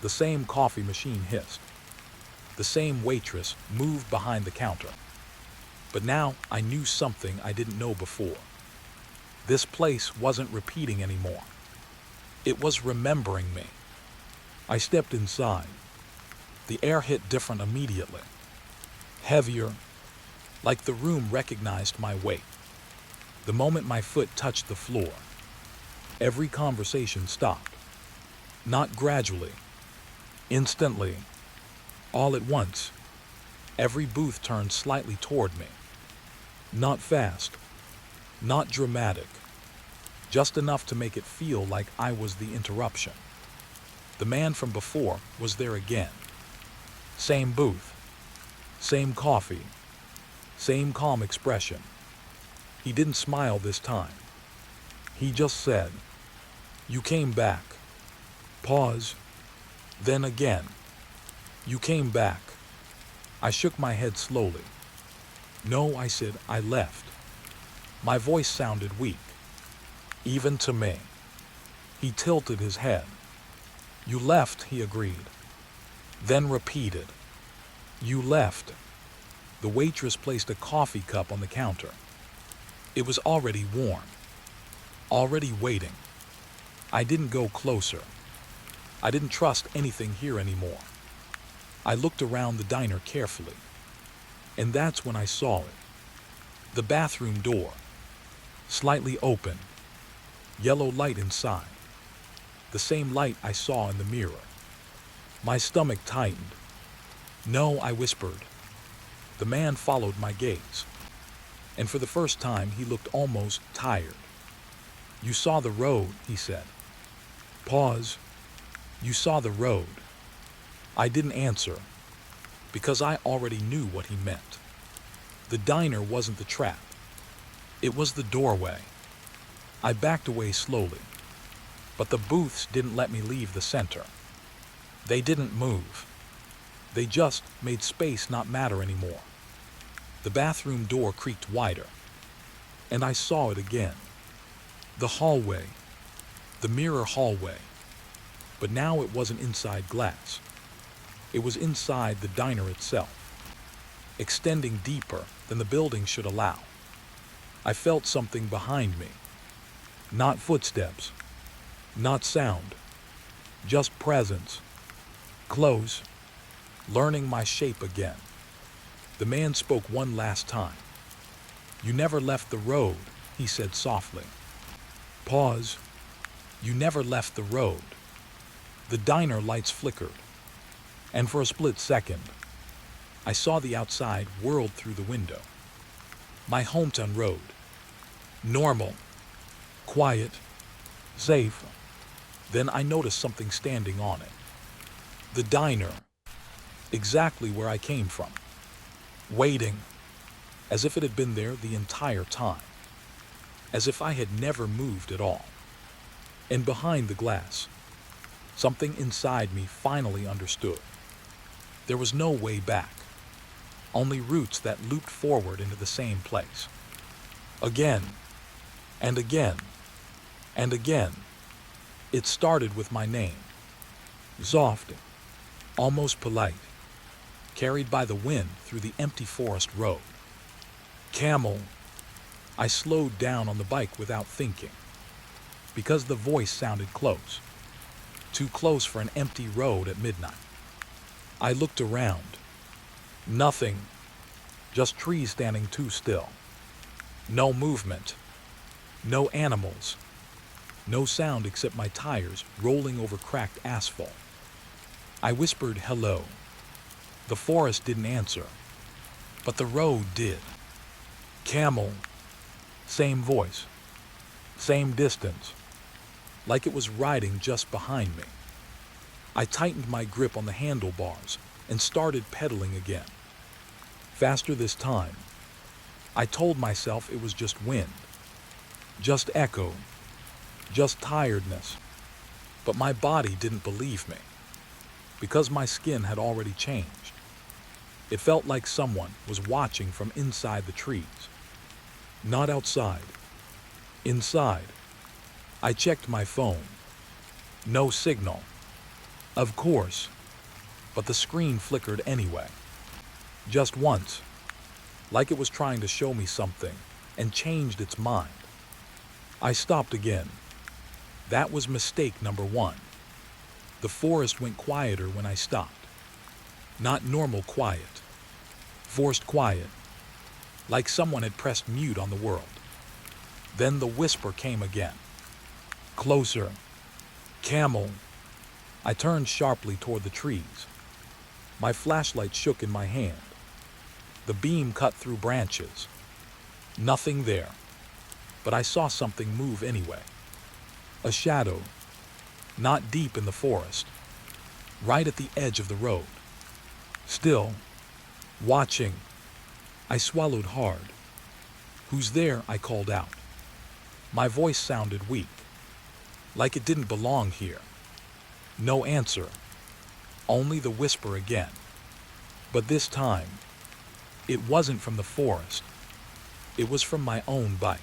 Speaker 1: The same coffee machine hissed. The same waitress moved behind the counter. But now I knew something I didn't know before. This place wasn't repeating anymore. It was remembering me. I stepped inside. The air hit different immediately. Heavier, like the room recognized my weight. The moment my foot touched the floor, every conversation stopped. Not gradually, instantly, all at once. Every booth turned slightly toward me. Not fast, not dramatic, just enough to make it feel like I was the interruption. The man from before was there again. Same booth, same coffee, same calm expression. He didn't smile this time. He just said, "You came back." Pause. Then again, "You came back." I shook my head slowly. "No," I said, "I left." My voice sounded weak, even to me. He tilted his head. "You left," he agreed. Then repeated, "You left." The waitress placed a coffee cup on the counter. It was already warm, already waiting. I didn't go closer. I didn't trust anything here anymore. I looked around the diner carefully, and that's when I saw it. The bathroom door, slightly open, yellow light inside. The same light I saw in the mirror. My stomach tightened. "No," I whispered. The man followed my gaze, and for the first time he looked almost tired. "You saw the road," he said. Pause. "You saw the road." I didn't answer, because I already knew what he meant. The diner wasn't the trap. It was the doorway. I backed away slowly, but the booths didn't let me leave the center. They didn't move. They just made space not matter anymore. The bathroom door creaked wider, and I saw it again. The hallway, the mirror hallway. But now it wasn't inside glass. It was inside the diner itself, extending deeper than the building should allow. I felt something behind me. Not footsteps, not sound, just presence. Close, learning my shape again. The man spoke one last time. "You never left the road," he said softly. Pause. "You never left the road." The diner lights flickered, and for a split second, I saw the outside world through the window. My hometown road. Normal, quiet, safe. Then I noticed something standing on it. The diner, exactly where I came from, waiting, as if it had been there the entire time, as if I had never moved at all. And behind the glass, something inside me finally understood. There was no way back, only routes that looped forward into the same place. Again, and again, and again. It started with my name, soft, almost polite, carried by the wind through the empty forest road. Camel. I slowed down on the bike without thinking, because the voice sounded close, too close for an empty road at midnight. I looked around. Nothing, just trees standing too still. No movement, no animals, no sound except my tires rolling over cracked asphalt. I whispered hello. The forest didn't answer, but the road did. Camel. Same voice, same distance, like it was riding just behind me. I tightened my grip on the handlebars and started pedaling again. Faster this time. I told myself it was just wind, just echo, just tiredness. But my body didn't believe me, because my skin had already changed. It felt like someone was watching from inside the trees. Not outside. Inside. I checked my phone. No signal. Of course. But the screen flickered anyway. Just once. Like it was trying to show me something, and changed its mind. I stopped again. That was mistake number one. The forest went quieter when I stopped. Not normal quiet. Forced quiet. Like someone had pressed mute on the world. Then the whisper came again. Closer. Camel. I turned sharply toward the trees. My flashlight shook in my hand. The beam cut through branches. Nothing there. But I saw something move anyway. A shadow. Not deep in the forest. Right at the edge of the road. Still. Watching. I swallowed hard. "Who's there?" I called out. My voice sounded weak, like it didn't belong here. No answer. Only the whisper again. But this time, it wasn't from the forest. It was from my own bike.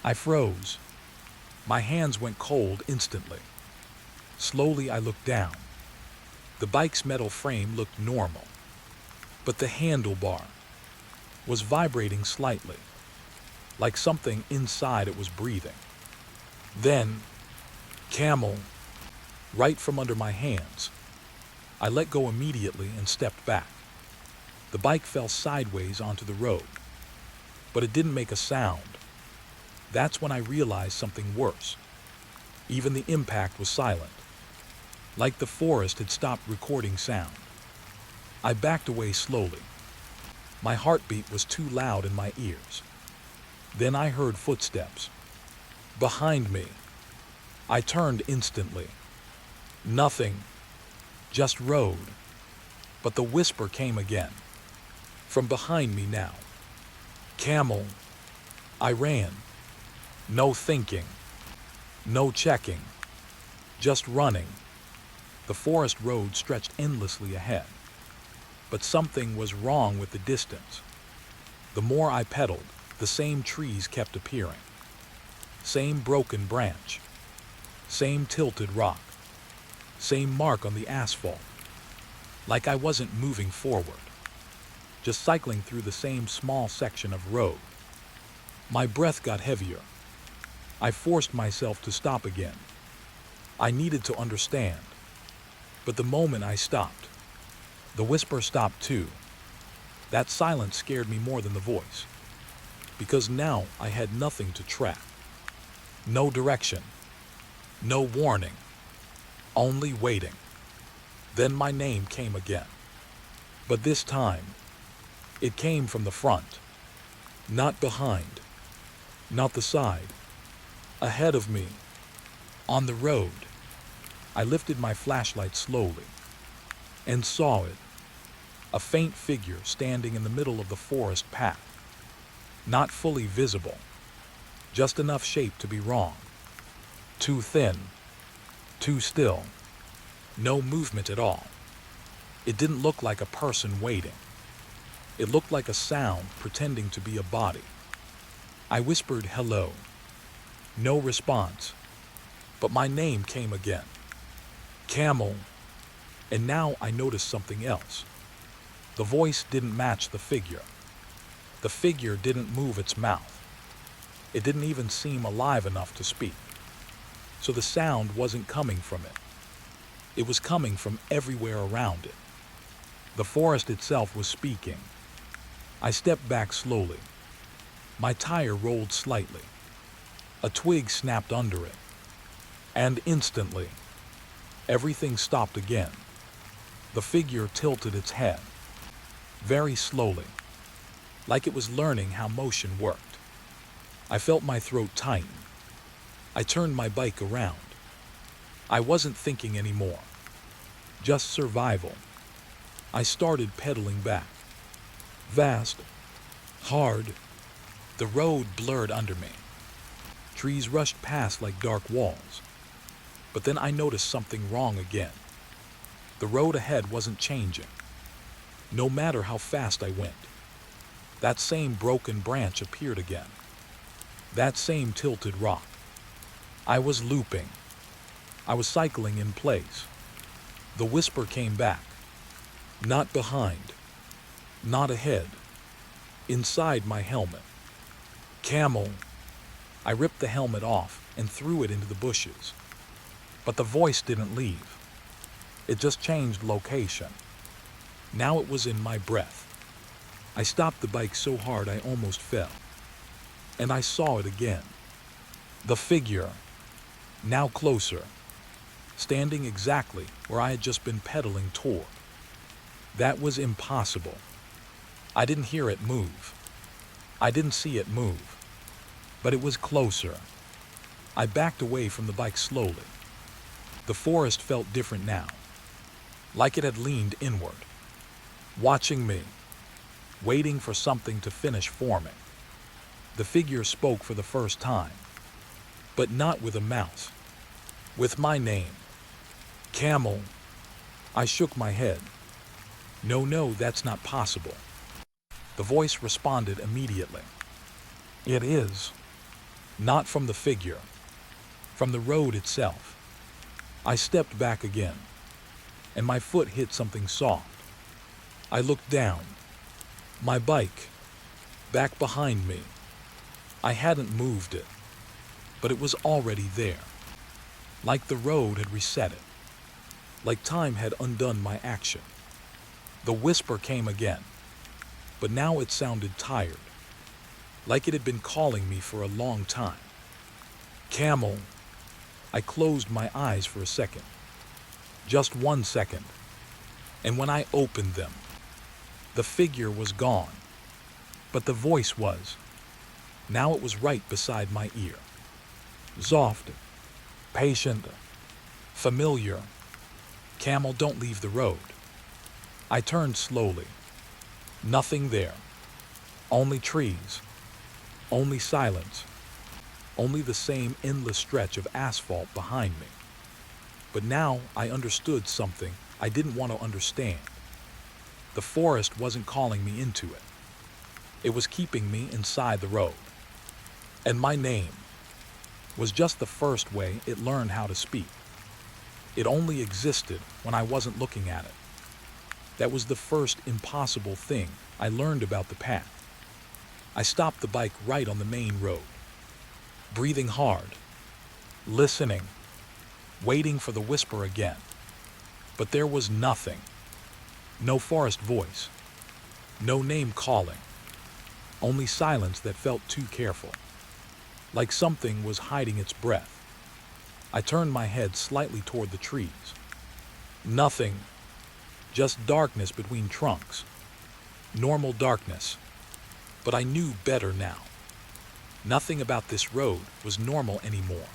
Speaker 1: I froze. My hands went cold instantly. Slowly I looked down. The bike's metal frame looked normal, but the handlebar was vibrating slightly, like something inside it was breathing. Then, camel, right from under my hands. I let go immediately and stepped back. The bike fell sideways onto the road, but it didn't make a sound. That's when I realized something worse. Even the impact was silent, like the forest had stopped recording sound. I backed away slowly. My heartbeat was too loud in my ears. Then I heard footsteps. Behind me. I turned instantly. Nothing. Just road. But the whisper came again. From behind me now. Camel. I ran. No thinking. No checking. Just running. The forest road stretched endlessly ahead. But something was wrong with the distance. The more I pedaled, the same trees kept appearing. Same broken branch. Same tilted rock. Same mark on the asphalt. Like I wasn't moving forward. Just cycling through the same small section of road. My breath got heavier. I forced myself to stop again. I needed to understand. But the moment I stopped, the whisper stopped too. That silence scared me more than the voice, because now I had nothing to track. No direction, no warning, only waiting. Then my name came again. But this time, it came from the front, not behind, not the side, ahead of me, on the road. I lifted my flashlight slowly and saw it, a faint figure standing in the middle of the forest path. Not fully visible, just enough shape to be wrong. Too thin, too still, no movement at all. It didn't look like a person waiting. It looked like a sound pretending to be a body. I whispered hello. No response, but my name came again. Camel. And now I noticed something else. The voice didn't match the figure. The figure didn't move its mouth. It didn't even seem alive enough to speak. So the sound wasn't coming from it. It was coming from everywhere around it. The forest itself was speaking. I stepped back slowly. My tire rolled slightly. A twig snapped under it. And instantly, everything stopped again. The figure tilted its head, very slowly, like it was learning how motion worked. I felt my throat tighten. I turned my bike around. I wasn't thinking anymore, just survival. I started pedaling back. Vast, hard, the road blurred under me. Trees rushed past like dark walls. But then I noticed something wrong again. The road ahead wasn't changing, no matter how fast I went. That same broken branch appeared again. That same tilted rock. I was looping. I was cycling in place. The whisper came back. Not behind. Not ahead. Inside my helmet. Camel. I ripped the helmet off and threw it into the bushes. But the voice didn't leave. It just changed location. Now it was in my breath. I stopped the bike so hard I almost fell. And I saw it again. The figure, now closer, standing exactly where I had just been pedaling toward. That was impossible. I didn't hear it move. I didn't see it move. But it was closer. I backed away from the bike slowly. The forest felt different now, like it had leaned inward, watching me, waiting for something to finish forming. The figure spoke for the first time, but not with a mouse, with my name. Camel. I shook my head. No, that's not possible. The voice responded immediately. It is. Not from the figure, from the road itself. I stepped back again, and my foot hit something soft. I looked down. My bike, back behind me. I hadn't moved it, but it was already there. Like the road had reset it. Like time had undone my action. The whisper came again, but now it sounded tired, like it had been calling me for a long time. Camel. I closed my eyes for a second. Just 1 second. And when I opened them, the figure was gone. But the voice was. Now it was right beside my ear. Soft, patient, familiar. Camel, don't leave the road. I turned slowly. Nothing there. Only trees. Only silence. Only the same endless stretch of asphalt behind me. But now I understood something I didn't want to understand. The forest wasn't calling me into it. It was keeping me inside the road. And my name was just the first way it learned how to speak. It only existed when I wasn't looking at it. That was the first impossible thing I learned about the path. I stopped the bike right on the main road, breathing hard, listening, waiting for the whisper again. But there was nothing. No forest voice. No name calling. Only silence that felt too careful. Like something was hiding its breath. I turned my head slightly toward the trees. Nothing. Just darkness between trunks. Normal darkness. But I knew better now. Nothing about this road was normal anymore.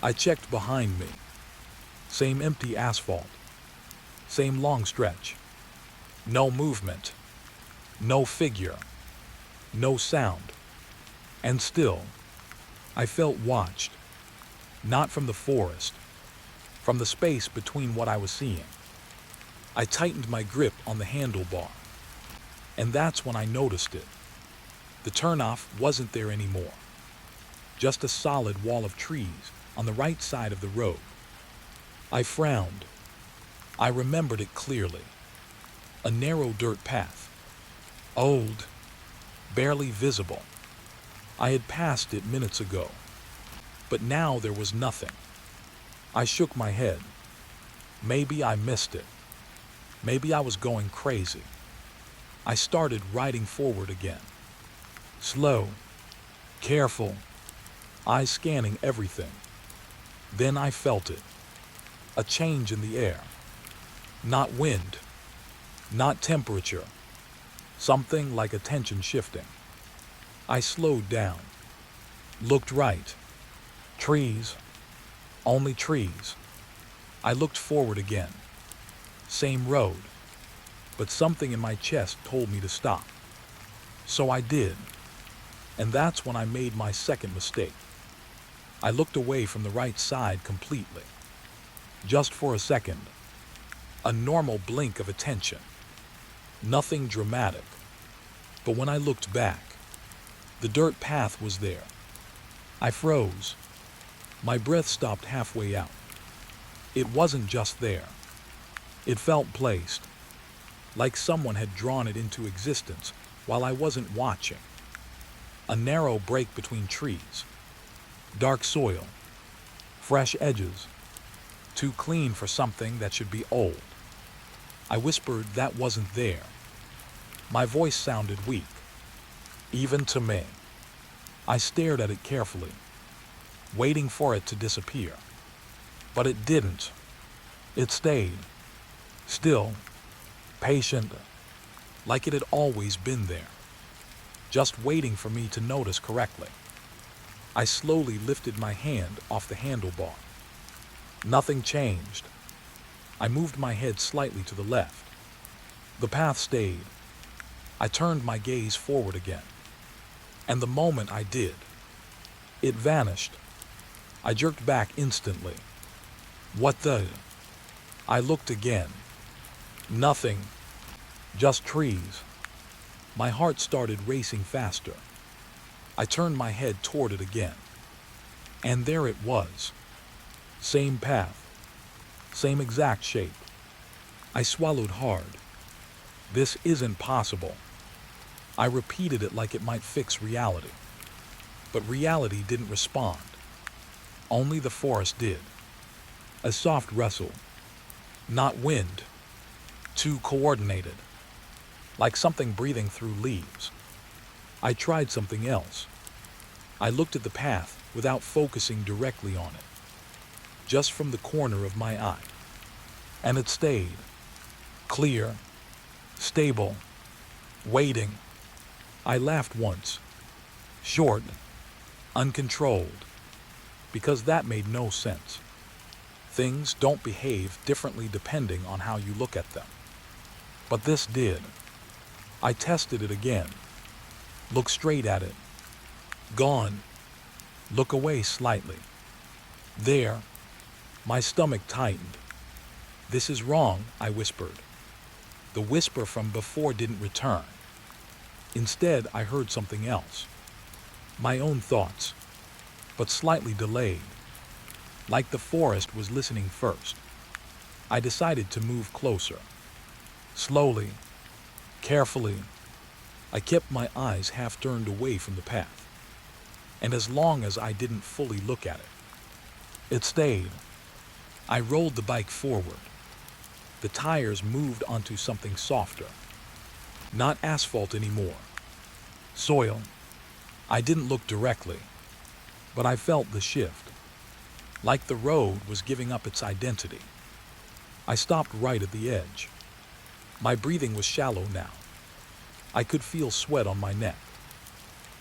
Speaker 1: I checked behind me. Same empty asphalt. Same long stretch. No movement. No figure. No sound. And still, I felt watched. Not from the forest. From the space between what I was seeing. I tightened my grip on the handlebar. And that's when I noticed it. The turnoff wasn't there anymore. Just a solid wall of trees on the right side of the road. I frowned. I remembered it clearly. A narrow dirt path. Old. Barely visible. I had passed it minutes ago. But now there was nothing. I shook my head. Maybe I missed it. Maybe I was going crazy. I started riding forward again. Slow. Careful. Eyes scanning everything. Then I felt it. A change in the air. Not wind. Not temperature. Something like attention shifting. I slowed down. Looked right. Trees. Only trees. I looked forward again. Same road. But something in my chest told me to stop. So I did. And that's when I made my second mistake. I looked away from the right side completely. Just for a second. A normal blink of attention. Nothing dramatic. But when I looked back, the dirt path was there. I froze. My breath stopped halfway out. It wasn't just there. It felt placed. Like someone had drawn it into existence while I wasn't watching. A narrow break between trees. Dark soil. Fresh edges. Too clean for something that should be old. I whispered that wasn't there. My voice sounded weak. Even to me. I stared at it carefully, waiting for it to disappear. But it didn't. It stayed. Still. Patient. Like it had always been there. Just waiting for me to notice correctly. I slowly lifted my hand off the handlebar. Nothing changed. I moved my head slightly to the left. The path stayed. I turned my gaze forward again. And the moment I did, it vanished. I jerked back instantly. What the? I looked again. Nothing. Just trees. My heart started racing faster. I turned my head toward it again. And there it was. Same path. Same exact shape. I swallowed hard. This isn't possible. I repeated it like it might fix reality. But reality didn't respond. Only the forest did. A soft rustle. Not wind. Too coordinated. Like something breathing through leaves. I tried something else. I looked at the path without focusing directly on it. Just from the corner of my eye. And it stayed. Clear. Stable. Waiting. I laughed once. Short. Uncontrolled. Because that made no sense. Things don't behave differently depending on how you look at them. But this did. I tested it again. Look straight at it. Gone. Look away slightly. There. My stomach tightened. This is wrong, I whispered. The whisper from before didn't return. Instead, I heard something else. My own thoughts, but slightly delayed. Like the forest was listening first. I decided to move closer. Slowly, carefully, I kept my eyes half turned away from the path, and as long as I didn't fully look at it, it stayed. I rolled the bike forward. The tires moved onto something softer. Not asphalt anymore. Soil. I didn't look directly, but I felt the shift. Like the road was giving up its identity. I stopped right at the edge. My breathing was shallow now. I could feel sweat on my neck.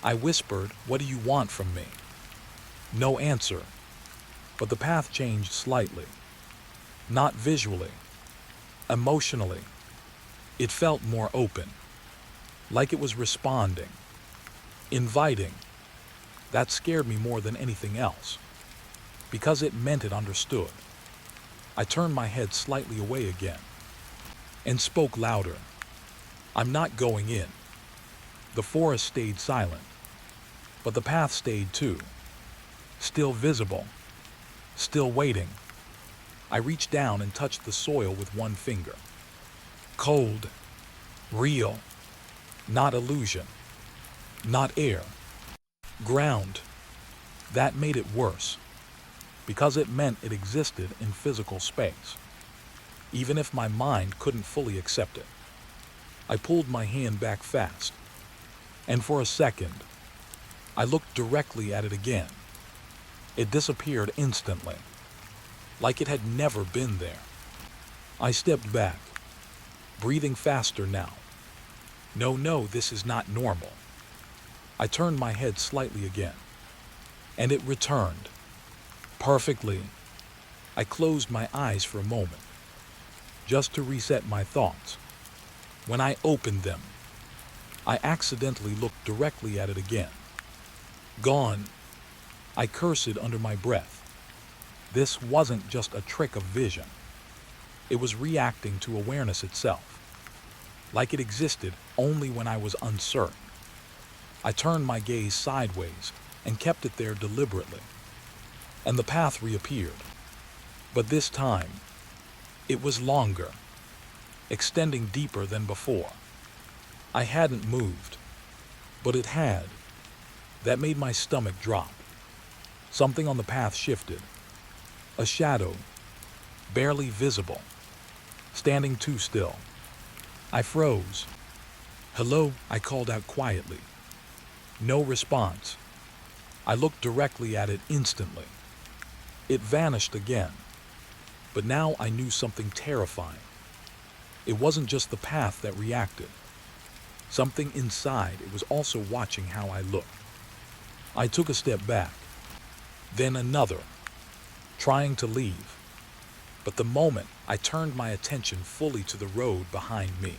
Speaker 1: I whispered, "What do you want from me?" No answer, but the path changed slightly. Not visually, emotionally. It felt more open, like it was responding, inviting. That scared me more than anything else, because it meant it understood. I turned my head slightly away again and spoke louder. "I'm not going in." The forest stayed silent, but the path stayed too. Still visible, still waiting. I reached down and touched the soil with one finger. Cold, real, not illusion, not air. Ground. That made it worse, because it meant it existed in physical space, even if my mind couldn't fully accept it. I pulled my hand back fast, and for a second, I looked directly at it again. It disappeared instantly, like it had never been there. I stepped back, breathing faster now. No, this is not normal. I turned my head slightly again, and it returned. Perfectly. I closed my eyes for a moment, just to reset my thoughts. When I opened them, I accidentally looked directly at it again. Gone. I cursed under my breath. This wasn't just a trick of vision. It was reacting to awareness itself, like it existed only when I was uncertain. I turned my gaze sideways and kept it there deliberately, and the path reappeared. But this time, it was longer, extending deeper than before. I hadn't moved, but it had. That made my stomach drop. Something on the path shifted. A shadow, barely visible, standing too still. I froze. "Hello," I called out quietly. No response. I looked directly at it instantly. It vanished again. But now I knew something terrifying. It wasn't just the path that reacted. Something inside it was also watching how I looked. I took a step back, then another, trying to leave. But the moment I turned my attention fully to the road behind me,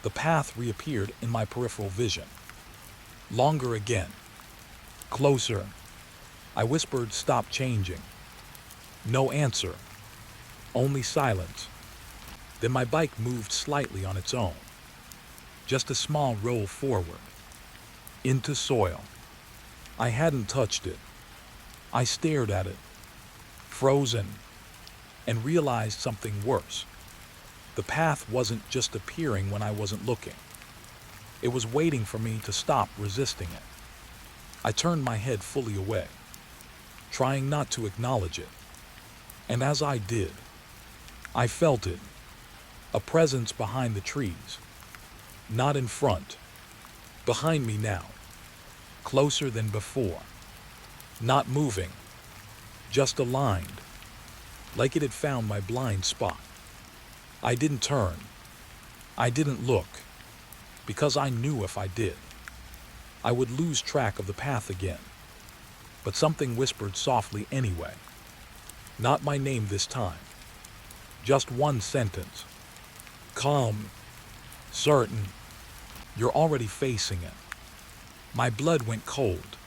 Speaker 1: the path reappeared in my peripheral vision. Longer again. Closer. I whispered, "Stop changing." No answer. Only silence. Then my bike moved slightly on its own. Just a small roll forward. Into soil. I hadn't touched it. I stared at it, frozen, and realized something worse. The path wasn't just appearing when I wasn't looking. It was waiting for me to stop resisting it. I turned my head fully away, trying not to acknowledge it. And as I did, I felt it. A presence behind the trees. Not in front. Behind me now. Closer than before. Not moving. Just aligned. Like it had found my blind spot. I didn't turn. I didn't look. Because I knew if I did, I would lose track of the path again. But something whispered softly anyway. Not my name this time. Just one sentence. Calm. Certain. You're already facing it. My blood went cold,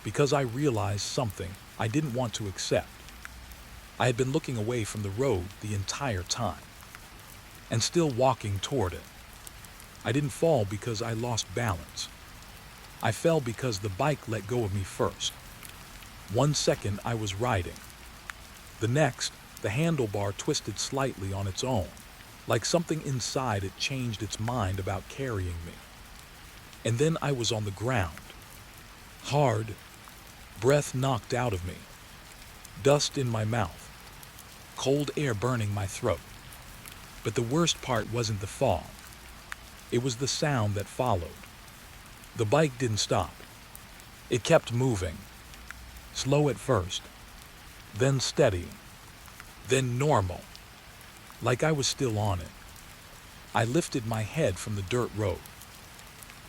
Speaker 1: because I realized something I didn't want to accept. I had been looking away from the road the entire time, and still walking toward it. I didn't fall because I lost balance. I fell because the bike let go of me first. 1 second I was riding. The next, the handlebar twisted slightly on its own, like something inside it changed its mind about carrying me. And then I was on the ground. Hard, breath knocked out of me, dust in my mouth, cold air burning my throat. But the worst part wasn't the fall. It was the sound that followed. The bike didn't stop. It kept moving, slow at first, then steady, then normal, like I was still on it. I lifted my head from the dirt road.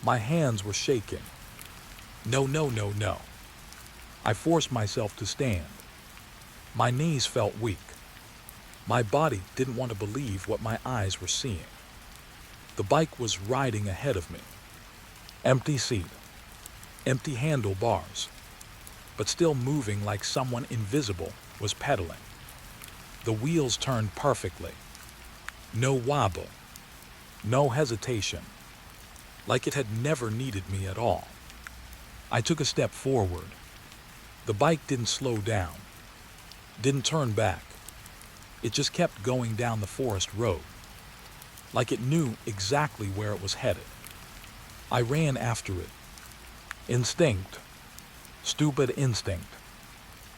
Speaker 1: My hands were shaking. No, no, no, no. I forced myself to stand. My knees felt weak. My body didn't want to believe what my eyes were seeing. The bike was riding ahead of me. Empty seat, empty handlebars, but still moving like someone invisible was pedaling. The wheels turned perfectly. No wobble, no hesitation, like it had never needed me at all. I took a step forward. The bike didn't slow down, didn't turn back. It just kept going down the forest road, like it knew exactly where it was headed. I ran after it. Instinct, stupid instinct.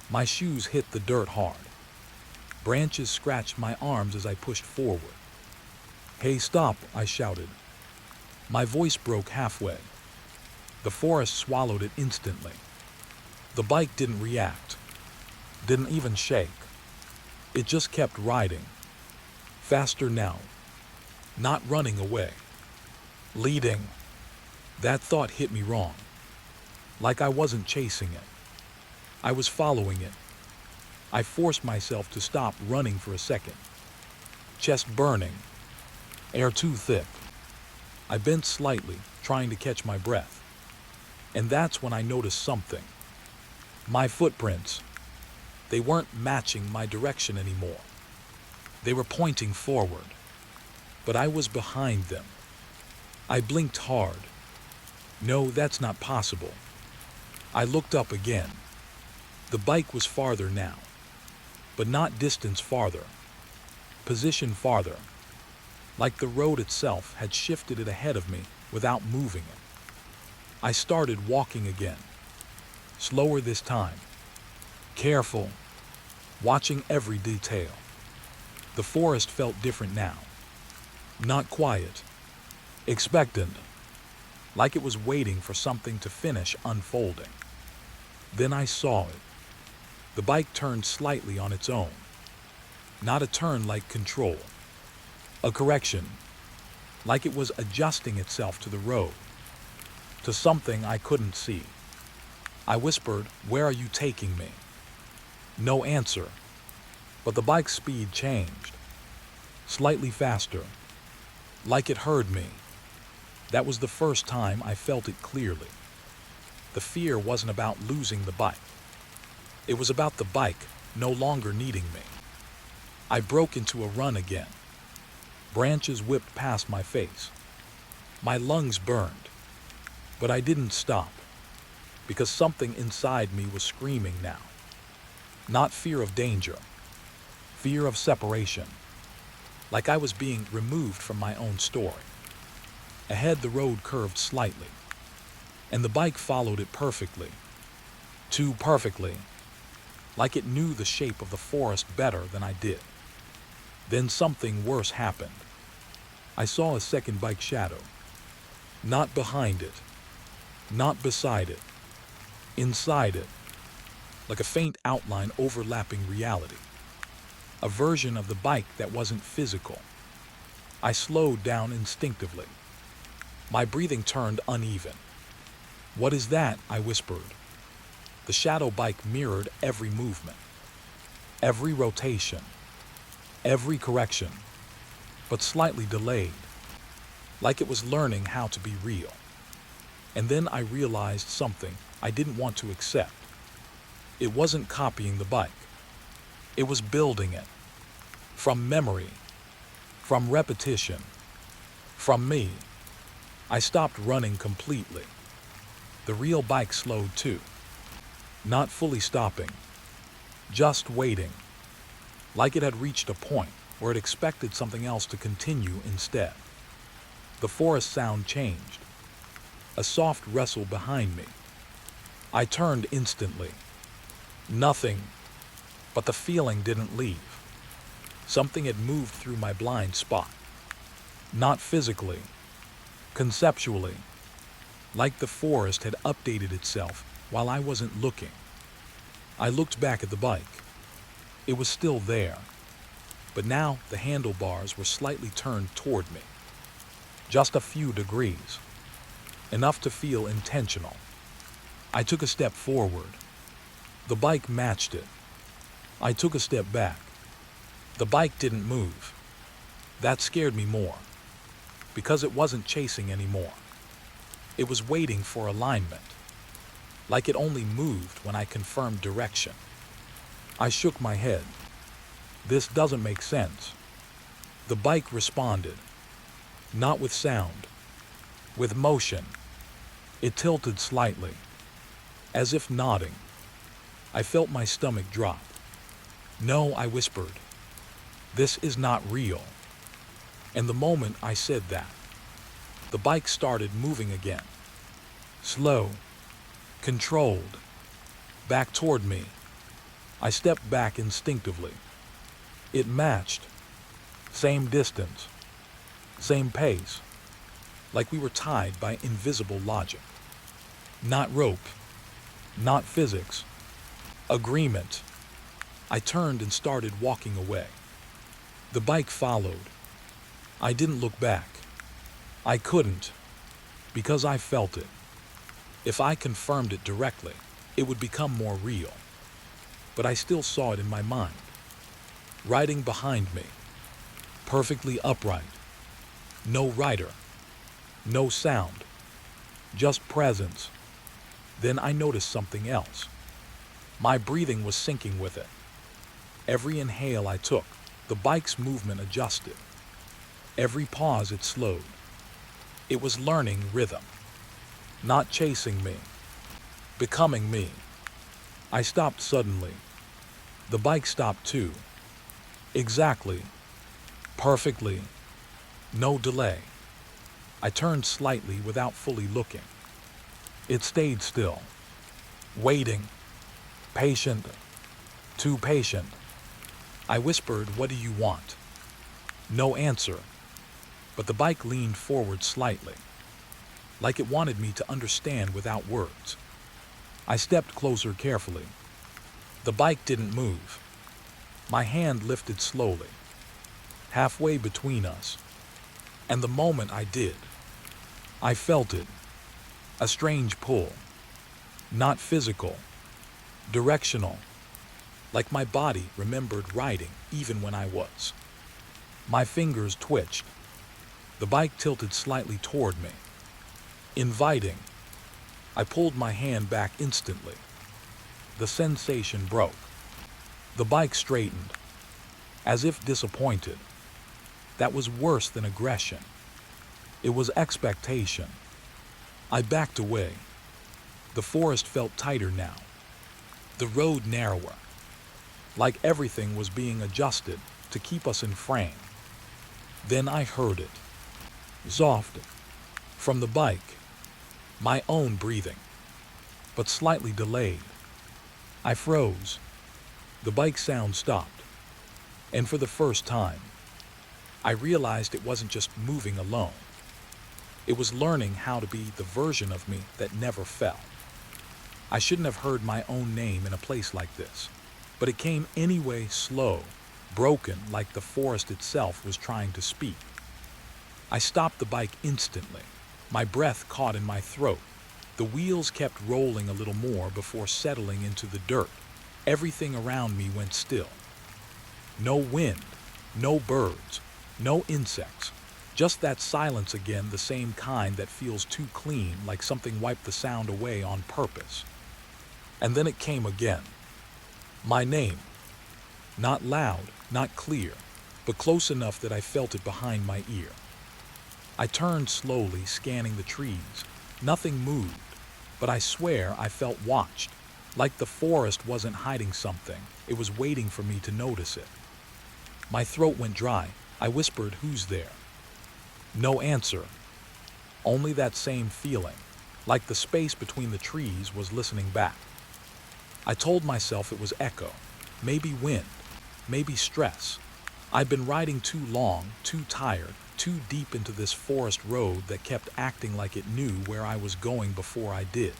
Speaker 1: My shoes hit the dirt hard. Branches scratched my arms as I pushed forward. "Hey, stop," I shouted. My voice broke halfway. The forest swallowed it instantly. The bike didn't react, didn't even shake. It just kept riding. Faster now, not running away. Leading. That thought hit me wrong. Like I wasn't chasing it. I was following it. I forced myself to stop running for a second. Chest burning. Air too thick. I bent slightly, trying to catch my breath. And that's when I noticed something. My footprints. They weren't matching my direction anymore. They were pointing forward. But I was behind them. I blinked hard. No, that's not possible. I looked up again. The bike was farther now, but not distance farther. Position farther. Like the road itself had shifted it ahead of me without moving it. I started walking again. Slower this time. Careful. Watching every detail. The forest felt different now. Not quiet. Expectant. Like it was waiting for something to finish unfolding. Then I saw it. The bike turned slightly on its own. Not a turn like control. A correction. Like it was adjusting itself to the road. To something I couldn't see. I whispered, "Where are you taking me?" No answer. But the bike's speed changed. Slightly faster. Like it heard me. That was the first time I felt it clearly. The fear wasn't about losing the bike. It was about the bike no longer needing me. I broke into a run again. Branches whipped past my face. My lungs burned. But I didn't stop, because something inside me was screaming now. Not fear of danger, fear of separation. Like I was being removed from my own story. Ahead, the road curved slightly, and the bike followed it perfectly. Too perfectly. Like it knew the shape of the forest better than I did. Then something worse happened. I saw a second bike shadow. Not behind it. Not beside it. Inside it. Like a faint outline overlapping reality. A version of the bike that wasn't physical. I slowed down instinctively. My breathing turned uneven. "What is that?" I whispered. The shadow bike mirrored every movement, every rotation, every correction, but slightly delayed, like it was learning how to be real. And then I realized something I didn't want to accept. It wasn't copying the bike. It was building it. From memory, from repetition, from me. I stopped running completely. The real bike slowed too. Not fully stopping, just waiting, like it had reached a point where it expected something else to continue instead. The forest sound changed. A soft rustle behind me. I turned instantly. Nothing, but the feeling didn't leave. Something had moved through my blind spot. Not physically, conceptually, like the forest had updated itself while I wasn't looking. I looked back at the bike. It was still there, but now the handlebars were slightly turned toward me. Just a few degrees, enough to feel intentional. I took a step forward. The bike matched it. I took a step back. The bike didn't move. That scared me more, because it wasn't chasing anymore. It was waiting for alignment, like it only moved when I confirmed direction. I shook my head. This doesn't make sense. The bike responded, not with sound, with motion. It tilted slightly, as if nodding. I felt my stomach drop. No, I whispered. This is not real. And the moment I said that, the bike started moving again. Slow, controlled, back toward me. I stepped back instinctively. It matched. Same distance, same pace, like we were tied by invisible logic. Not rope, not physics, agreement. I turned and started walking away. The bike followed. I didn't look back. I couldn't, because I felt it. If I confirmed it directly, it would become more real. But I still saw it in my mind, riding behind me, perfectly upright. No rider, no sound, just presence. Then I noticed something else. My breathing was syncing with it. Every inhale I took, the bike's movement adjusted. Every pause it slowed. It was learning rhythm, not chasing me, becoming me. I stopped suddenly. The bike stopped too. Exactly, perfectly, no delay. I turned slightly without fully looking. It stayed still, waiting, patient, too patient. I whispered, "What do you want?" No answer, but the bike leaned forward slightly, like it wanted me to understand without words. I stepped closer carefully. The bike didn't move. My hand lifted slowly, halfway between us. And the moment I did, I felt it. A strange pull. Not physical, directional. Like my body remembered riding even when I was. My fingers twitched. The bike tilted slightly toward me, inviting. I pulled my hand back instantly. The sensation broke. The bike straightened, as if disappointed. That was worse than aggression. It was expectation. I backed away. The forest felt tighter now. The road narrower. Like everything was being adjusted to keep us in frame. Then I heard it. Soft. From the bike. My own breathing. But slightly delayed. I froze. The bike sound stopped. And for the first time, I realized it wasn't just moving alone. It was learning how to be the version of me that never fell. I shouldn't have heard my own name in a place like this, but it came anyway, slow, broken, like the forest itself was trying to speak. I stopped the bike instantly. My breath caught in my throat. The wheels kept rolling a little more before settling into the dirt. Everything around me went still. No wind, no birds, no insects. Just that silence again, the same kind that feels too clean, like something wiped the sound away on purpose. And then it came again. My name. Not loud, not clear, but close enough that I felt it behind my ear. I turned slowly, scanning the trees. Nothing moved, but I swear I felt watched. Like the forest wasn't hiding something, it was waiting for me to notice it. My throat went dry. I whispered, "Who's there?" No answer. Only that same feeling. like the space between the trees was listening back. I told myself it was echo, maybe wind, maybe stress. I'd been riding too long, too tired, too deep into this forest road that kept acting like it knew where I was going before I did.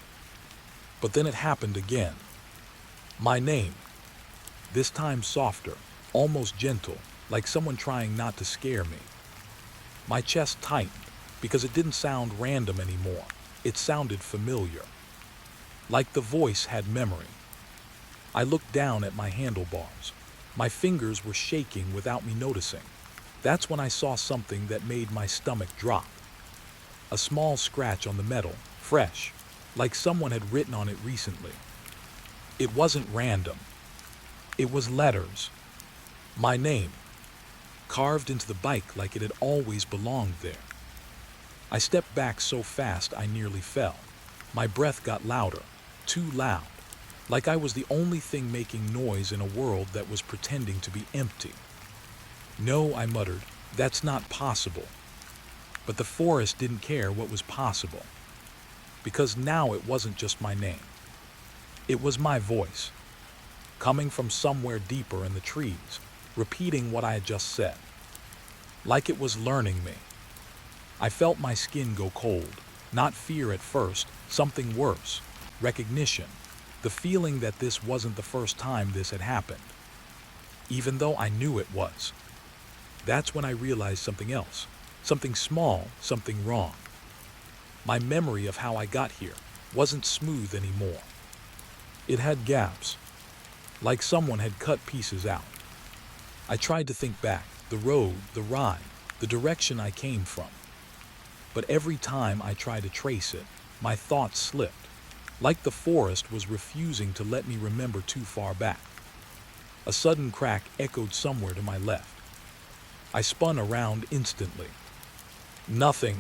Speaker 1: But then it happened again. My name. This time softer, almost gentle, like someone trying not to scare me. My chest tightened because it didn't sound random anymore. It sounded familiar. Like the voice had memory. I looked down at my handlebars. My fingers were shaking without me noticing. That's when I saw something that made my stomach drop. A small scratch on the metal, fresh, like someone had written on it recently. It wasn't random. It was letters. My name, carved into the bike like it had always belonged there. I stepped back so fast I nearly fell. My breath got louder, too loud, like I was the only thing making noise in a world that was pretending to be empty. No, I muttered, that's not possible. But the forest didn't care what was possible, because now it wasn't just my name. It was my voice, coming from somewhere deeper in the trees, repeating what I had just said, like it was learning me. I felt my skin go cold, not fear at first, something worse, recognition, the feeling that this wasn't the first time this had happened, even though I knew it was. That's when I realized something else, something small, something wrong. My memory of how I got here wasn't smooth anymore. It had gaps, like someone had cut pieces out. I tried to think back, the road, the ride, the direction I came from. But every time I tried to trace it, my thoughts slipped, like the forest was refusing to let me remember too far back. A sudden crack echoed somewhere to my left. I spun around instantly. Nothing.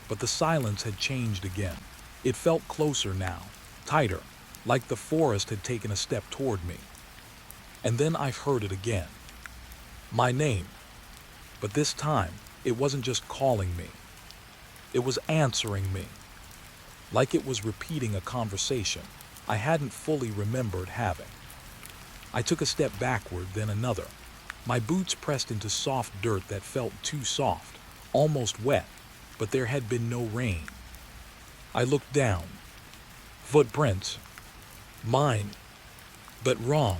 Speaker 1: But the silence had changed again. It felt closer now, tighter, like the forest had taken a step toward me. And then I heard it again. My name. But this time, it wasn't just calling me. It was answering me. Like it was repeating a conversation I hadn't fully remembered having. I took a step backward, then another. My boots pressed into soft dirt that felt too soft, almost wet, but there had been no rain. I looked down. Footprints. Mine. But wrong.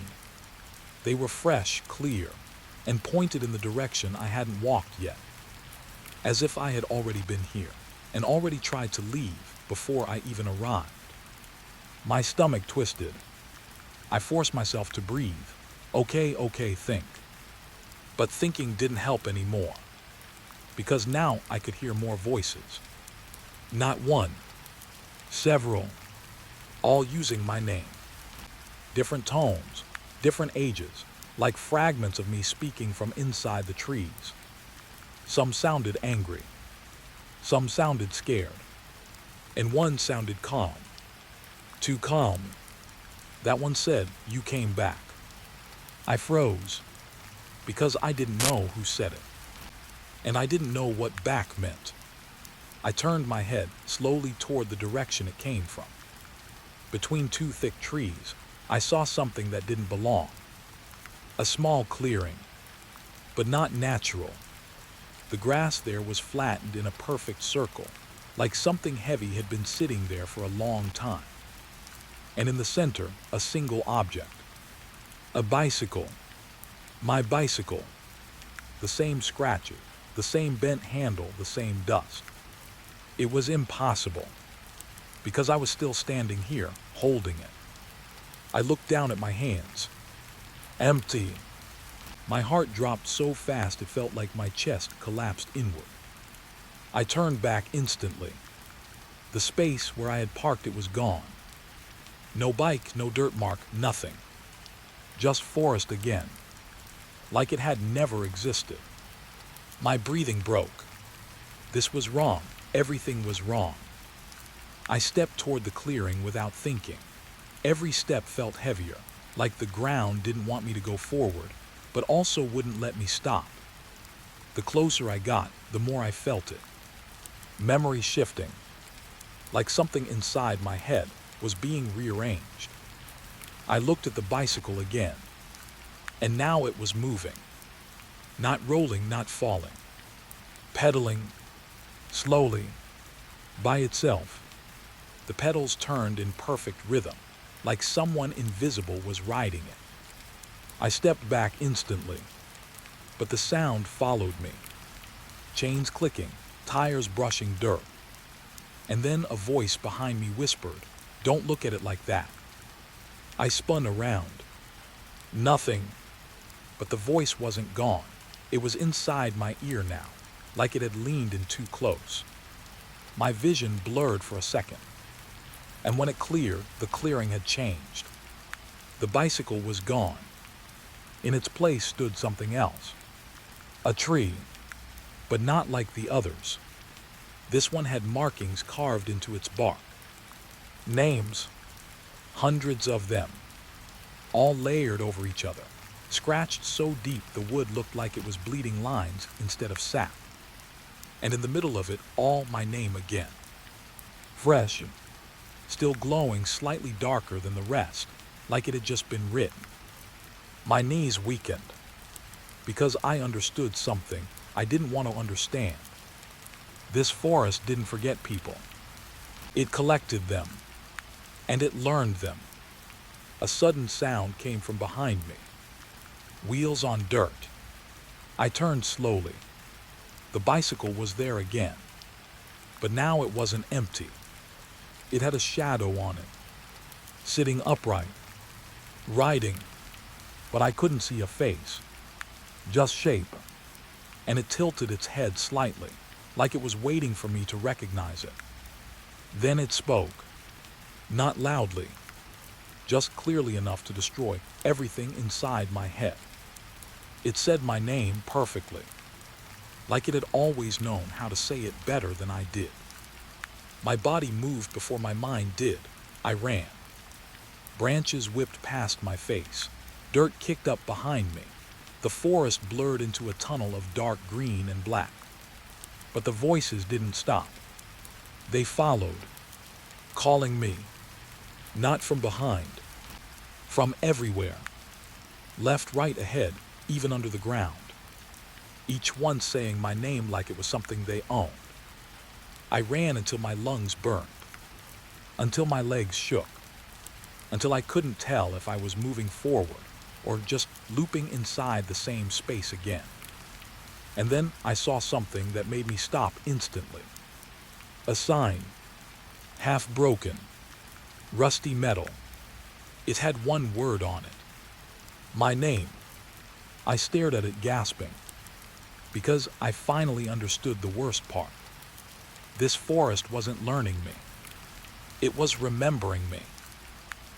Speaker 1: They were fresh, clear, and pointed in the direction I hadn't walked yet. As if I had already been here, and already tried to leave before I even arrived. My stomach twisted. I forced myself to breathe. Okay, think. But thinking didn't help anymore, because now I could hear more voices. Not one, several, all using my name. Different tones, different ages, like fragments of me speaking from inside the trees. Some sounded angry, some sounded scared, and one sounded calm. Too calm. That one said, "You came back." I froze, because I didn't know who said it, and I didn't know what back meant. I turned my head slowly toward the direction it came from. Between two thick trees, I saw something that didn't belong. A small clearing, but not natural. The grass there was flattened in a perfect circle, like something heavy had been sitting there for a long time. And in the center, a single object. A bicycle. My bicycle. The same scratches, the same bent handle, the same dust. It was impossible, because I was still standing here, holding it. I looked down at my hands. Empty. My heart dropped so fast it felt like my chest collapsed inward. I turned back instantly. The space where I had parked it was gone. No bike, no dirt mark, nothing. Just forest again, like it had never existed. My breathing broke. This was wrong. Everything was wrong. I stepped toward the clearing without thinking. Every step felt heavier, like the ground didn't want me to go forward, but also wouldn't let me stop. The closer I got, the more I felt it. Memory shifting. like something inside my head was being rearranged. I looked at the bicycle again, and now it was moving. Not rolling, not falling. Pedaling, slowly, by itself. The pedals turned in perfect rhythm, like someone invisible was riding it. I stepped back instantly, but the sound followed me. Chains clicking, tires brushing dirt. And then a voice behind me whispered, "Don't look at it like that." I spun around. Nothing. But the voice wasn't gone. It was inside my ear now, like it had leaned in too close. My vision blurred for a second. And when it cleared, the clearing had changed. The bicycle was gone. In its place stood something else. A tree, but not like the others. This one had markings carved into its bark. Names, hundreds of them, all layered over each other, scratched so deep the wood looked like it was bleeding lines instead of sap. And in the middle of it, all my name again. Fresh, still glowing slightly darker than the rest, like it had just been written. My knees weakened, because I understood something I didn't want to understand. This forest didn't forget people. It collected them, and it learned them. A sudden sound came from behind me. Wheels on dirt. I turned slowly. The bicycle was there again, but now it wasn't empty. It had a shadow on it, sitting upright, riding, but I couldn't see a face, just shape, and it tilted its head slightly, like it was waiting for me to recognize it. Then it spoke, not loudly, just clearly enough to destroy everything inside my head. It said my name perfectly, like it had always known how to say it better than I did. My body moved before my mind did. I ran. Branches whipped past my face. Dirt kicked up behind me. The forest blurred into a tunnel of dark green and black. But the voices didn't stop. They followed, calling me, not from behind, from everywhere, left, right, ahead, even under the ground. Each one saying my name like it was something they owned. I ran until my lungs burned, until my legs shook, until I couldn't tell if I was moving forward or just looping inside the same space again. And then I saw something that made me stop instantly. A sign, half broken, rusty metal. It had one word on it. My name. I stared at it gasping, because I finally understood the worst part. This forest wasn't learning me. It was remembering me.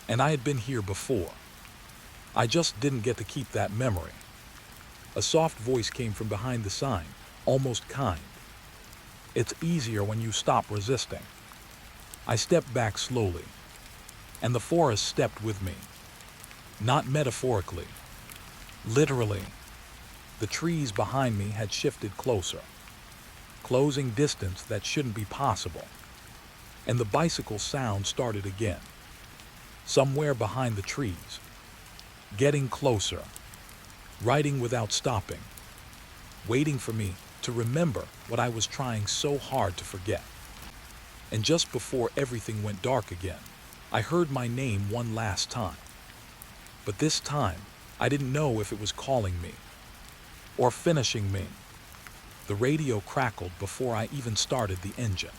Speaker 1: And I had been here before. I just didn't get to keep that memory. A soft voice came from behind the sign, almost kind. It's easier when you stop resisting. I stepped back slowly, and the forest stepped with me. Not metaphorically, literally. The trees behind me had shifted closer, closing distance that shouldn't be possible. And the bicycle sound started again, somewhere behind the trees, getting closer, riding without stopping, waiting for me to remember what I was trying so hard to forget. And just before everything went dark again, I heard my name one last time. But this time, I didn't know if it was calling me or finishing me. The radio crackled before I even started the engine.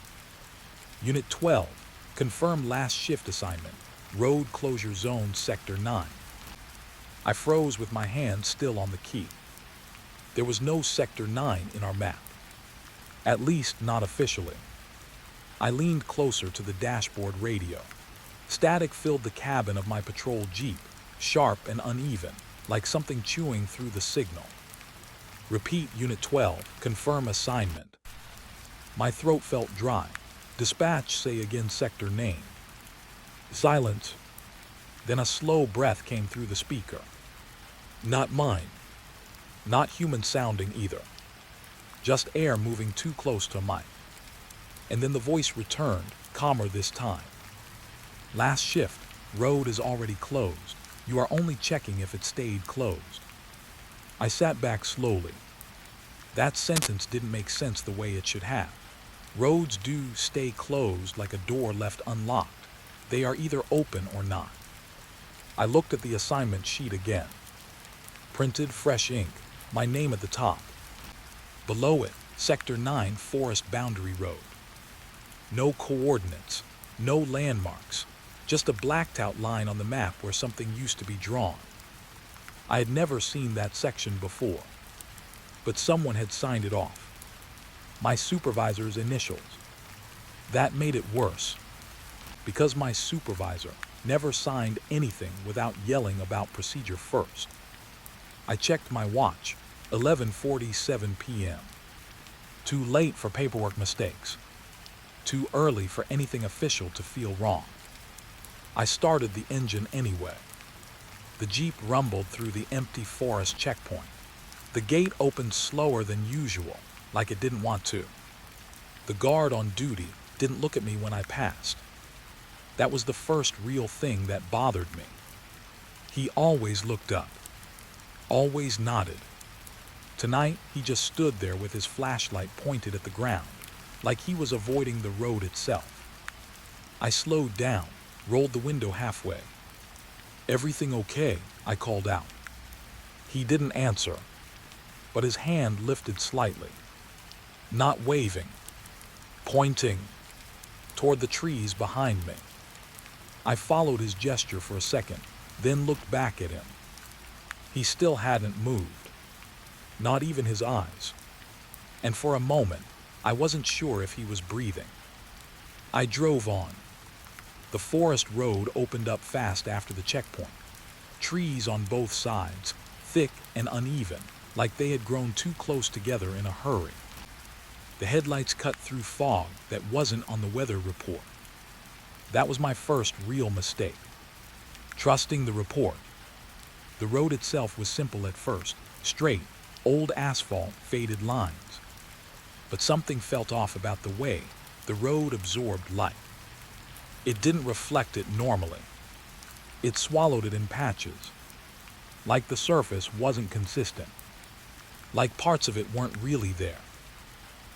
Speaker 1: Unit 12, confirm last shift assignment, road closure zone sector 9. I froze with my hand still on the key. There was no sector 9 in our map, at least not officially. I leaned closer to the dashboard radio. Static filled the cabin of my patrol jeep, sharp and uneven, like something chewing through the signal. Repeat, Unit 12, confirm assignment. My throat felt dry. Dispatch, say again sector name. Silence. Then a slow breath came through the speaker. Not mine. Not human sounding either. Just air moving too close to mine. And then the voice returned, calmer this time. Last shift, road is already closed. You are only checking if it stayed closed. I sat back slowly. That sentence didn't make sense the way it should have. Roads do stay closed like a door left unlocked. They are either open or not. I looked at the assignment sheet again. Printed fresh ink, my name at the top. Below it, Sector 9 Forest Boundary Road. No coordinates, no landmarks, just a blacked out line on the map where something used to be drawn. I had never seen that section before, but someone had signed it off. My supervisor's initials. That made it worse, because my supervisor never signed anything without yelling about procedure first. I checked my watch, 11:47 p.m. Too late for paperwork mistakes. Too early for anything official to feel wrong. I started the engine anyway. The Jeep rumbled through the empty forest checkpoint. The gate opened slower than usual, like it didn't want to. The guard on duty didn't look at me when I passed. That was the first real thing that bothered me. He always looked up, always nodded. Tonight, he just stood there with his flashlight pointed at the ground, like he was avoiding the road itself. I slowed down, rolled the window halfway. "Everything okay?" I called out. He didn't answer, but his hand lifted slightly, not waving, pointing toward the trees behind me. I followed his gesture for a second, then looked back at him. He still hadn't moved, not even his eyes. And for a moment, I wasn't sure if he was breathing. I drove on. The forest road opened up fast after the checkpoint. Trees on both sides, thick and uneven, like they had grown too close together in a hurry. The headlights cut through fog that wasn't on the weather report. That was my first real mistake. Trusting the report. The road itself was simple at first, straight, old asphalt, faded lines. But something felt off about the way the road absorbed light. It didn't reflect it normally. It swallowed it in patches. Like the surface wasn't consistent. Like parts of it weren't really there.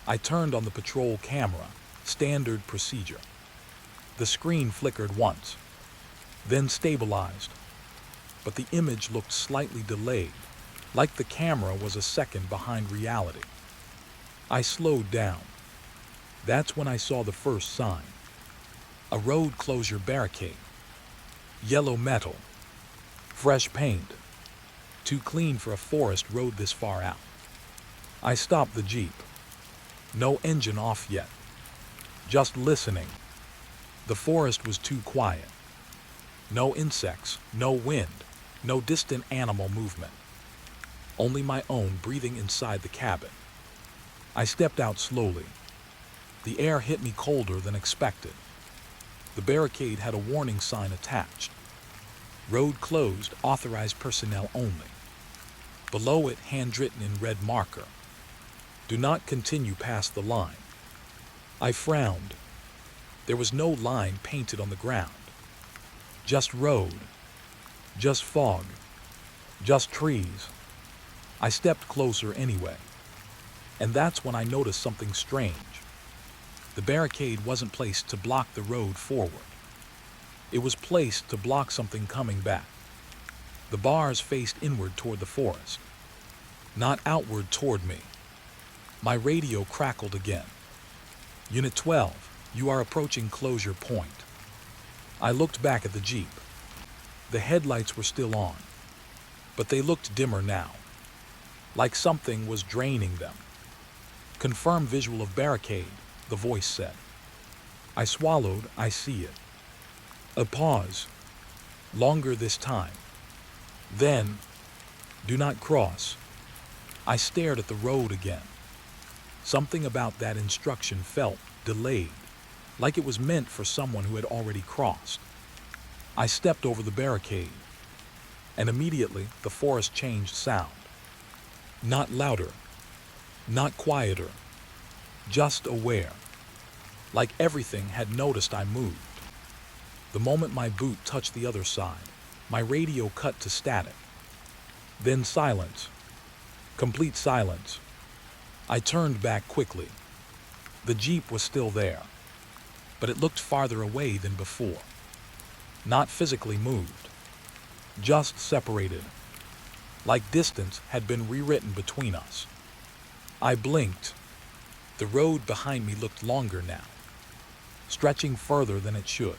Speaker 1: I turned on the patrol camera, standard procedure. The screen flickered once, then stabilized, but the image looked slightly delayed, like the camera was a second behind reality. I slowed down. That's when I saw the first sign. A road closure barricade. Yellow metal. Fresh paint. Too clean for a forest road this far out. I stopped the Jeep. No engine off yet. Just listening. The forest was too quiet. No insects, no wind, no distant animal movement. Only my own breathing inside the cabin. I stepped out slowly. The air hit me colder than expected. The barricade had a warning sign attached. Road closed, authorized personnel only. Below it, handwritten in red marker. Do not continue past the line. I frowned. There was no line painted on the ground. Just road. Just fog. Just trees. I stepped closer anyway. And that's when I noticed something strange. The barricade wasn't placed to block the road forward. It was placed to block something coming back. The bars faced inward toward the forest, not outward toward me. My radio crackled again. Unit 12, you are approaching closure point. I looked back at the Jeep. The headlights were still on, but they looked dimmer now, like something was draining them. Confirm visual of barricade, the voice said. I swallowed, I see it. A pause. Longer this time. Then, do not cross. I stared at the road again. Something about that instruction felt delayed, like it was meant for someone who had already crossed. I stepped over the barricade, and immediately the forest changed sound. Not louder, not quieter, just aware. like everything had noticed I moved. The moment my boot touched the other side, my radio cut to static. Then silence. Complete silence. I turned back quickly. The Jeep was still there, but it looked farther away than before. Not physically moved, just separated, like distance had been rewritten between us. I blinked. The road behind me looked longer now, stretching further than it should.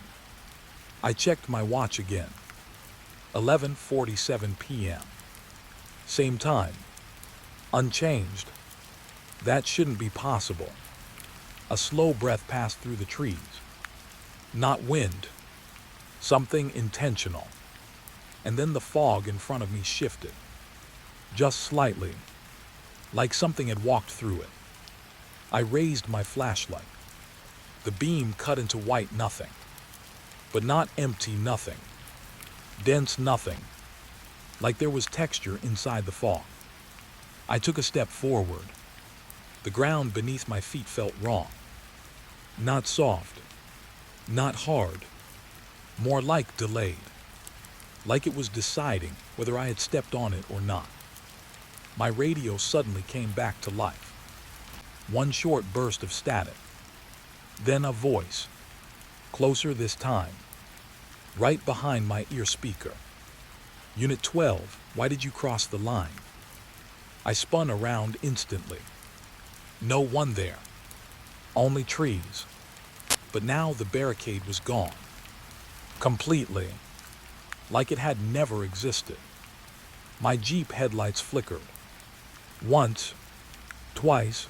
Speaker 1: I checked my watch again. 11:47 p.m. Same time. Unchanged. That shouldn't be possible. A slow breath passed through the trees. Not wind. Something intentional. And then the fog in front of me shifted. Just slightly. Like something had walked through it. I raised my flashlight. The beam cut into white nothing. But not empty nothing. Dense nothing. Like there was texture inside the fog. I took a step forward. The ground beneath my feet felt wrong. Not soft. Not hard. More like delayed. Like it was deciding whether I had stepped on it or not. My radio suddenly came back to life. One short burst of static. Then a voice. Closer this time. Right behind my ear speaker. Unit 12, why did you cross the line? I spun around instantly. No one there. Only trees. But now the barricade was gone. Completely. Like it had never existed. My Jeep headlights flickered. Once, twice,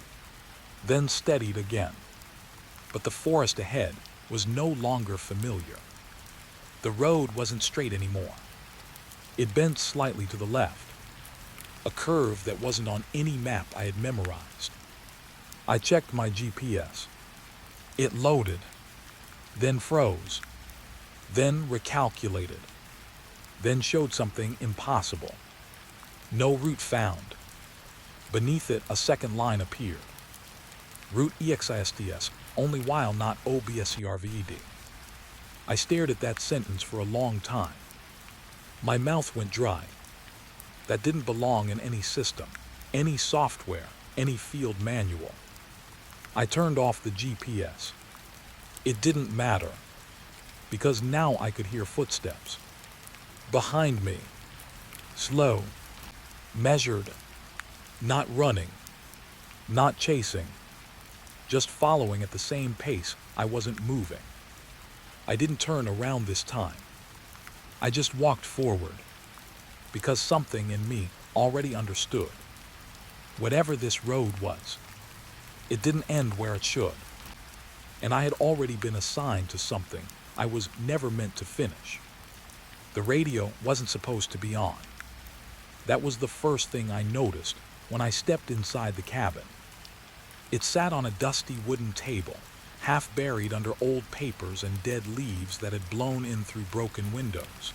Speaker 1: then steadied again. But the forest ahead was no longer familiar. The road wasn't straight anymore. It bent slightly to the left, a curve that wasn't on any map I had memorized. I checked my GPS. It loaded, then froze, then recalculated, then showed something impossible. No route found. Beneath it, a second line appeared. Route EXISTS, only while not OBSERVED. I stared at that sentence for a long time. My mouth went dry. That didn't belong in any system, any software, any field manual. I turned off the GPS. It didn't matter, because now I could hear footsteps. Behind me. Slow. Measured. Not running. Not chasing. Just following at the same pace. I wasn't moving. I didn't turn around this time. I just walked forward, because something in me already understood. Whatever this road was, it didn't end where it should. And I had already been assigned to something I was never meant to finish. The radio wasn't supposed to be on. That was the first thing I noticed when I stepped inside the cabin. It sat on a dusty wooden table, half buried under old papers and dead leaves that had blown in through broken windows.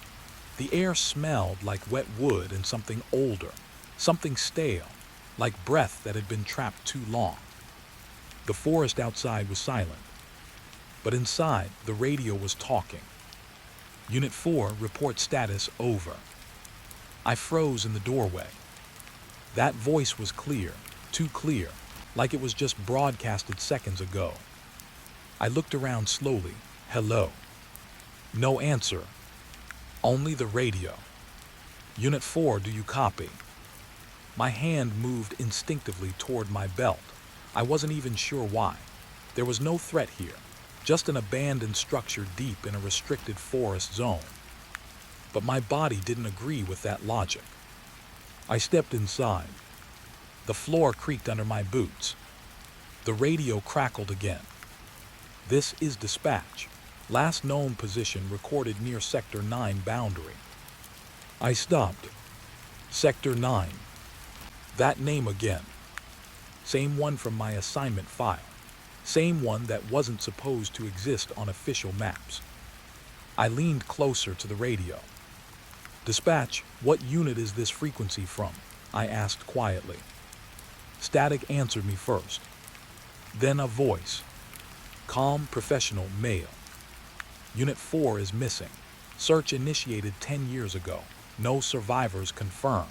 Speaker 1: The air smelled like wet wood and something older, something stale, like breath that had been trapped too long. The forest outside was silent, but inside the radio was talking. Unit 4, report status over. I froze in the doorway. That voice was clear, too clear, like it was just broadcasted seconds ago. I looked around slowly. Hello. No answer. Only the radio. Unit 4, do you copy? My hand moved instinctively toward my belt. I wasn't even sure why. There was no threat here, just an abandoned structure deep in a restricted forest zone. But my body didn't agree with that logic. I stepped inside. The floor creaked under my boots. The radio crackled again. This is dispatch. Last known position recorded near Sector 9 boundary. I stopped. Sector 9. That name again. Same one from my assignment file. Same one that wasn't supposed to exist on official maps. I leaned closer to the radio. Dispatch, what unit is this frequency from? I asked quietly. Static answered me first. Then a voice. Calm, professional, male. Unit 4 is missing. Search initiated 10 years ago. No survivors confirmed.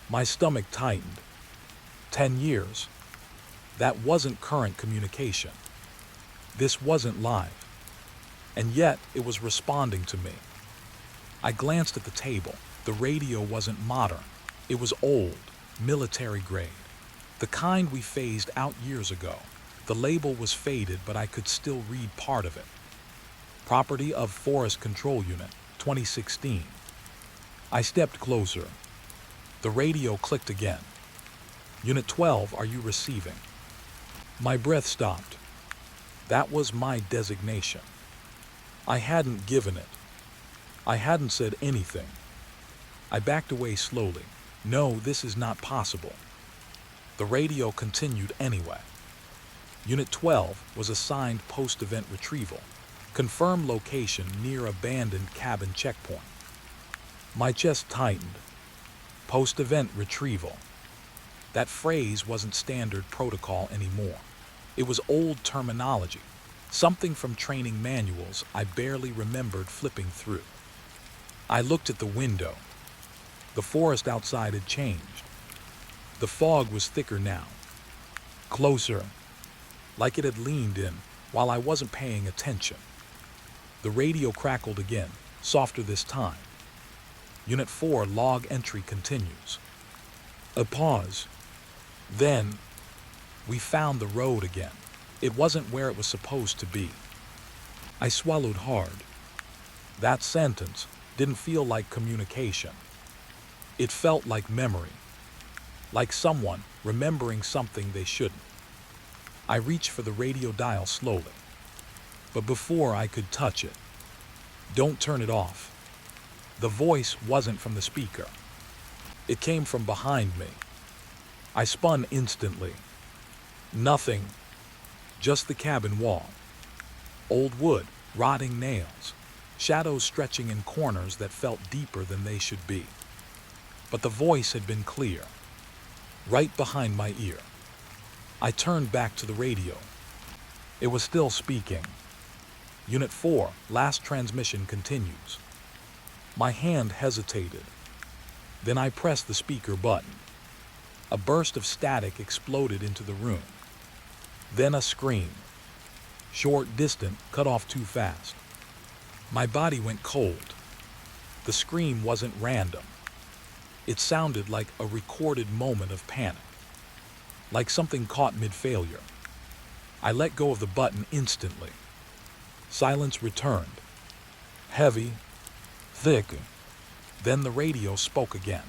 Speaker 1: My stomach tightened. 10 years? That wasn't current communication. This wasn't live. And yet, it was responding to me. I glanced at the table. The radio wasn't modern. It was old, military grade. The kind we phased out years ago. The label was faded, but I could still read part of it. Property of Forest Control Unit, 2016. I stepped closer. The radio clicked again. Unit 12, are you receiving? My breath stopped. That was my designation. I hadn't given it. I hadn't said anything. I backed away slowly. No, this is not possible. The radio continued anyway. Unit 12 was assigned post-event retrieval. Confirm location near abandoned cabin checkpoint. My chest tightened. Post-event retrieval. That phrase wasn't standard protocol anymore. It was old terminology, something from training manuals I barely remembered flipping through. I looked at the window. The forest outside had changed. The fog was thicker now. Closer, like it had leaned in while I wasn't paying attention. The radio crackled again, softer this time. Unit 4 log entry continues. A pause. Then, we found the road again. It wasn't where it was supposed to be. I swallowed hard. That sentence didn't feel like communication. It felt like memory. Like someone remembering something they shouldn't. I reached for the radio dial slowly. But before I could touch it, don't turn it off. The voice wasn't from the speaker. It came from behind me. I spun instantly. Nothing. Just the cabin wall. Old wood, rotting nails, shadows stretching in corners that felt deeper than they should be. But the voice had been clear, right behind my ear. I turned back to the radio. It was still speaking. Unit 4, last transmission continues. My hand hesitated. Then I pressed the speaker button. A burst of static exploded into the room. Then a scream. Short, distant, cut off too fast. My body went cold. The scream wasn't random. It sounded like a recorded moment of panic. Like something caught mid-failure. I let go of the button instantly. Silence returned. Heavy, thick. Then the radio spoke again.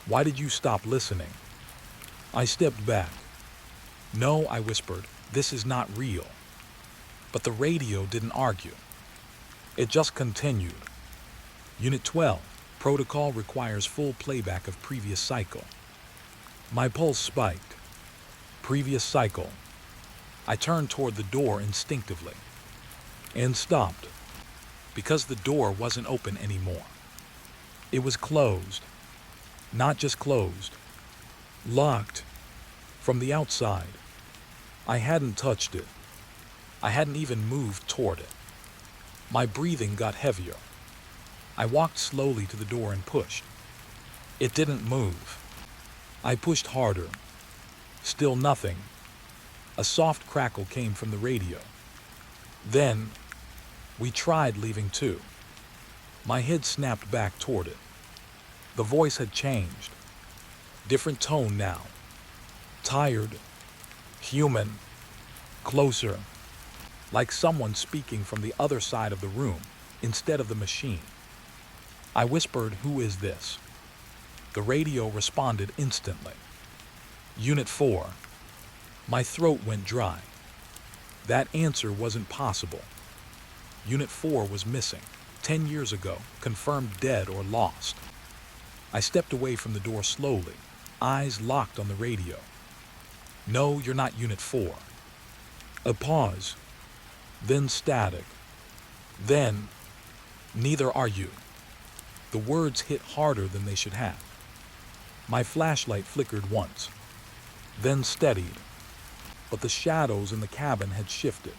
Speaker 1: Why did you stop listening? I stepped back. No, I whispered, this is not real. But the radio didn't argue. It just continued. Unit 12, protocol requires full playback of previous cycle. My pulse spiked. Previous cycle. I turned toward the door instinctively. And stopped. Because the door wasn't open anymore. It was closed. Not just closed. Locked. From the outside. I hadn't touched it. I hadn't even moved toward it. My breathing got heavier. I walked slowly to the door and pushed. It didn't move. I pushed harder. Still nothing. A soft crackle came from the radio. Then, we tried leaving too. My head snapped back toward it. The voice had changed. Different tone now. Tired. Human. Closer. Like someone speaking from the other side of the room instead of the machine. I whispered, "Who is this?" The radio responded instantly. Unit 4. My throat went dry. That answer wasn't possible. Unit 4 was missing. 10 years ago, confirmed dead or lost. I stepped away from the door slowly, eyes locked on the radio. No, you're not Unit 4. A pause. Then static. Then, neither are you. The words hit harder than they should have. My flashlight flickered once, then steadied. but the shadows in the cabin had shifted.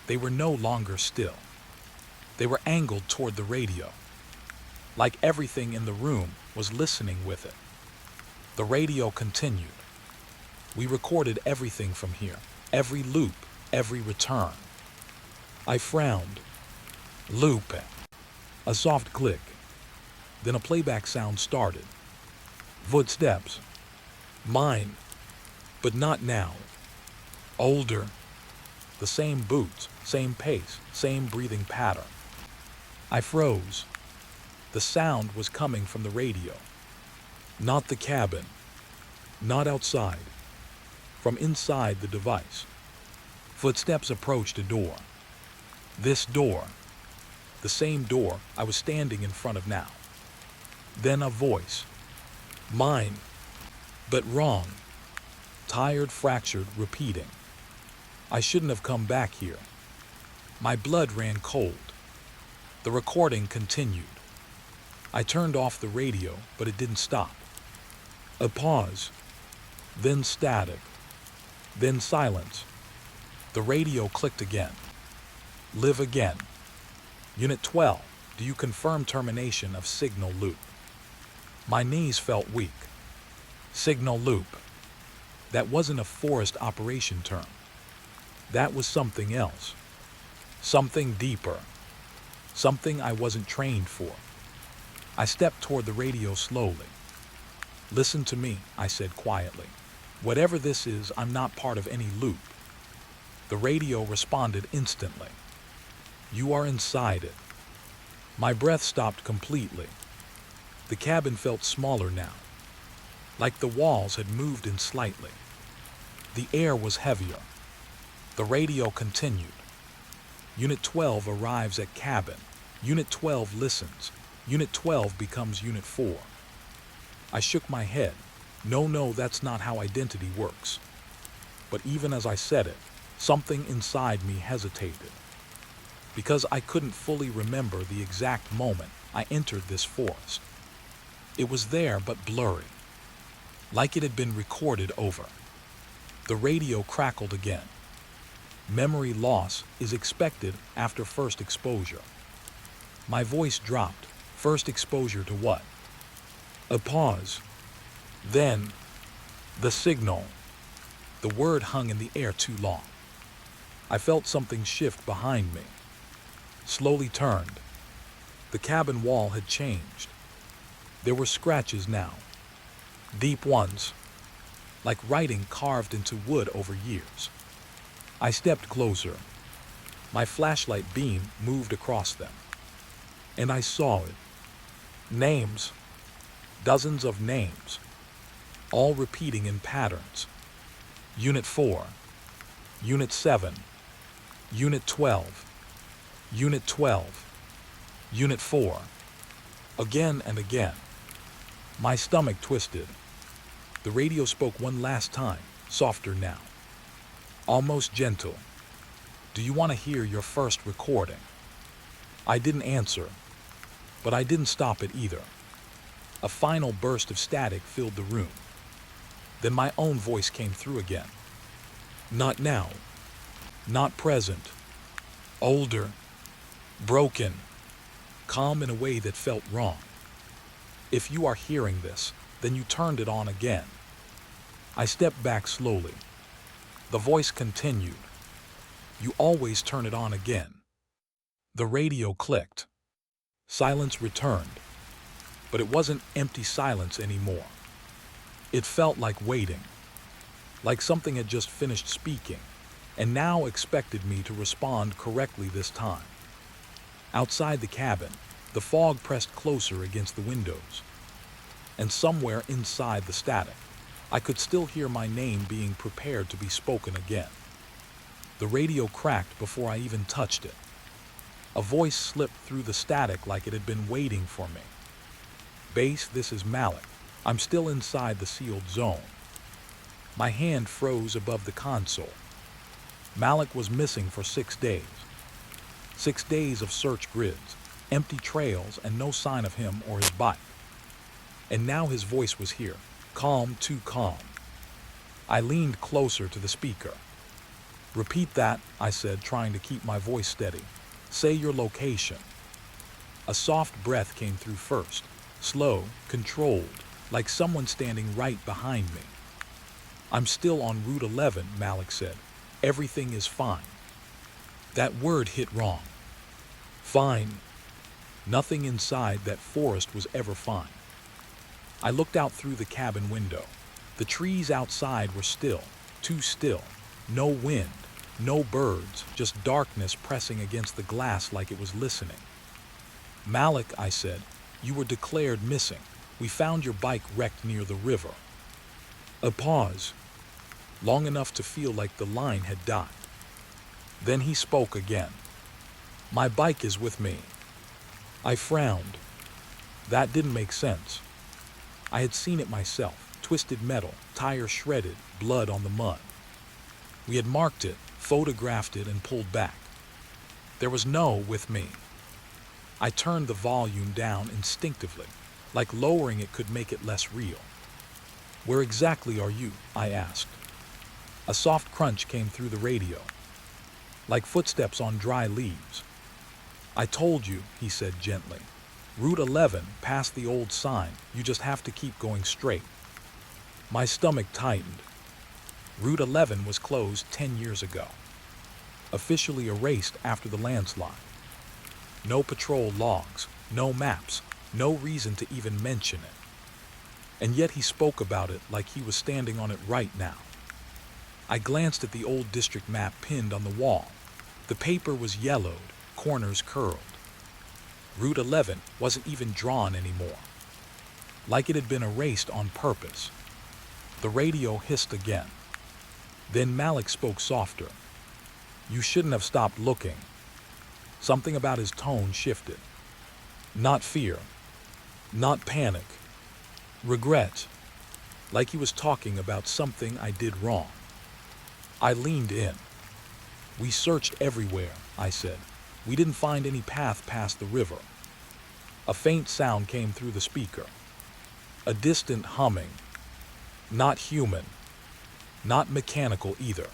Speaker 1: They were no longer still. They were angled toward the radio, like everything in the room was listening with it. The radio continued. We recorded everything from here, every loop, every return. I frowned. Loop. A soft click. Then a playback sound started. Footsteps. Mine. But not now. Older. The same boots, same pace, same breathing pattern. I froze. The sound was coming from the radio. Not the cabin. Not outside. From inside the device. Footsteps approached a door. This door. The same door I was standing in front of now. Then a voice. Mine. But wrong. Tired, fractured, repeating. I shouldn't have come back here. My blood ran cold. The recording continued. I turned off the radio, but it didn't stop. A pause. Then static. Then silence. The radio clicked again. Live again. Unit 12, do you confirm termination of signal loop? My knees felt weak. Signal loop. That wasn't a forest operation term. That was something else. Something deeper. Something I wasn't trained for. I stepped toward the radio slowly. Listen to me, I said quietly. Whatever this is, I'm not part of any loop. The radio responded instantly. You are inside it. My breath stopped completely. The cabin felt smaller now, like the walls had moved in slightly. The air was heavier. The radio continued. Unit 12 arrives at cabin. Unit 12 listens. Unit 12 becomes Unit 4. I shook my head. No, that's not how identity works. But even as I said it, something inside me hesitated. Because I couldn't fully remember the exact moment I entered this forest. It was there but blurry, like it had been recorded over. The radio crackled again. Memory loss is expected after first exposure. My voice dropped. First exposure to what? A pause. Then, the signal. The word hung in the air too long. I felt something shift behind me. Slowly turned. The cabin wall had changed. There were scratches now. Deep ones. Like writing carved into wood over years. I stepped closer. My flashlight beam moved across them. And I saw it. Names. Dozens of names. All repeating in patterns. Unit 4. Unit 7. Unit 12. Unit 12. Unit 4. Again and again. My stomach twisted. The radio spoke one last time, softer now. Almost gentle. Do you want to hear your first recording? I didn't answer, but I didn't stop it either. A final burst of static filled the room. Then my own voice came through again. Not now. Not present. Older. Broken. Calm in a way that felt wrong. If you are hearing this, then you turned it on again. I stepped back slowly. The voice continued. You always turn it on again. The radio clicked. Silence returned. But it wasn't empty silence anymore. It felt like waiting. Like something had just finished speaking, and now expected me to respond correctly this time. Outside the cabin, the fog pressed closer against the windows. And somewhere inside the static, I could still hear my name being prepared to be spoken again. The radio cracked before I even touched it. A voice slipped through the static like it had been waiting for me. Base, this is Malik. I'm still inside the sealed zone. My hand froze above the console. Malik was missing for 6 days. 6 days of search grids, empty trails, and no sign of him or his bike. And now his voice was here, calm, too calm. I leaned closer to the speaker. "Repeat that," I said, trying to keep my voice steady. "Say your location." A soft breath came through first, slow, controlled, like someone standing right behind me. "I'm still on Route 11, Malik said. "Everything is fine." That word hit wrong. Fine. Nothing inside that forest was ever fine. I looked out through the cabin window. The trees outside were still, too still. No wind, no birds, just darkness pressing against the glass like it was listening. "Malik," I said, "you were declared missing. We found your bike wrecked near the river." A pause, long enough to feel like the line had died. Then he spoke again. "My bike is with me." I frowned. That didn't make sense. I had seen it myself, twisted metal, tire shredded, blood on the mud. We had marked it, photographed it, and pulled back. There was no with me. I turned the volume down instinctively, like lowering it could make it less real. "Where exactly are you?" I asked. A soft crunch came through the radio, like footsteps on dry leaves. "I told you," he said gently. "Route 11, past the old sign. You just have to keep going straight." My stomach tightened. Route 11 was closed 10 years ago. Officially erased after the landslide. No patrol logs, no maps, no reason to even mention it. And yet he spoke about it like he was standing on it right now. I glanced at the old district map pinned on the wall. The paper was yellowed, corners curled. Route 11 wasn't even drawn anymore, like it had been erased on purpose. The radio hissed again. Then Malik spoke softer. "You shouldn't have stopped looking." Something about his tone shifted. Not fear, not panic, regret, like he was talking about something I did wrong. I leaned in. "We searched everywhere," I said. "We didn't find any path past the river." A faint sound came through the speaker. A distant humming. Not human. Not mechanical either.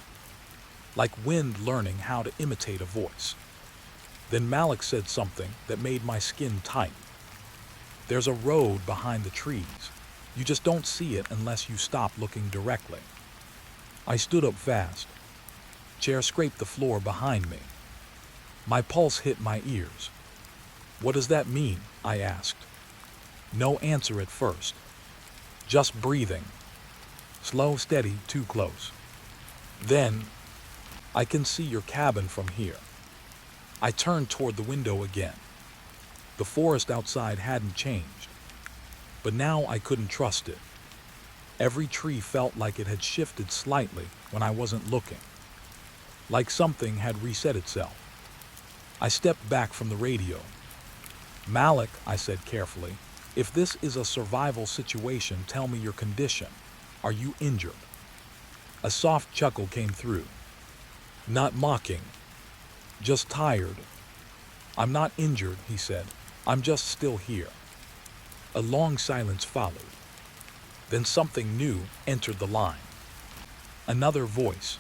Speaker 1: Like wind learning how to imitate a voice. Then Malik said something that made my skin tight. "There's a road behind the trees. You just don't see it unless you stop looking directly." I stood up fast. Chair scraped the floor behind me. My pulse hit my ears. "What does that mean?" I asked. No answer at first. Just breathing. Slow, steady, too close. Then, "I can see your cabin from here." I turned toward the window again. The forest outside hadn't changed, but now I couldn't trust it. Every tree felt like it had shifted slightly when I wasn't looking, like something had reset itself. I stepped back from the radio. "Malik," I said carefully, "if this is a survival situation, tell me your condition. Are you injured?" A soft chuckle came through. Not mocking, just tired. "I'm not injured," he said. "I'm just still here." A long silence followed. Then something new entered the line. Another voice,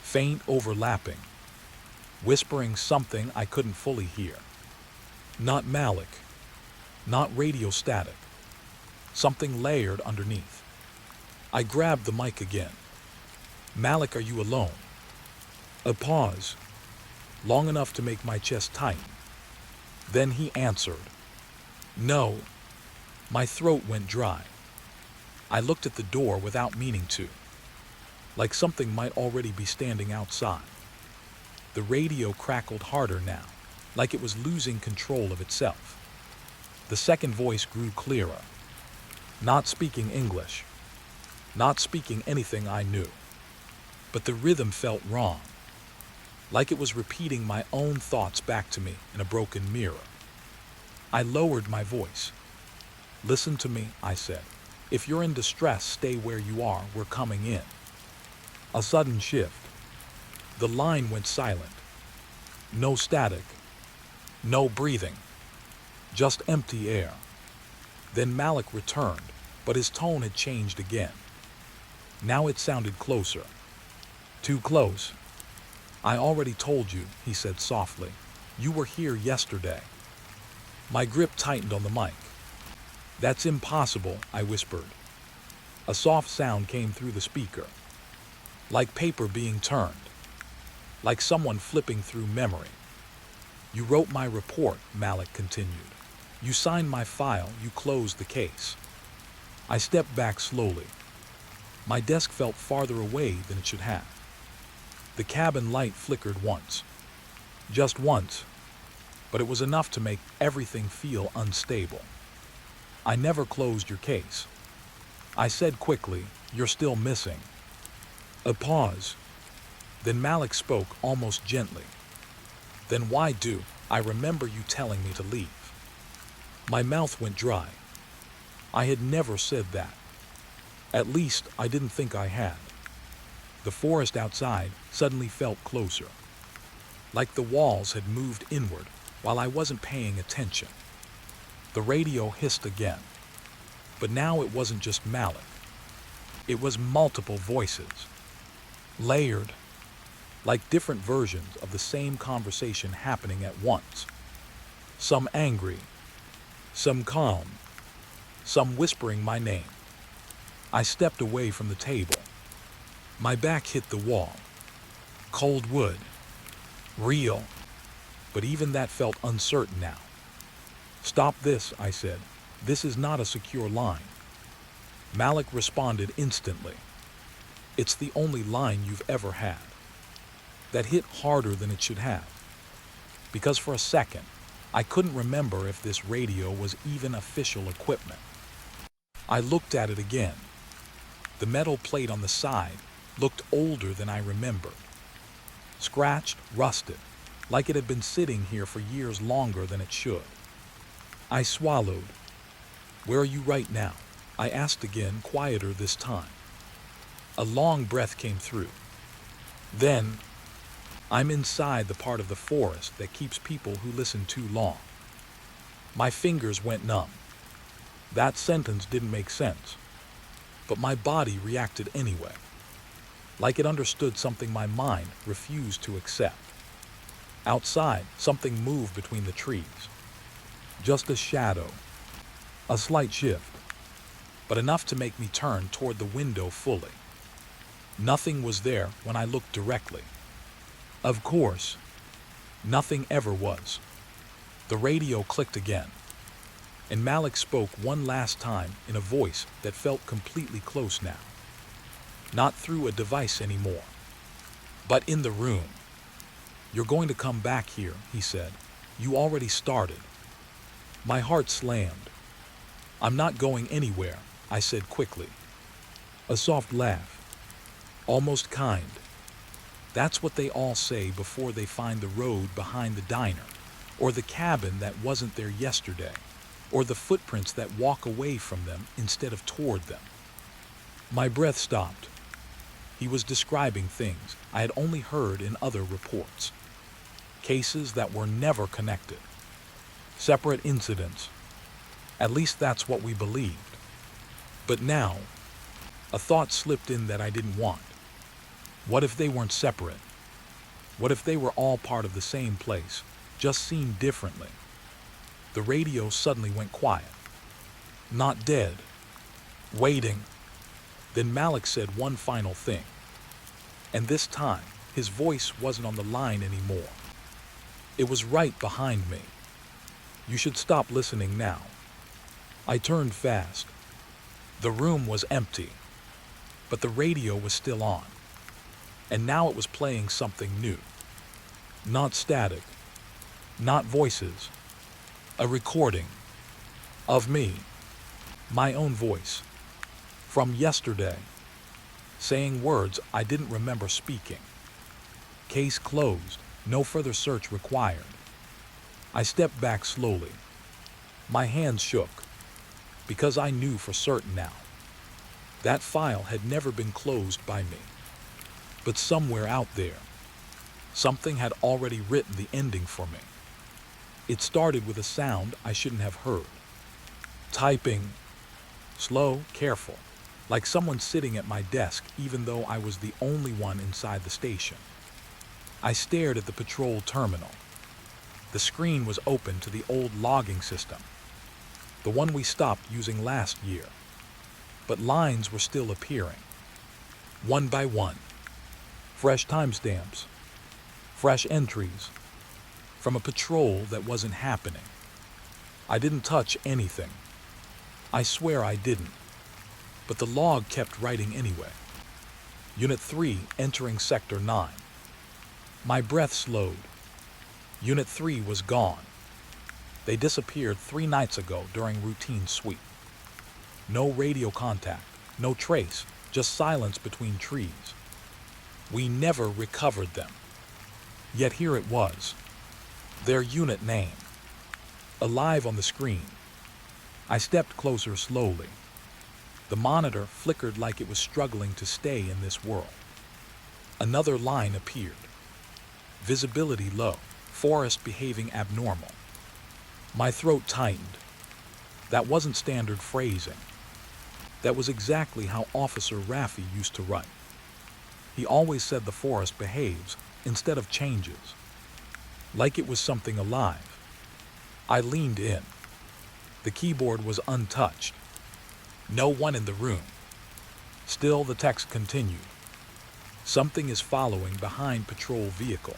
Speaker 1: faint, overlapping, whispering something I couldn't fully hear. Not Malik, not radio static, something layered underneath. I grabbed the mic again. "Malik, are you alone?" A pause, long enough to make my chest tighten. Then he answered. "No." My throat went dry. I looked at the door without meaning to, like something might already be standing outside. The radio crackled harder now, like it was losing control of itself. The second voice grew clearer, not speaking English, not speaking anything I knew. But the rhythm felt wrong, like it was repeating my own thoughts back to me in a broken mirror. I lowered my voice. "Listen to me," I said. "If you're in distress, stay where you are. We're coming in." A sudden shift. The line went silent. No static. No breathing. Just empty air. Then Malik returned, but his tone had changed again. Now it sounded closer. Too close. I already told you, he said softly. You were here yesterday. My grip tightened on the mic. That's impossible, I whispered. A soft sound came through the speaker. Like paper being turned. Like someone flipping through memory. You wrote my report, Malik continued. You signed my file, you closed the case. I stepped back slowly. My desk felt farther away than it should have. The cabin light flickered once. Just once. But it was enough to make everything feel unstable. I never closed your case. I said quickly, you're still missing. A pause. Then Malik spoke almost gently. Then why do I remember you telling me to leave? My mouth went dry. I had never said that. At least I didn't think I had. The forest outside suddenly felt closer. Like the walls had moved inward while I wasn't paying attention. The radio hissed again. But now it wasn't just Malik. It was multiple voices. Layered. Like different versions of the same conversation happening at once. Some angry. Some calm. Some whispering my name. I stepped away from the table. My back hit the wall. Cold wood. Real. But even that felt uncertain now. Stop this, I said. This is not a secure line. Malik responded instantly. It's the only line you've ever had. That hit harder than it should have. Because for a second, I couldn't remember if this radio was even official equipment. I looked at it again. The metal plate on the side looked older than I remembered. Scratched, rusted, like it had been sitting here for years longer than it should. I swallowed. Where are you right now? I asked again, quieter this time. A long breath came through. Then, I'm inside the part of the forest that keeps people who listen too long. My fingers went numb. That sentence didn't make sense. But my body reacted anyway. Like it understood something my mind refused to accept. Outside, something moved between the trees. Just a shadow. A slight shift. But enough to make me turn toward the window fully. Nothing was there when I looked directly. Of course, nothing ever was. The radio clicked again, and Malik spoke one last time in a voice that felt completely close now. Not through a device anymore, but in the room. You're going to come back here, he said. You already started. My heart slammed. I'm not going anywhere, I said quickly. A soft laugh. Almost kind. That's what they all say before they find the road behind the diner, or the cabin that wasn't there yesterday, or the footprints that walk away from them instead of toward them. My breath stopped. He was describing things I had only heard in other reports. Cases that were never connected. Separate incidents. At least that's what we believed. But now, a thought slipped in that I didn't want. What if they weren't separate? What if they were all part of the same place, just seen differently? The radio suddenly went quiet. Not dead. Waiting. Then Malik said one final thing. And this time, his voice wasn't on the line anymore. It was right behind me. You should stop listening now. I turned fast. The room was empty, but the radio was still on. And now it was playing something new. Not static. Not voices. A recording. Of me. My own voice. From yesterday. Saying words I didn't remember speaking. Case closed. No further search required. I stepped back slowly. My hands shook. Because I knew for certain now. That file had never been closed by me. But somewhere out there, something had already written the ending for me. It started with a sound I shouldn't have heard. Typing. Slow, careful. like someone sitting at my desk even though I was the only one inside the station. I stared at the patrol terminal. The screen was open to the old logging system, the one we stopped using last year. But lines were still appearing, one by one. Fresh timestamps, fresh entries, from a patrol that wasn't happening. I didn't touch anything. I swear I didn't. But the log kept writing anyway. Unit 3 entering Sector 9. My breath slowed. Unit 3 was gone. They disappeared 3 nights ago during routine sweep. No radio contact, no trace, just silence between trees. We never recovered them. Yet here it was. Their unit name. Alive on the screen. I stepped closer slowly. The monitor flickered like it was struggling to stay in this world. Another line appeared. Visibility low, forest behaving abnormal. My throat tightened. That wasn't standard phrasing. That was exactly how Officer Raffi used to write. He always said the forest behaves instead of changes, like it was something alive. I leaned in. The keyboard was untouched. No one in the room. Still, the text continued. Something is following behind patrol vehicle.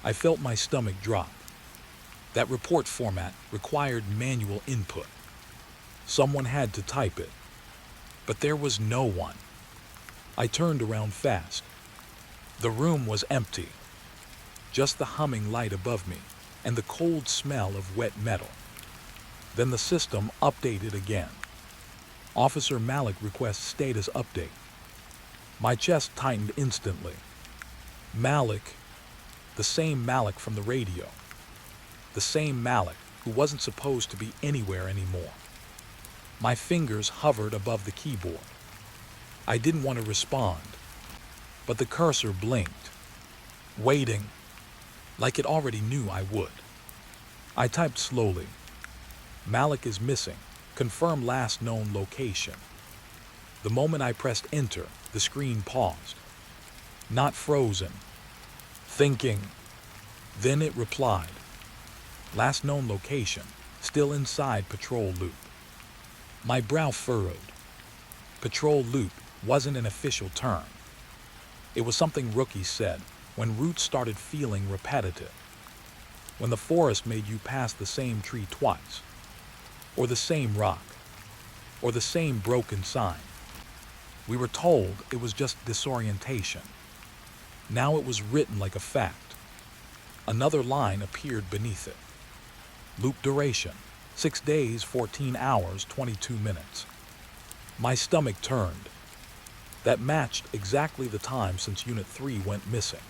Speaker 1: I felt my stomach drop. That report format required manual input. Someone had to type it. But there was no one. I turned around fast. The room was empty. Just the humming light above me and the cold smell of wet metal. Then the system updated again. Officer Malik requests status update. My chest tightened instantly. Malik, the same Malik from the radio. The same Malik who wasn't supposed to be anywhere anymore. My fingers hovered above the keyboard. I didn't want to respond, but the cursor blinked, waiting, like it already knew I would. I typed slowly. Malik is missing. Confirm last known location. The moment I pressed enter, the screen paused. Not frozen. Thinking. Then it replied. Last known location, still inside patrol loop. My brow furrowed. Patrol loop wasn't an official term. It was something rookies said when routes started feeling repetitive. When the forest made you pass the same tree twice. Or the same rock. Or the same broken sign. We were told it was just disorientation. Now it was written like a fact. Another line appeared beneath it. Loop duration, 6 days, 14 hours, 22 minutes. My stomach turned. That matched exactly the time since Unit 3 went missing.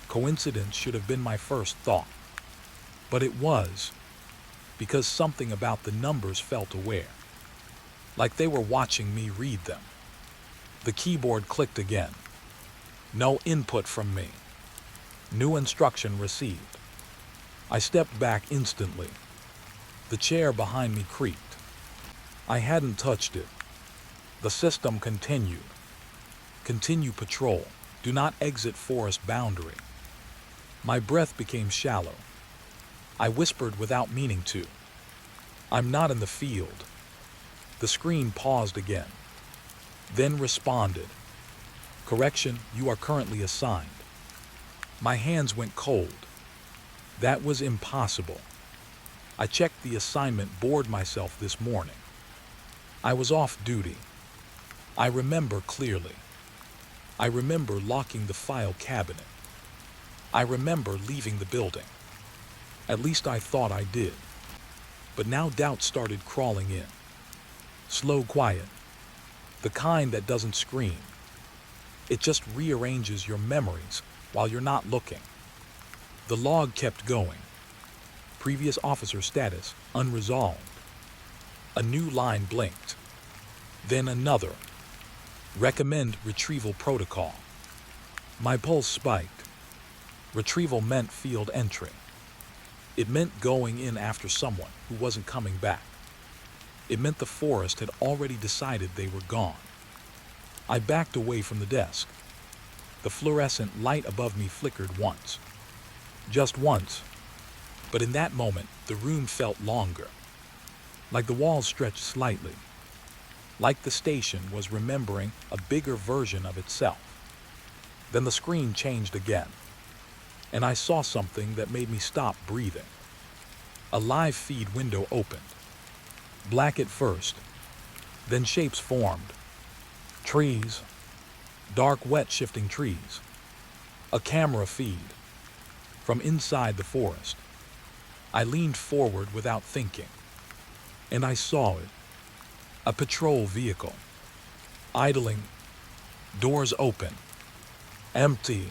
Speaker 1: Coincidence should have been my first thought. But it was, because something about the numbers felt aware. Like they were watching me read them. The keyboard clicked again. No input from me. New instruction received. I stepped back instantly. The chair behind me creaked. I hadn't touched it. The system continued. Continue patrol. Do not exit forest boundary. My breath became shallow. I whispered without meaning to. I'm not in the field. The screen paused again. Then responded. Correction, you are currently assigned. My hands went cold. That was impossible. I checked the assignment board myself this morning. I was off duty. I remember clearly. I remember locking the file cabinet. I remember leaving the building. At least I thought I did. But now doubt started crawling in. Slow quiet. The kind that doesn't scream. It just rearranges your memories while you're not looking. The log kept going. Previous officer status unresolved. A new line blinked. Then another. Recommend retrieval protocol. My pulse spiked. Retrieval meant field entry. It meant going in after someone who wasn't coming back. It meant the forest had already decided they were gone. I backed away from the desk. The fluorescent light above me flickered once. Just once. But in that moment, the room felt longer. Like the walls stretched slightly. Like the station was remembering a bigger version of itself. Then the screen changed again, and I saw something that made me stop breathing. A live feed window opened. Black at first, then shapes formed. Trees, dark, wet, shifting trees. A camera feed from inside the forest. I leaned forward without thinking, and I saw it. A patrol vehicle, idling, doors open, empty,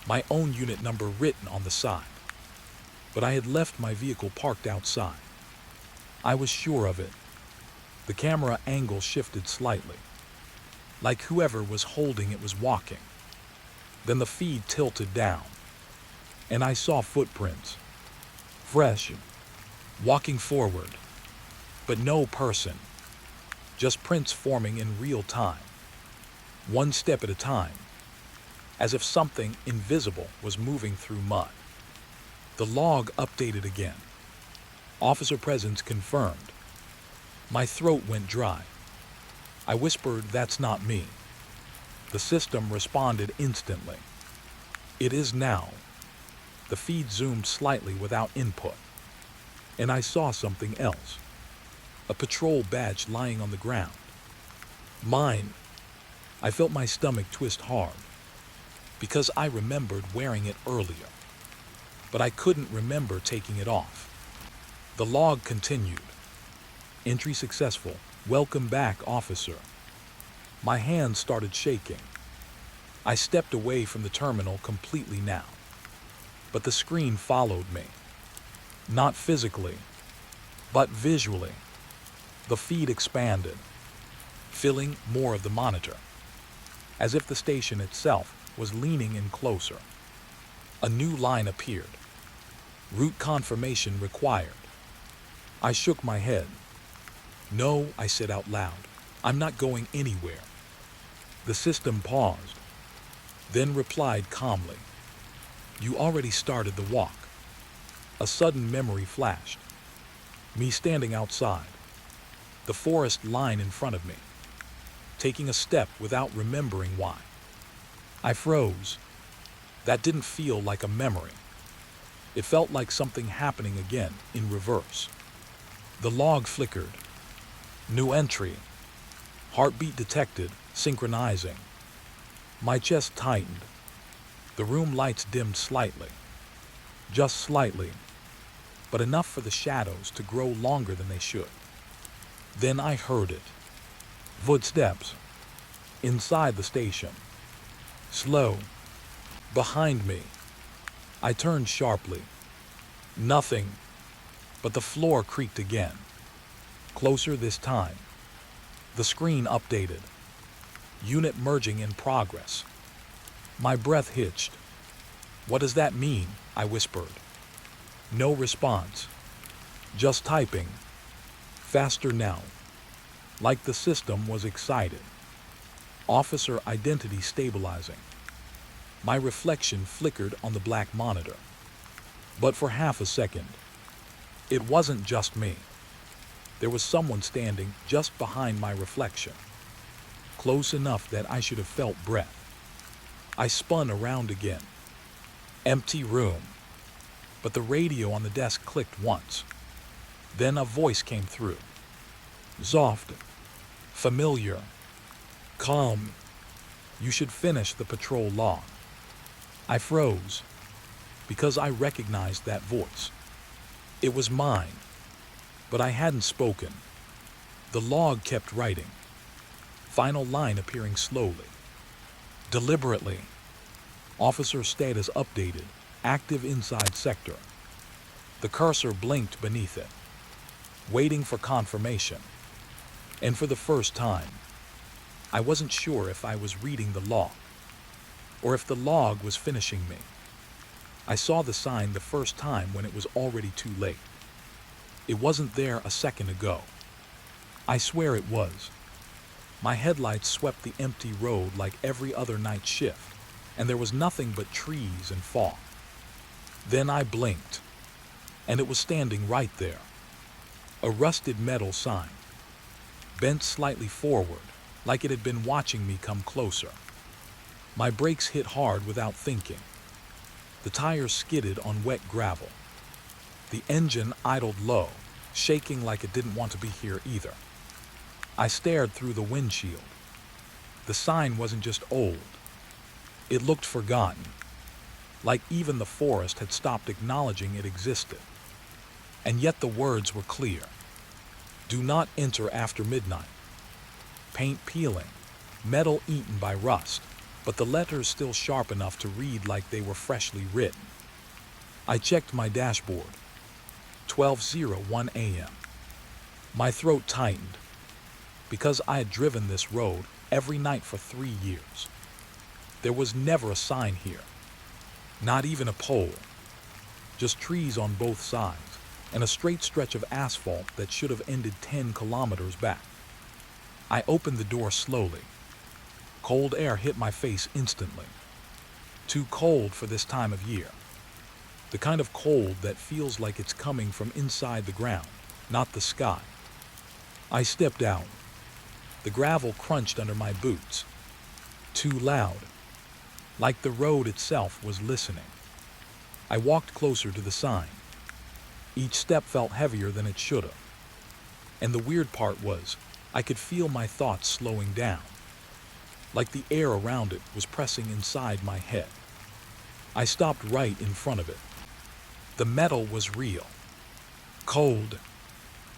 Speaker 1: my own unit number written on the side. But I had left my vehicle parked outside. I was sure of it. The camera angle shifted slightly, like whoever was holding it was walking. Then the feed tilted down, and I saw footprints, fresh, walking forward, but no person, just prints forming in real time, one step at a time, as if something invisible was moving through mud. The log updated again. Officer presence confirmed. My throat went dry. I whispered, "That's not me." The system responded instantly. "It is now." The feed zoomed slightly without input, and I saw something else. A patrol badge lying on the ground. Mine. I felt my stomach twist hard, because I remembered wearing it earlier. But I couldn't remember taking it off. The log continued. Entry successful. Welcome back, officer. My hands started shaking. I stepped away from the terminal completely now. But the screen followed me. Not physically, but visually. The feed expanded, filling more of the monitor, as if the station itself was leaning in closer. A new line appeared. Route confirmation required. I shook my head. "No," I said out loud. "I'm not going anywhere." The system paused, then replied calmly. "You already started the walk." A sudden memory flashed. Me standing outside, the forest line in front of me, taking a step without remembering why. I froze. That didn't feel like a memory. It felt like something happening again in reverse. The log flickered. New entry. Heartbeat detected, synchronizing. My chest tightened. The room lights dimmed slightly. Just slightly, but enough for the shadows to grow longer than they should. Then I heard it. Footsteps. Inside the station. Slow. Behind me. I turned sharply. Nothing. But the floor creaked again. Closer this time. The screen updated. Unit merging in progress. My breath hitched. "What does that mean?" I whispered. No response. Just typing. Faster now. Like the system was excited. Officer identity stabilizing. My reflection flickered on the black monitor. But for half a second, it wasn't just me. There was someone standing just behind my reflection, close enough that I should have felt breath. I spun around again. Empty room. But the radio on the desk clicked once. Then a voice came through. Soft. Familiar. Calm. "You should finish the patrol log." I froze, because I recognized that voice. It was mine, but I hadn't spoken. The log kept writing, final line appearing slowly, deliberately. Officer status updated, active inside sector. The cursor blinked beneath it, waiting for confirmation. And for the first time, I wasn't sure if I was reading the log, or if the log was finishing me. I saw the sign the first time when it was already too late. It wasn't there a second ago. I swear it was. My headlights swept the empty road like every other night shift, and there was nothing but trees and fog. Then I blinked, and it was standing right there. A rusted metal sign, bent slightly forward, like it had been watching me come closer. My brakes hit hard without thinking. The tires skidded on wet gravel. The engine idled low, shaking like it didn't want to be here either. I stared through the windshield. The sign wasn't just old. It looked forgotten, like even the forest had stopped acknowledging it existed. And yet the words were clear. Do not enter after midnight. Paint peeling, metal eaten by rust, but the letters still sharp enough to read like they were freshly written. I checked my dashboard. 12:01 a.m. My throat tightened, because I had driven this road every night for 3 years. There was never a sign here, not even a pole, just trees on both sides and a straight stretch of asphalt that should have ended 10 kilometers back. I opened the door slowly. Cold air hit my face instantly. Too cold for this time of year. The kind of cold that feels like it's coming from inside the ground, not the sky. I stepped out. The gravel crunched under my boots. Too loud, like the road itself was listening. I walked closer to the sign. Each step felt heavier than it should have. And the weird part was, I could feel my thoughts slowing down, like the air around it was pressing inside my head. I stopped right in front of it. The metal was real, cold,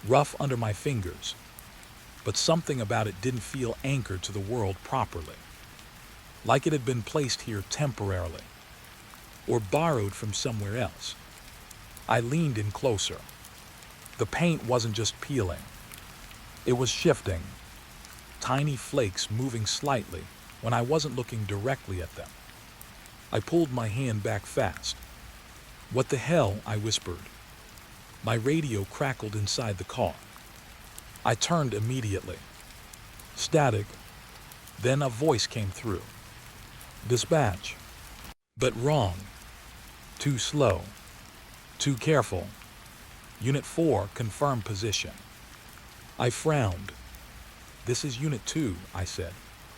Speaker 1: rough under my fingers, but something about it didn't feel anchored to the world properly, like it had been placed here temporarily, or borrowed from somewhere else. I leaned in closer. The paint wasn't just peeling. It was shifting, tiny flakes moving slightly when I wasn't looking directly at them. I pulled my hand back fast. What the hell, I whispered. My radio crackled inside the car. I turned immediately. Static. Then a voice came through. Dispatch. But wrong. Too slow. Too careful. Unit 4, confirm position. I frowned. This is Unit 2, I said.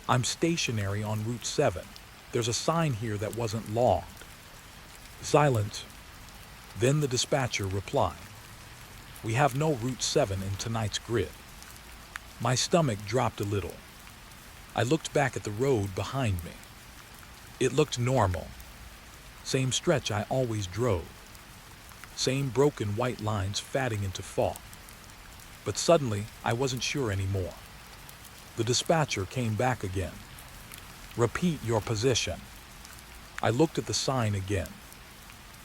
Speaker 1: I'm stationary on Route 7. There's a sign here that wasn't logged. Silence. Then the dispatcher replied. We have no Route 7 in tonight's grid. My stomach dropped a little. I looked back at the road behind me. It looked normal. Same stretch I always drove. Same broken white lines fading into fog. But suddenly, I wasn't sure anymore. The dispatcher came back again. Repeat your position. I looked at the sign again.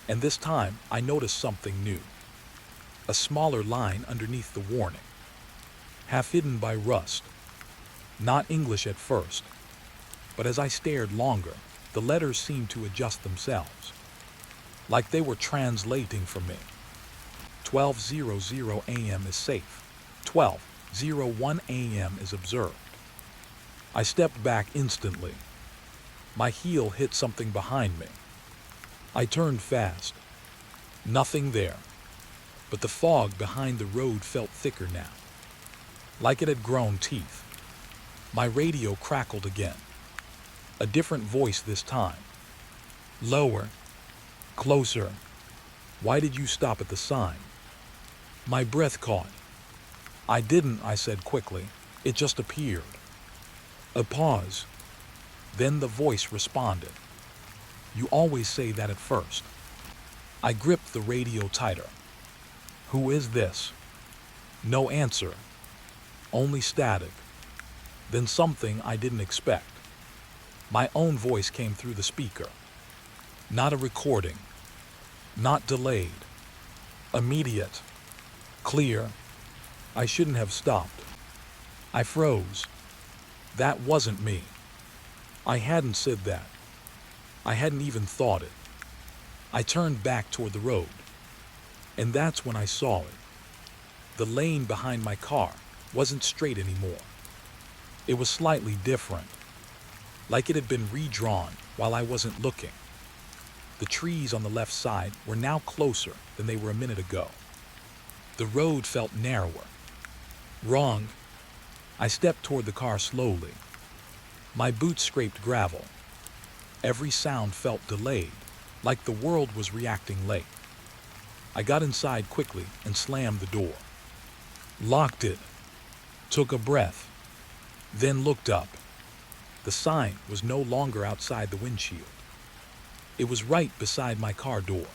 Speaker 1: And this time, I noticed something new. A smaller line underneath the warning, half hidden by rust. Not English at first, but as I stared longer, the letters seemed to adjust themselves, like they were translating for me. 12:00 a.m. is safe. 12:01 a.m. is observed. I stepped back instantly. My heel hit something behind me. I turned fast. Nothing there, but the fog behind the road felt thicker now, like it had grown teeth. My radio crackled again. A different voice this time. Lower. Closer. Why did you stop at the sign? My breath caught. I didn't, I said quickly. It just appeared. A pause. Then the voice responded. You always say that at first. I gripped the radio tighter. Who is this? No answer. Only static. Then something I didn't expect. My own voice came through the speaker. Not a recording. Not delayed. Immediate. Clear. I shouldn't have stopped. I froze. That wasn't me. I hadn't said that. I hadn't even thought it. I turned back toward the road. And that's when I saw it. The lane behind my car, wasn't straight anymore. It was slightly different, like it had been redrawn while I wasn't looking. The trees on the left side were now closer than they were a minute ago. The road felt narrower. Wrong. I stepped toward the car slowly. My boots scraped gravel. Every sound felt delayed, like the world was reacting late. I got inside quickly and slammed the door. Locked it. Took a breath. Then looked up. The sign was no longer outside the windshield. It was right beside my car door,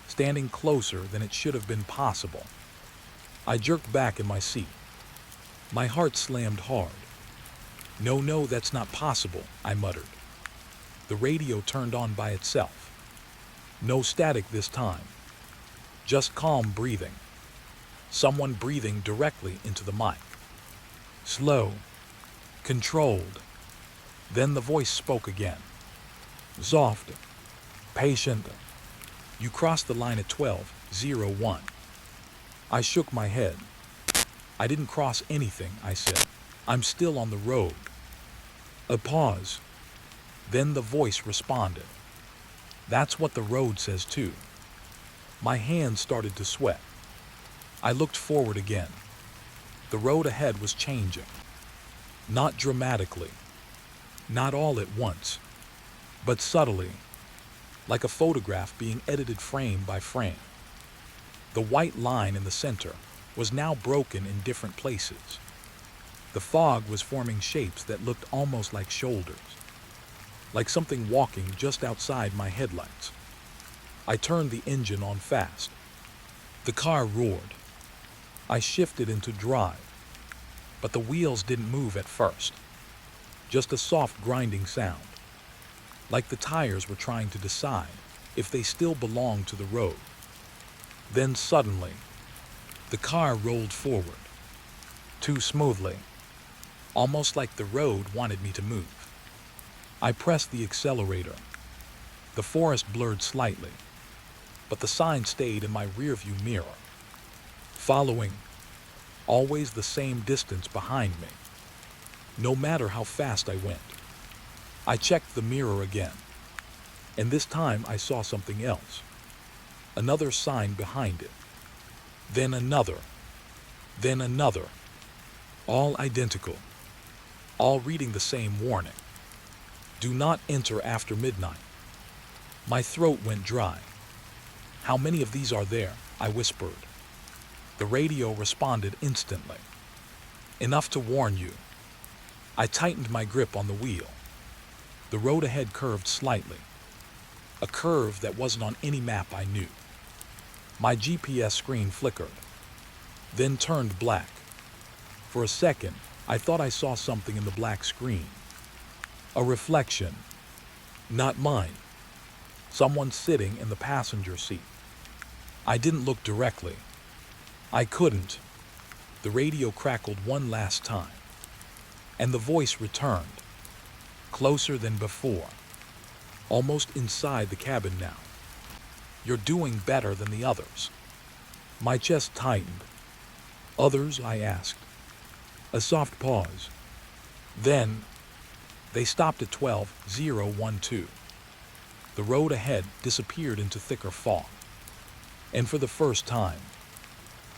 Speaker 1: standing closer than it should have been possible. I jerked back in my seat. My heart slammed hard. No, that's not possible, I muttered. The radio turned on by itself. No static this time. Just calm breathing. Someone breathing directly into the mic. Slow. Controlled. Then the voice spoke again. Soft. Patient. You crossed the line at 12:01. I shook my head. I didn't cross anything, I said. I'm still on the road. A pause. Then the voice responded. That's what the road says too. My hands started to sweat. I looked forward again. The road ahead was changing. Not dramatically. Not all at once. But subtly. Like a photograph being edited frame by frame. The white line in the center was now broken in different places. The fog was forming shapes that looked almost like shoulders. Like something walking just outside my headlights. I turned the engine on fast. The car roared. I shifted into drive. But the wheels didn't move at first. Just a soft grinding sound. Like the tires were trying to decide if they still belonged to the road. Then suddenly, the car rolled forward. Too smoothly. Almost like the road wanted me to move. I pressed the accelerator. The forest blurred slightly, but the sign stayed in my rearview mirror. Following, always the same distance behind me. No matter how fast I went. I checked the mirror again, and this time I saw something else. Another sign behind it. Then another. Then another. All identical. All reading the same warning. Do not enter after midnight. My throat went dry. How many of these are there? I whispered. The radio responded instantly. Enough to warn you. I tightened my grip on the wheel. The road ahead curved slightly. A curve that wasn't on any map I knew. My GPS screen flickered, then turned black. For a second, I thought I saw something in the black screen. A reflection. Not mine. Someone sitting in the passenger seat. I didn't look directly. I couldn't. The radio crackled one last time. And the voice returned. Closer than before. Almost inside the cabin now. You're doing better than the others. My chest tightened. Others? I asked. A soft pause. Then, they stopped at 12:012. The road ahead disappeared into thicker fog. And for the first time,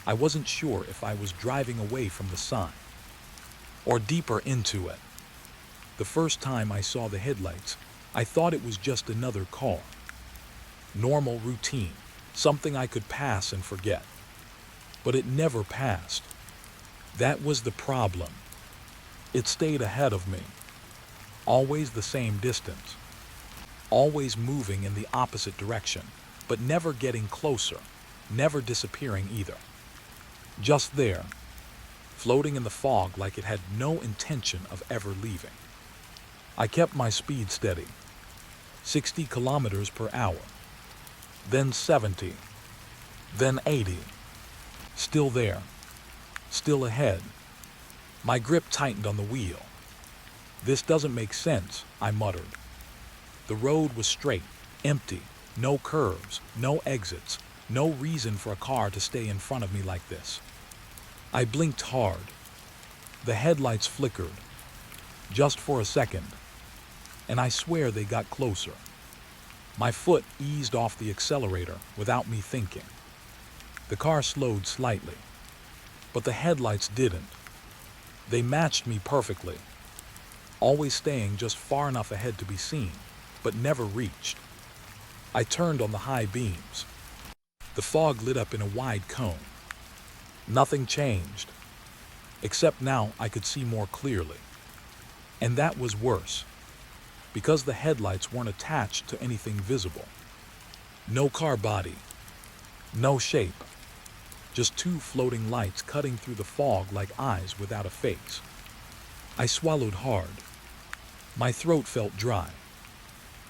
Speaker 1: I wasn't sure if I was driving away from the sign or deeper into it. The first time I saw the headlights, I thought it was just another car. Normal routine, something I could pass and forget. But it never passed. That was the problem. It stayed ahead of me. Always the same distance. Always moving in the opposite direction, but never getting closer, never disappearing either. Just there, floating in the fog like it had no intention of ever leaving. I kept my speed steady. 60 kilometers per hour. Then 70. Then 80. Still there. Still ahead. My grip tightened on the wheel. This doesn't make sense, I muttered. The road was straight, empty, no curves, no exits, no reason for a car to stay in front of me like this. I blinked hard, The headlights flickered, just for a second, and I swear they got closer. My foot eased off the accelerator without me thinking. The car slowed slightly, but the headlights didn't. They matched me perfectly, always staying just far enough ahead to be seen, but never reached. I turned on the high beams. The fog lit up in a wide cone. Nothing changed, except now I could see more clearly. And that was worse, because the headlights weren't attached to anything visible. No car body, no shape, just two floating lights cutting through the fog like eyes without a face. I swallowed hard. My throat felt dry.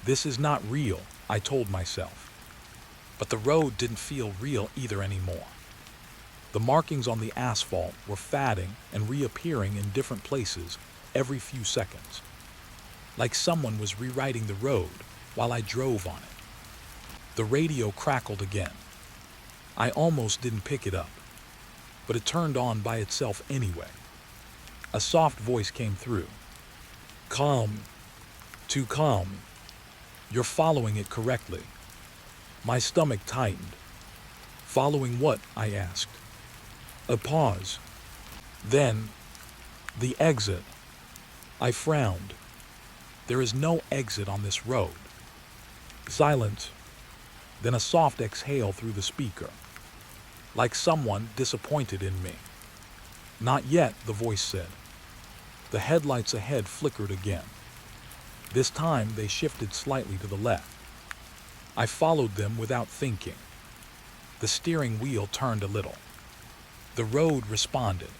Speaker 1: This is not real, I told myself. But the road didn't feel real either anymore. The markings on the asphalt were fading and reappearing in different places every few seconds, like someone was rewriting the road while I drove on it. The radio crackled again. I almost didn't pick it up, but it turned on by itself anyway. A soft voice came through. Calm, too calm. You're following it correctly. My stomach tightened. Following what? I asked. A pause. Then, the exit. I frowned. There is no exit on this road. Silence. Then a soft exhale through the speaker, like someone disappointed in me. Not yet, the voice said. The headlights ahead flickered again. This time they shifted slightly to the left. I followed them without thinking. The steering wheel turned a little. The road responded.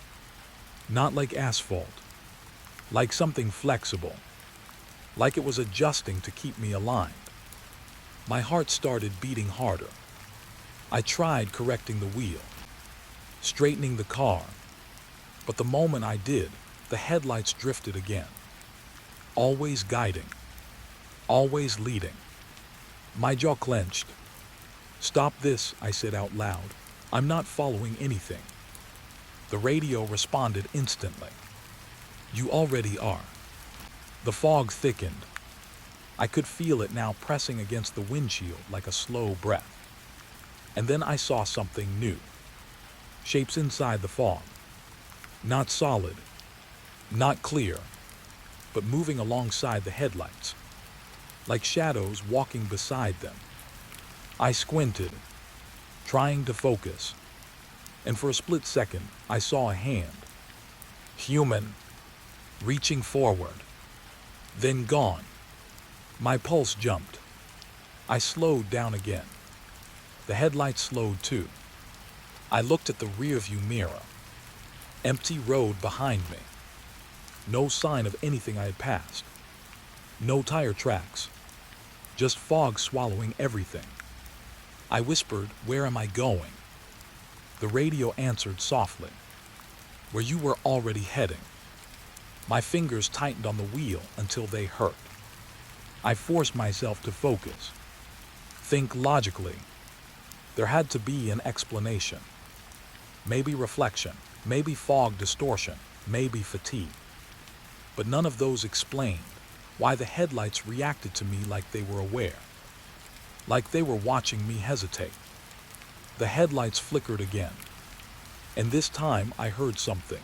Speaker 1: Not like asphalt, like something flexible, like it was adjusting to keep me aligned. My heart started beating harder. I tried correcting the wheel, straightening the car, but the moment I did, the headlights drifted again. Always guiding, always leading. My jaw clenched. Stop this, I said out loud. I'm not following anything. The radio responded instantly. You already are. The fog thickened. I could feel it now pressing against the windshield like a slow breath. And then I saw something new. Shapes inside the fog. Not solid, not clear, but moving alongside the headlights, like shadows walking beside them. I squinted, trying to focus, and for a split second I saw a hand. Human, reaching forward, then gone. My pulse jumped. I slowed down again. The headlights slowed too. I looked at the rearview mirror. Empty road behind me. No sign of anything I had passed. No tire tracks. Just fog swallowing everything. I whispered, "Where am I going?" The radio answered softly, "Where you were already heading." My fingers tightened on the wheel until they hurt. I forced myself to focus. Think logically. There had to be an explanation. Maybe reflection, maybe fog distortion, maybe fatigue. But none of those explained why the headlights reacted to me like they were aware, like they were watching me hesitate. The headlights flickered again, and this time I heard something.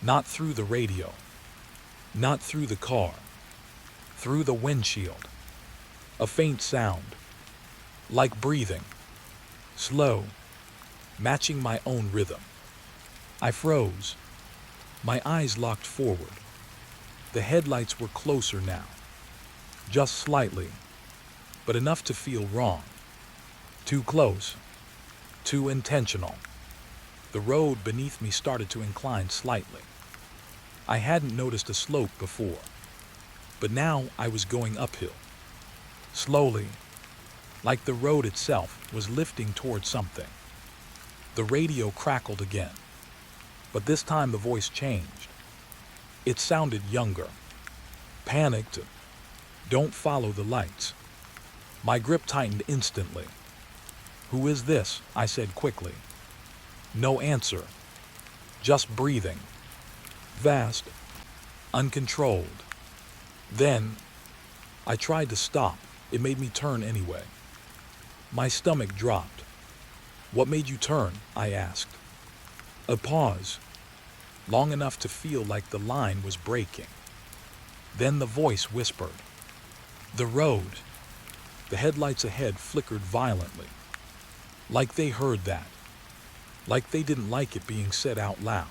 Speaker 1: Not through the radio, not through the car, through the windshield. A faint sound, like breathing, slow, matching my own rhythm. I froze. My eyes locked forward. The headlights were closer now, just slightly, but enough to feel wrong. Too close, too intentional. The road beneath me started to incline slightly. I hadn't noticed a slope before, but now I was going uphill. Slowly, like the road itself was lifting towards something. The radio crackled again, but this time the voice changed. It sounded younger, panicked. "Don't follow the lights." My grip tightened instantly. "Who is this?" I said quickly. No answer, just breathing. vast, uncontrolled. Then, I tried to stop. It made me turn anyway. My stomach dropped. "What made you turn?" I asked. A pause, long enough to feel like the line was breaking. Then the voice whispered, "The road." The headlights ahead flickered violently. Like they heard that. Like they didn't like it being said out loud.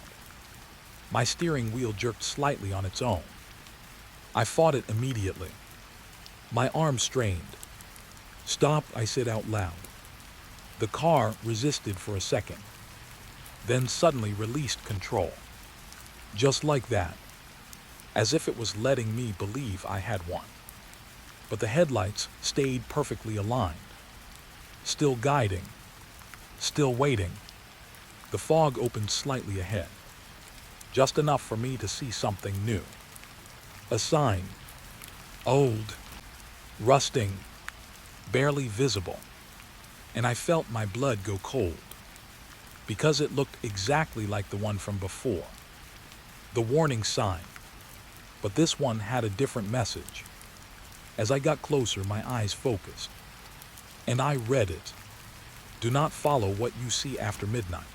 Speaker 1: My steering wheel jerked slightly on its own. I fought it immediately. My arm strained. "Stop," I said out loud. The car resisted for a second, then suddenly released control. Just like that, as if it was letting me believe I had one. But the headlights stayed perfectly aligned, still guiding, still waiting. The fog opened slightly ahead, just enough for me to see something new. A sign, old, rusting, barely visible, and I felt my blood go cold, because it looked exactly like the one from before. The warning sign, but this one had a different message. As I got closer, my eyes focused, and I read it. "Do not follow what you see after midnight."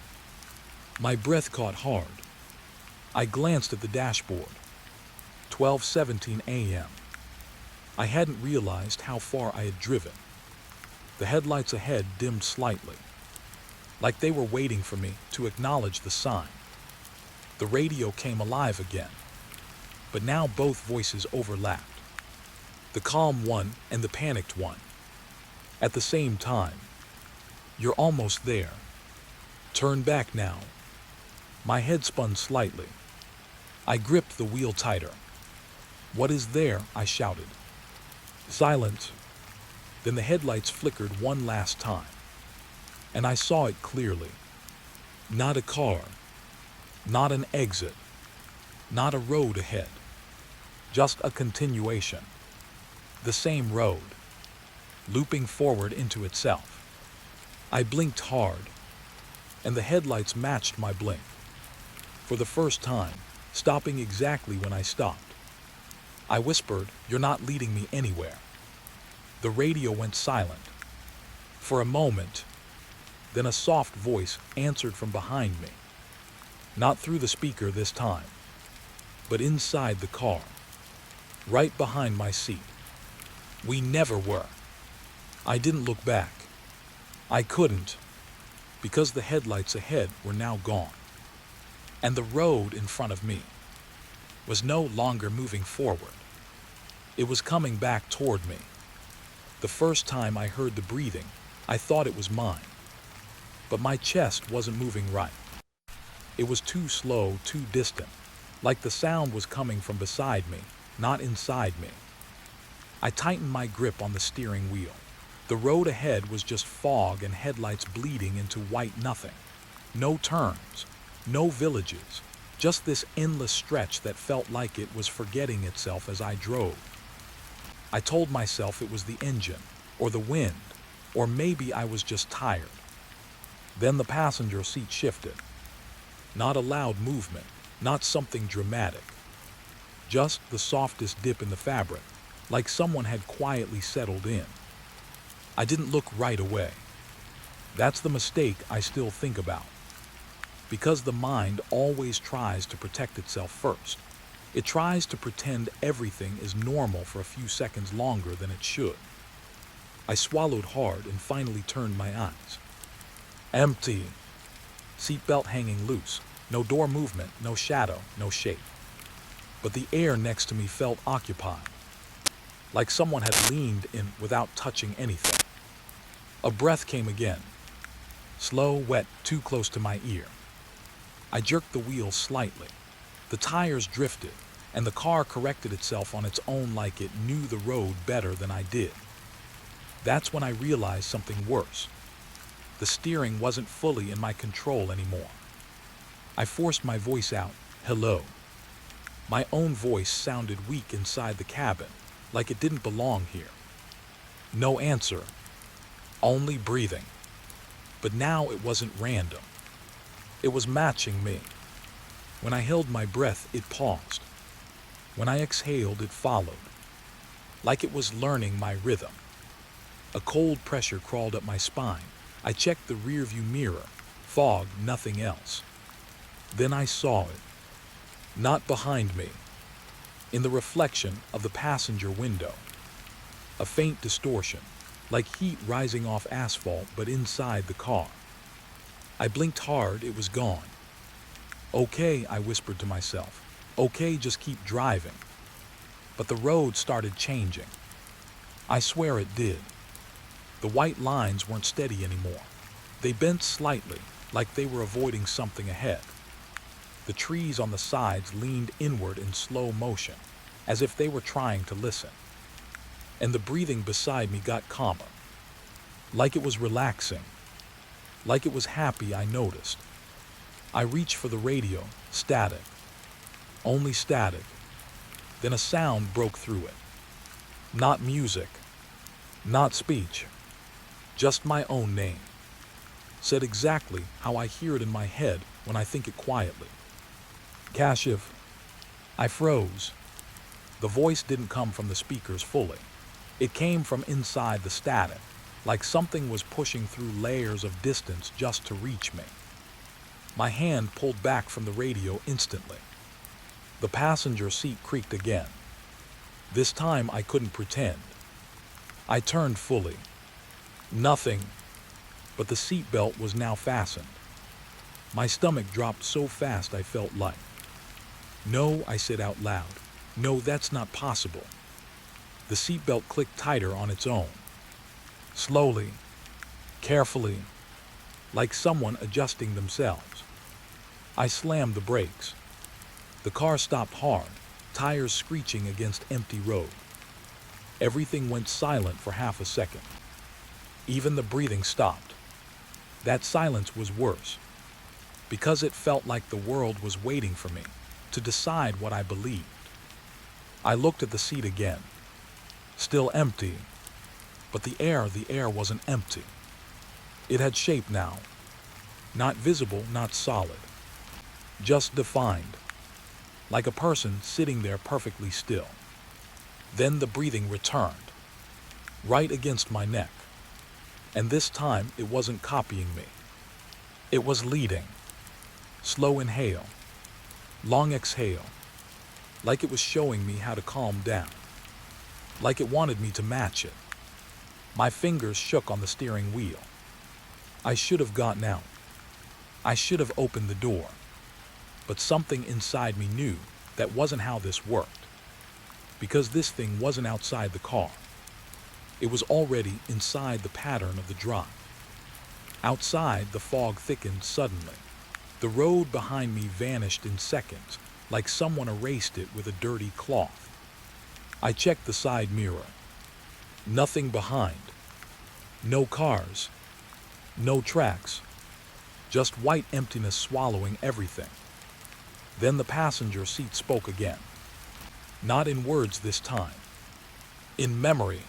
Speaker 1: My breath caught hard. I glanced at the dashboard. 12:17 a.m. I hadn't realized how far I had driven. The headlights ahead dimmed slightly, like they were waiting for me to acknowledge the sign. The radio came alive again, but now both voices overlapped. The calm one and the panicked one. At the same time. "You're almost there. Turn back now." My head spun slightly. I gripped the wheel tighter. "What is there?" I shouted. Silence. Then the headlights flickered one last time, and I saw it clearly. Not a car, not an exit, not a road ahead, just a continuation. The same road, looping forward into itself. I blinked hard, and the headlights matched my blink. For the first time, stopping exactly when I stopped. I whispered, "You're not leading me anywhere." The radio went silent. For a moment, then a soft voice answered from behind me. Not through the speaker this time, but inside the car, right behind my seat. "We never were." I didn't look back. I couldn't, because the headlights ahead were now gone, and the road in front of me was no longer moving forward. It was coming back toward me. The first time I heard the breathing, I thought it was mine. But my chest wasn't moving right. It was too slow, too distant, like the sound was coming from beside me, not inside me. I tightened my grip on the steering wheel. The road ahead was just fog and headlights bleeding into white nothing. No turns, no villages, just this endless stretch that felt like it was forgetting itself as I drove. I told myself it was the engine, or the wind, or maybe I was just tired. Then the passenger seat shifted. Not a loud movement, not something dramatic. Just the softest dip in the fabric, like someone had quietly settled in. I didn't look right away. That's the mistake I still think about. Because the mind always tries to protect itself first. It tries to pretend everything is normal for a few seconds longer than it should. I swallowed hard and finally turned my eyes. Empty. Seatbelt hanging loose. No door movement, no shadow, no shape. But the air next to me felt occupied, like someone had leaned in without touching anything. A breath came again. Slow, wet, too close to my ear. I jerked the wheel slightly. The tires drifted, and the car corrected itself on its own like it knew the road better than I did. That's when I realized something worse. The steering wasn't fully in my control anymore. I forced my voice out, "Hello." My own voice sounded weak inside the cabin, like it didn't belong here. No answer, only breathing. But now it wasn't random. It was matching me. When I held my breath, it paused. When I exhaled, it followed, like it was learning my rhythm. A cold pressure crawled up my spine. I checked the rearview mirror. Fog, nothing else. Then I saw it. Not behind me. In the reflection of the passenger window. A faint distortion, like heat rising off asphalt but inside the car. I blinked hard, it was gone. Okay, I whispered to myself. Okay, just keep driving. But the road started changing. I swear it did. The white lines weren't steady anymore. They bent slightly, like they were avoiding something ahead. The trees on the sides leaned inward in slow motion, as if they were trying to listen. And the breathing beside me got calmer. Like it was relaxing. Like it was happy, I noticed. I reached for the radio, static. Only static. Then a sound broke through it. Not music. Not speech. Just my own name. Said exactly how I hear it in my head when I think it quietly. Kashif. I froze. The voice didn't come from the speakers fully. It came from inside the static, like something was pushing through layers of distance just to reach me. My hand pulled back from the radio instantly. The passenger seat creaked again. This time I couldn't pretend. I turned fully. Nothing, but the seatbelt was now fastened. My stomach dropped so fast I felt light. No, I said out loud. No, that's not possible. The seatbelt clicked tighter on its own. Slowly, carefully, like someone adjusting themselves. I slammed the brakes. The car stopped hard, tires screeching against empty road. Everything went silent for half a second. Even the breathing stopped. That silence was worse, because it felt like the world was waiting for me to decide what I believed. I looked at the seat again. Still empty, but the air wasn't empty. It had shape now. Not visible, not solid. Just defined. Like a person sitting there perfectly still. Then the breathing returned. Right against my neck. And this time it wasn't copying me. It was leading. Slow inhale. Long exhale. Like it was showing me how to calm down. Like it wanted me to match it. My fingers shook on the steering wheel. I should have gotten out. I should have opened the door. But something inside me knew that wasn't how this worked. Because this thing wasn't outside the car. It was already inside the pattern of the drive. Outside, the fog thickened suddenly. The road behind me vanished in seconds, like someone erased it with a dirty cloth. I checked the side mirror. Nothing behind. No cars. No tracks. Just white emptiness swallowing everything. Then the passenger seat spoke again. Not in words this time. In memory.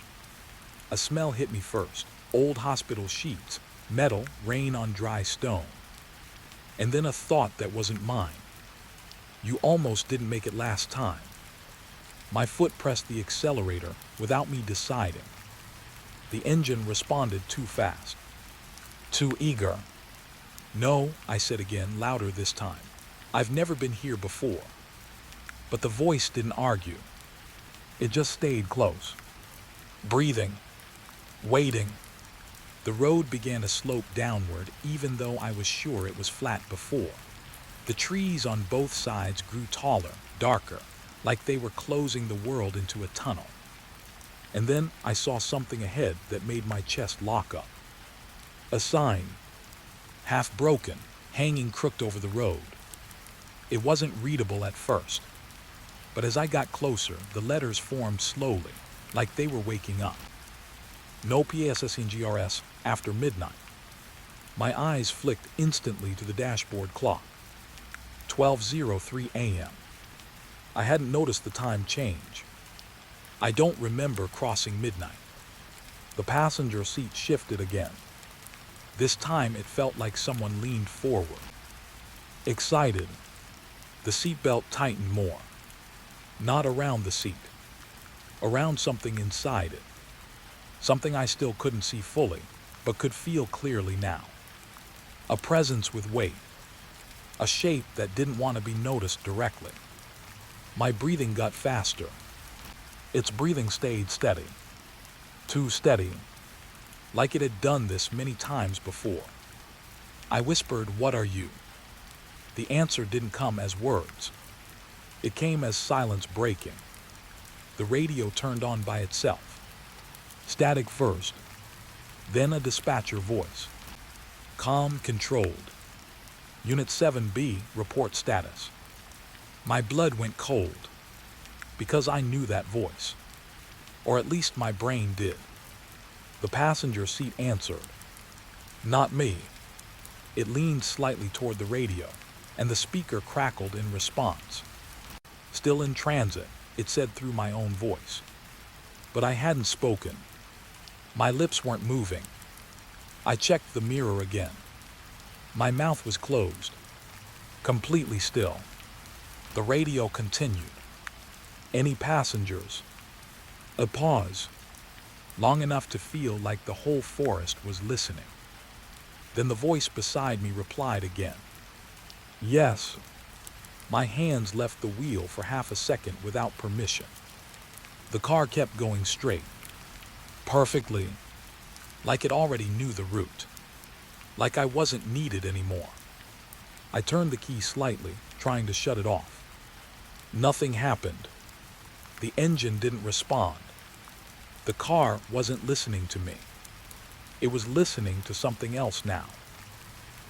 Speaker 1: A smell hit me first. Old hospital sheets, metal, rain on dry stone. And then a thought that wasn't mine. You almost didn't make it last time. My foot pressed the accelerator without me deciding. The engine responded too fast. Too eager. No, I said again, louder this time. I've never been here before. But the voice didn't argue. It just stayed close. Breathing. Waiting. The road began to slope downward, even though I was sure it was flat before. The trees on both sides grew taller, darker, like they were closing the world into a tunnel. And then I saw something ahead that made my chest lock up. A sign, half broken, hanging crooked over the road. It wasn't readable at first, but as I got closer, the letters formed slowly, like they were waking up. No PSS in GRS after midnight. My eyes flicked instantly to the dashboard clock. 12:03 a.m. I hadn't noticed the time change. I don't remember crossing midnight. The passenger seat shifted again. This time it felt like someone leaned forward. Excited. The seatbelt tightened more. Not around the seat. Around something inside it. Something I still couldn't see fully, but could feel clearly now. A presence with weight. A shape that didn't want to be noticed directly. My breathing got faster. Its breathing stayed steady. Too steady. Like it had done this many times before. I whispered, "What are you?" The answer didn't come as words. It came as silence breaking. The radio turned on by itself. Static first, then a dispatcher voice. Calm, controlled. Unit 7B, report status. My blood went cold, because I knew that voice. Or at least my brain did. The passenger seat answered. Not me. It leaned slightly toward the radio, and the speaker crackled in response. Still in transit, it said through my own voice. But I hadn't spoken. My lips weren't moving. I checked the mirror again. My mouth was closed. Completely still. The radio continued. Any passengers? A pause. Long enough to feel like the whole forest was listening. Then the voice beside me replied again. Yes. My hands left the wheel for half a second without permission. The car kept going straight. Perfectly. Like it already knew the route. Like I wasn't needed anymore. I turned the key slightly, trying to shut it off. Nothing happened. The engine didn't respond. The car wasn't listening to me. It was listening to something else now.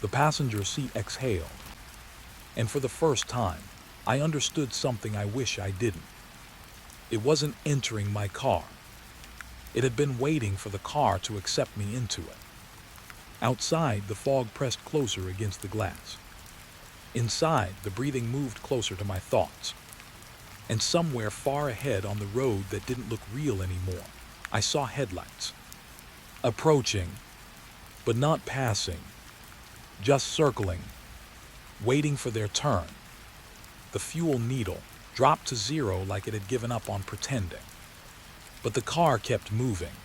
Speaker 1: The passenger seat exhaled. And for the first time, I understood something I wish I didn't. It wasn't entering my car. It had been waiting for the car to accept me into it. Outside, the fog pressed closer against the glass. Inside, the breathing moved closer to my thoughts. And somewhere far ahead on the road that didn't look real anymore, I saw headlights. Approaching, but not passing. Just circling, waiting for their turn. The fuel needle dropped to zero like it had given up on pretending. But the car kept moving.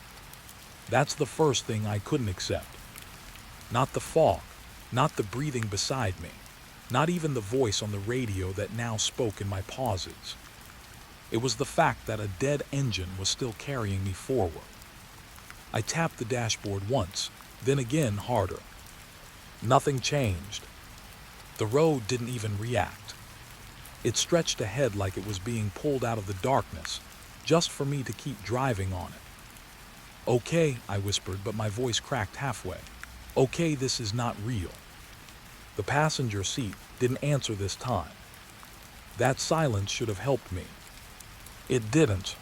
Speaker 1: That's the first thing I couldn't accept. Not the fog, not the breathing beside me, not even the voice on the radio that now spoke in my pauses. It was the fact that a dead engine was still carrying me forward. I tapped the dashboard once, then again harder. Nothing changed. The road didn't even react. It stretched ahead like it was being pulled out of the darkness, just for me to keep driving on it. Okay, I whispered, but my voice cracked halfway. Okay, this is not real. The passenger seat didn't answer this time. That silence should have helped me. It didn't,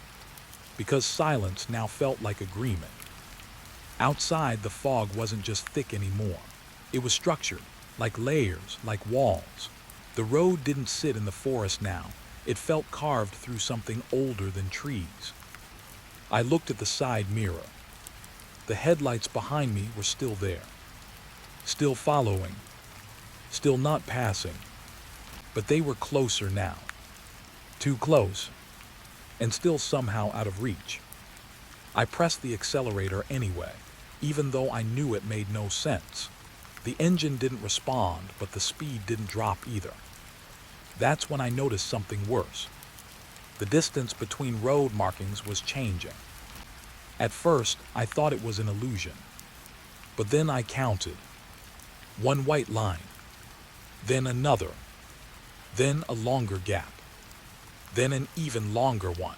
Speaker 1: because silence now felt like agreement. Outside, the fog wasn't just thick anymore. It was structured, like layers, like walls. The road didn't sit in the forest now. It felt carved through something older than trees. I looked at the side mirror. The headlights behind me were still there. Still following. Still not passing. But they were closer now. Too close. And still somehow out of reach. I pressed the accelerator anyway, even though I knew it made no sense. The engine didn't respond, but the speed didn't drop either. That's when I noticed something worse. The distance between road markings was changing. At first, I thought it was an illusion. But then I counted. One white line. Then another. Then a longer gap. Then an even longer one.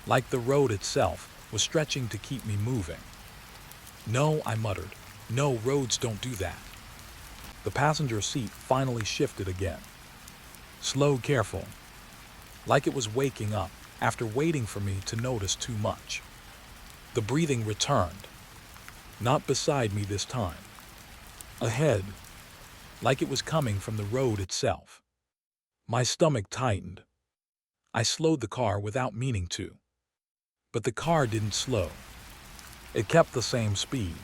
Speaker 1: Like the road itself was stretching to keep me moving. No, I muttered. No, roads don't do that. The passenger seat finally shifted again. Slow, careful. Like it was waking up after waiting for me to notice too much. The breathing returned. Not beside me this time. Ahead. Like it was coming from the road itself. My stomach tightened. I slowed the car without meaning to. But the car didn't slow. It kept the same speed.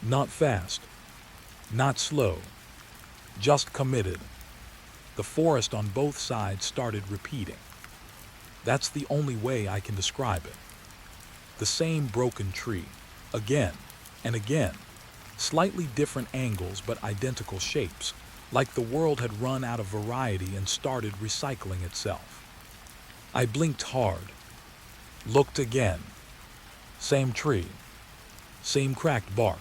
Speaker 1: Not fast. Not slow. Just committed. The forest on both sides started repeating. That's the only way I can describe it. The same broken tree, again and again, slightly different angles but identical shapes, like the world had run out of variety and started recycling itself. I blinked hard, looked again. Same tree, same cracked bark,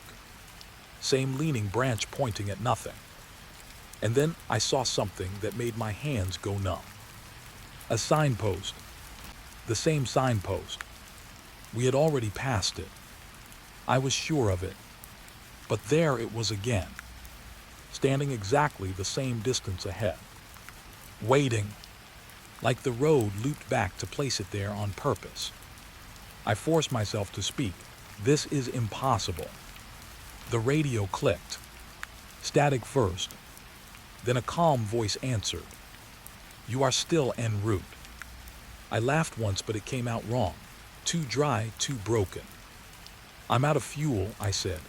Speaker 1: same leaning branch pointing at nothing. And then I saw something that made my hands go numb. A signpost. The same signpost. We had already passed it. I was sure of it. But there it was again, standing exactly the same distance ahead. Waiting, like the road looped back to place it there on purpose. I forced myself to speak. This is impossible. The radio clicked. Static first. Then a calm voice answered. You are still en route. I laughed once, but it came out wrong. Too dry, too broken. I'm out of fuel, I said.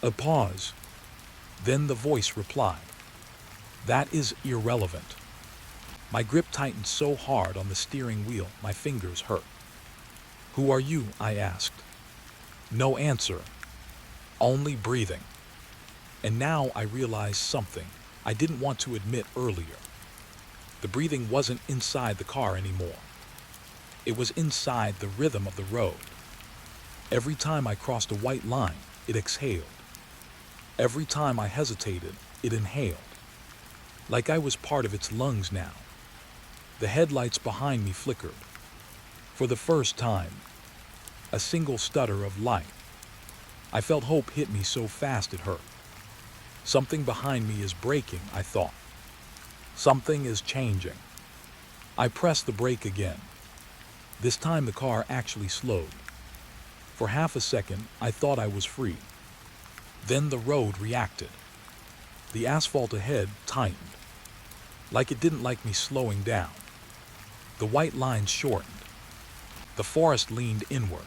Speaker 1: A pause. Then the voice replied. That is irrelevant. My grip tightened so hard on the steering wheel, my fingers hurt. Who are you? I asked. No answer. Only breathing. And now I realized something I didn't want to admit earlier. The breathing wasn't inside the car anymore. It was inside the rhythm of the road. Every time I crossed a white line, it exhaled. Every time I hesitated, it inhaled. Like I was part of its lungs now. The headlights behind me flickered. For the first time, a single stutter of light. I felt hope hit me so fast it hurt. Something behind me is braking, I thought. Something is changing. I pressed the brake again. This time the car actually slowed. For half a second, I thought I was free. Then the road reacted. The asphalt ahead tightened, like it didn't like me slowing down. The white lines shortened. The forest leaned inward,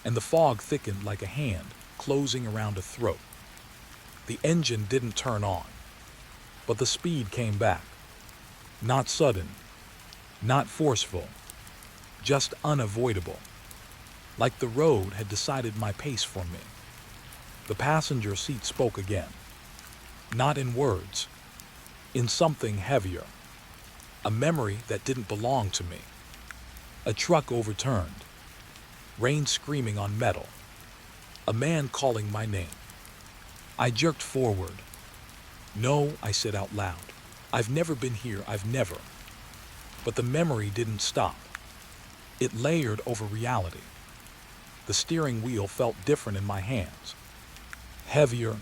Speaker 1: and the fog thickened like a hand closing around a throat. The engine didn't turn on, but the speed came back. Not sudden, not forceful, just unavoidable. Like the road had decided my pace for me. The passenger seat spoke again. Not in words, in something heavier. A memory that didn't belong to me. A truck overturned. Rain screaming on metal. A man calling my name. I jerked forward. No, I said out loud. I've never been here, I've never. But the memory didn't stop. It layered over reality. The steering wheel felt different in my hands. Heavier,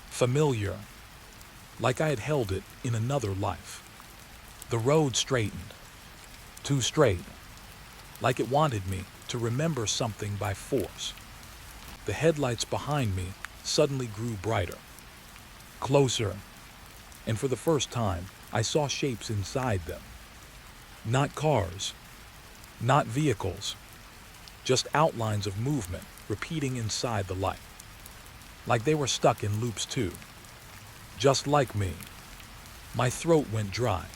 Speaker 1: familiar, like I had held it in another life. The road straightened. Too straight, like it wanted me to remember something by force. The headlights behind me suddenly grew brighter, closer, and for the first time, I saw shapes inside them. Not cars, not vehicles, just outlines of movement repeating inside the light. Like they were stuck in loops too. Just like me. My throat went dry.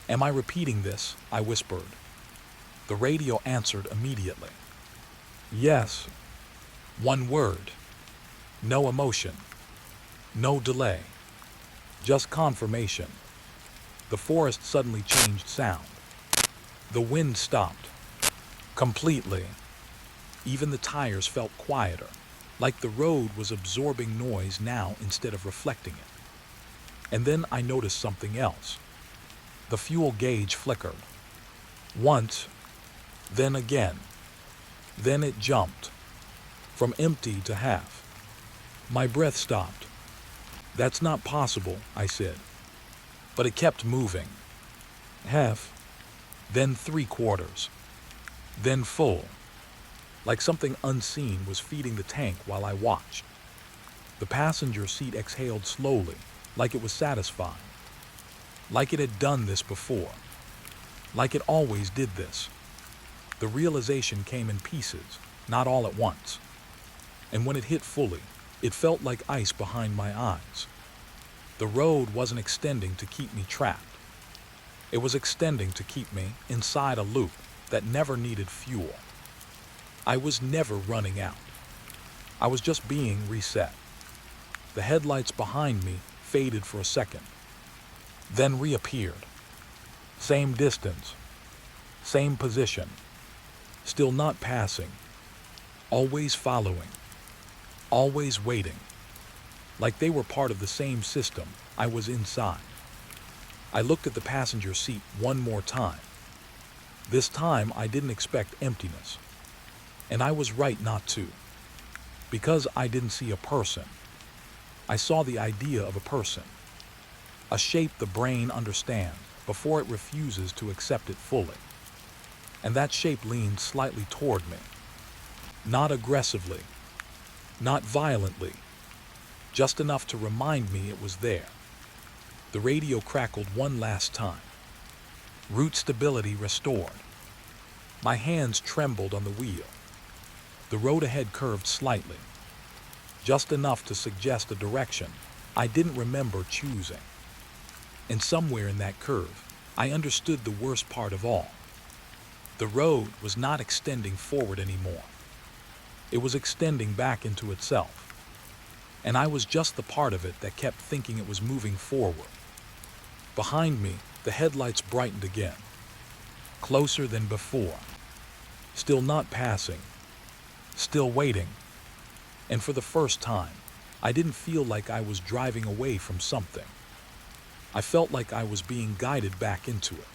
Speaker 1: Am I repeating this? I whispered. The radio answered immediately. Yes. One word. No emotion. No delay. Just confirmation. The forest suddenly changed sound. The wind stopped. Completely. Even the tires felt quieter, like the road was absorbing noise now instead of reflecting it. And then I noticed something else. The fuel gauge flickered. Once, then again. Then it jumped. From empty to half. My breath stopped. That's not possible, I said. But it kept moving. Half, then 3/4, then full. Like something unseen was feeding the tank while I watched. The passenger seat exhaled slowly, like it was satisfied. Like it had done this before. Like it always did this. The realization came in pieces, not all at once. And when it hit fully, it felt like ice behind my eyes. The road wasn't extending to keep me trapped. It was extending to keep me inside a loop that never needed fuel. I was never running out. I was just being reset. The headlights behind me faded for a second, then reappeared. Same distance, same position, still not passing, always following, always waiting, like they were part of the same system I was inside. I looked at the passenger seat one more time. This time I didn't expect emptiness, and I was right not to, because I didn't see a person. I saw the idea of a person, a shape the brain understands before it refuses to accept it fully. And that shape leaned slightly toward me. Not aggressively, not violently, just enough to remind me it was there. The radio crackled one last time. Route stability restored. My hands trembled on the wheel. The road ahead curved slightly, just enough to suggest a direction I didn't remember choosing. And somewhere in that curve, I understood the worst part of all. The road was not extending forward anymore. It was extending back into itself. And I was just the part of it that kept thinking it was moving forward. Behind me, the headlights brightened again. Closer than before. Still not passing. Still waiting. And for the first time, I didn't feel like I was driving away from something. I felt like I was being guided back into it.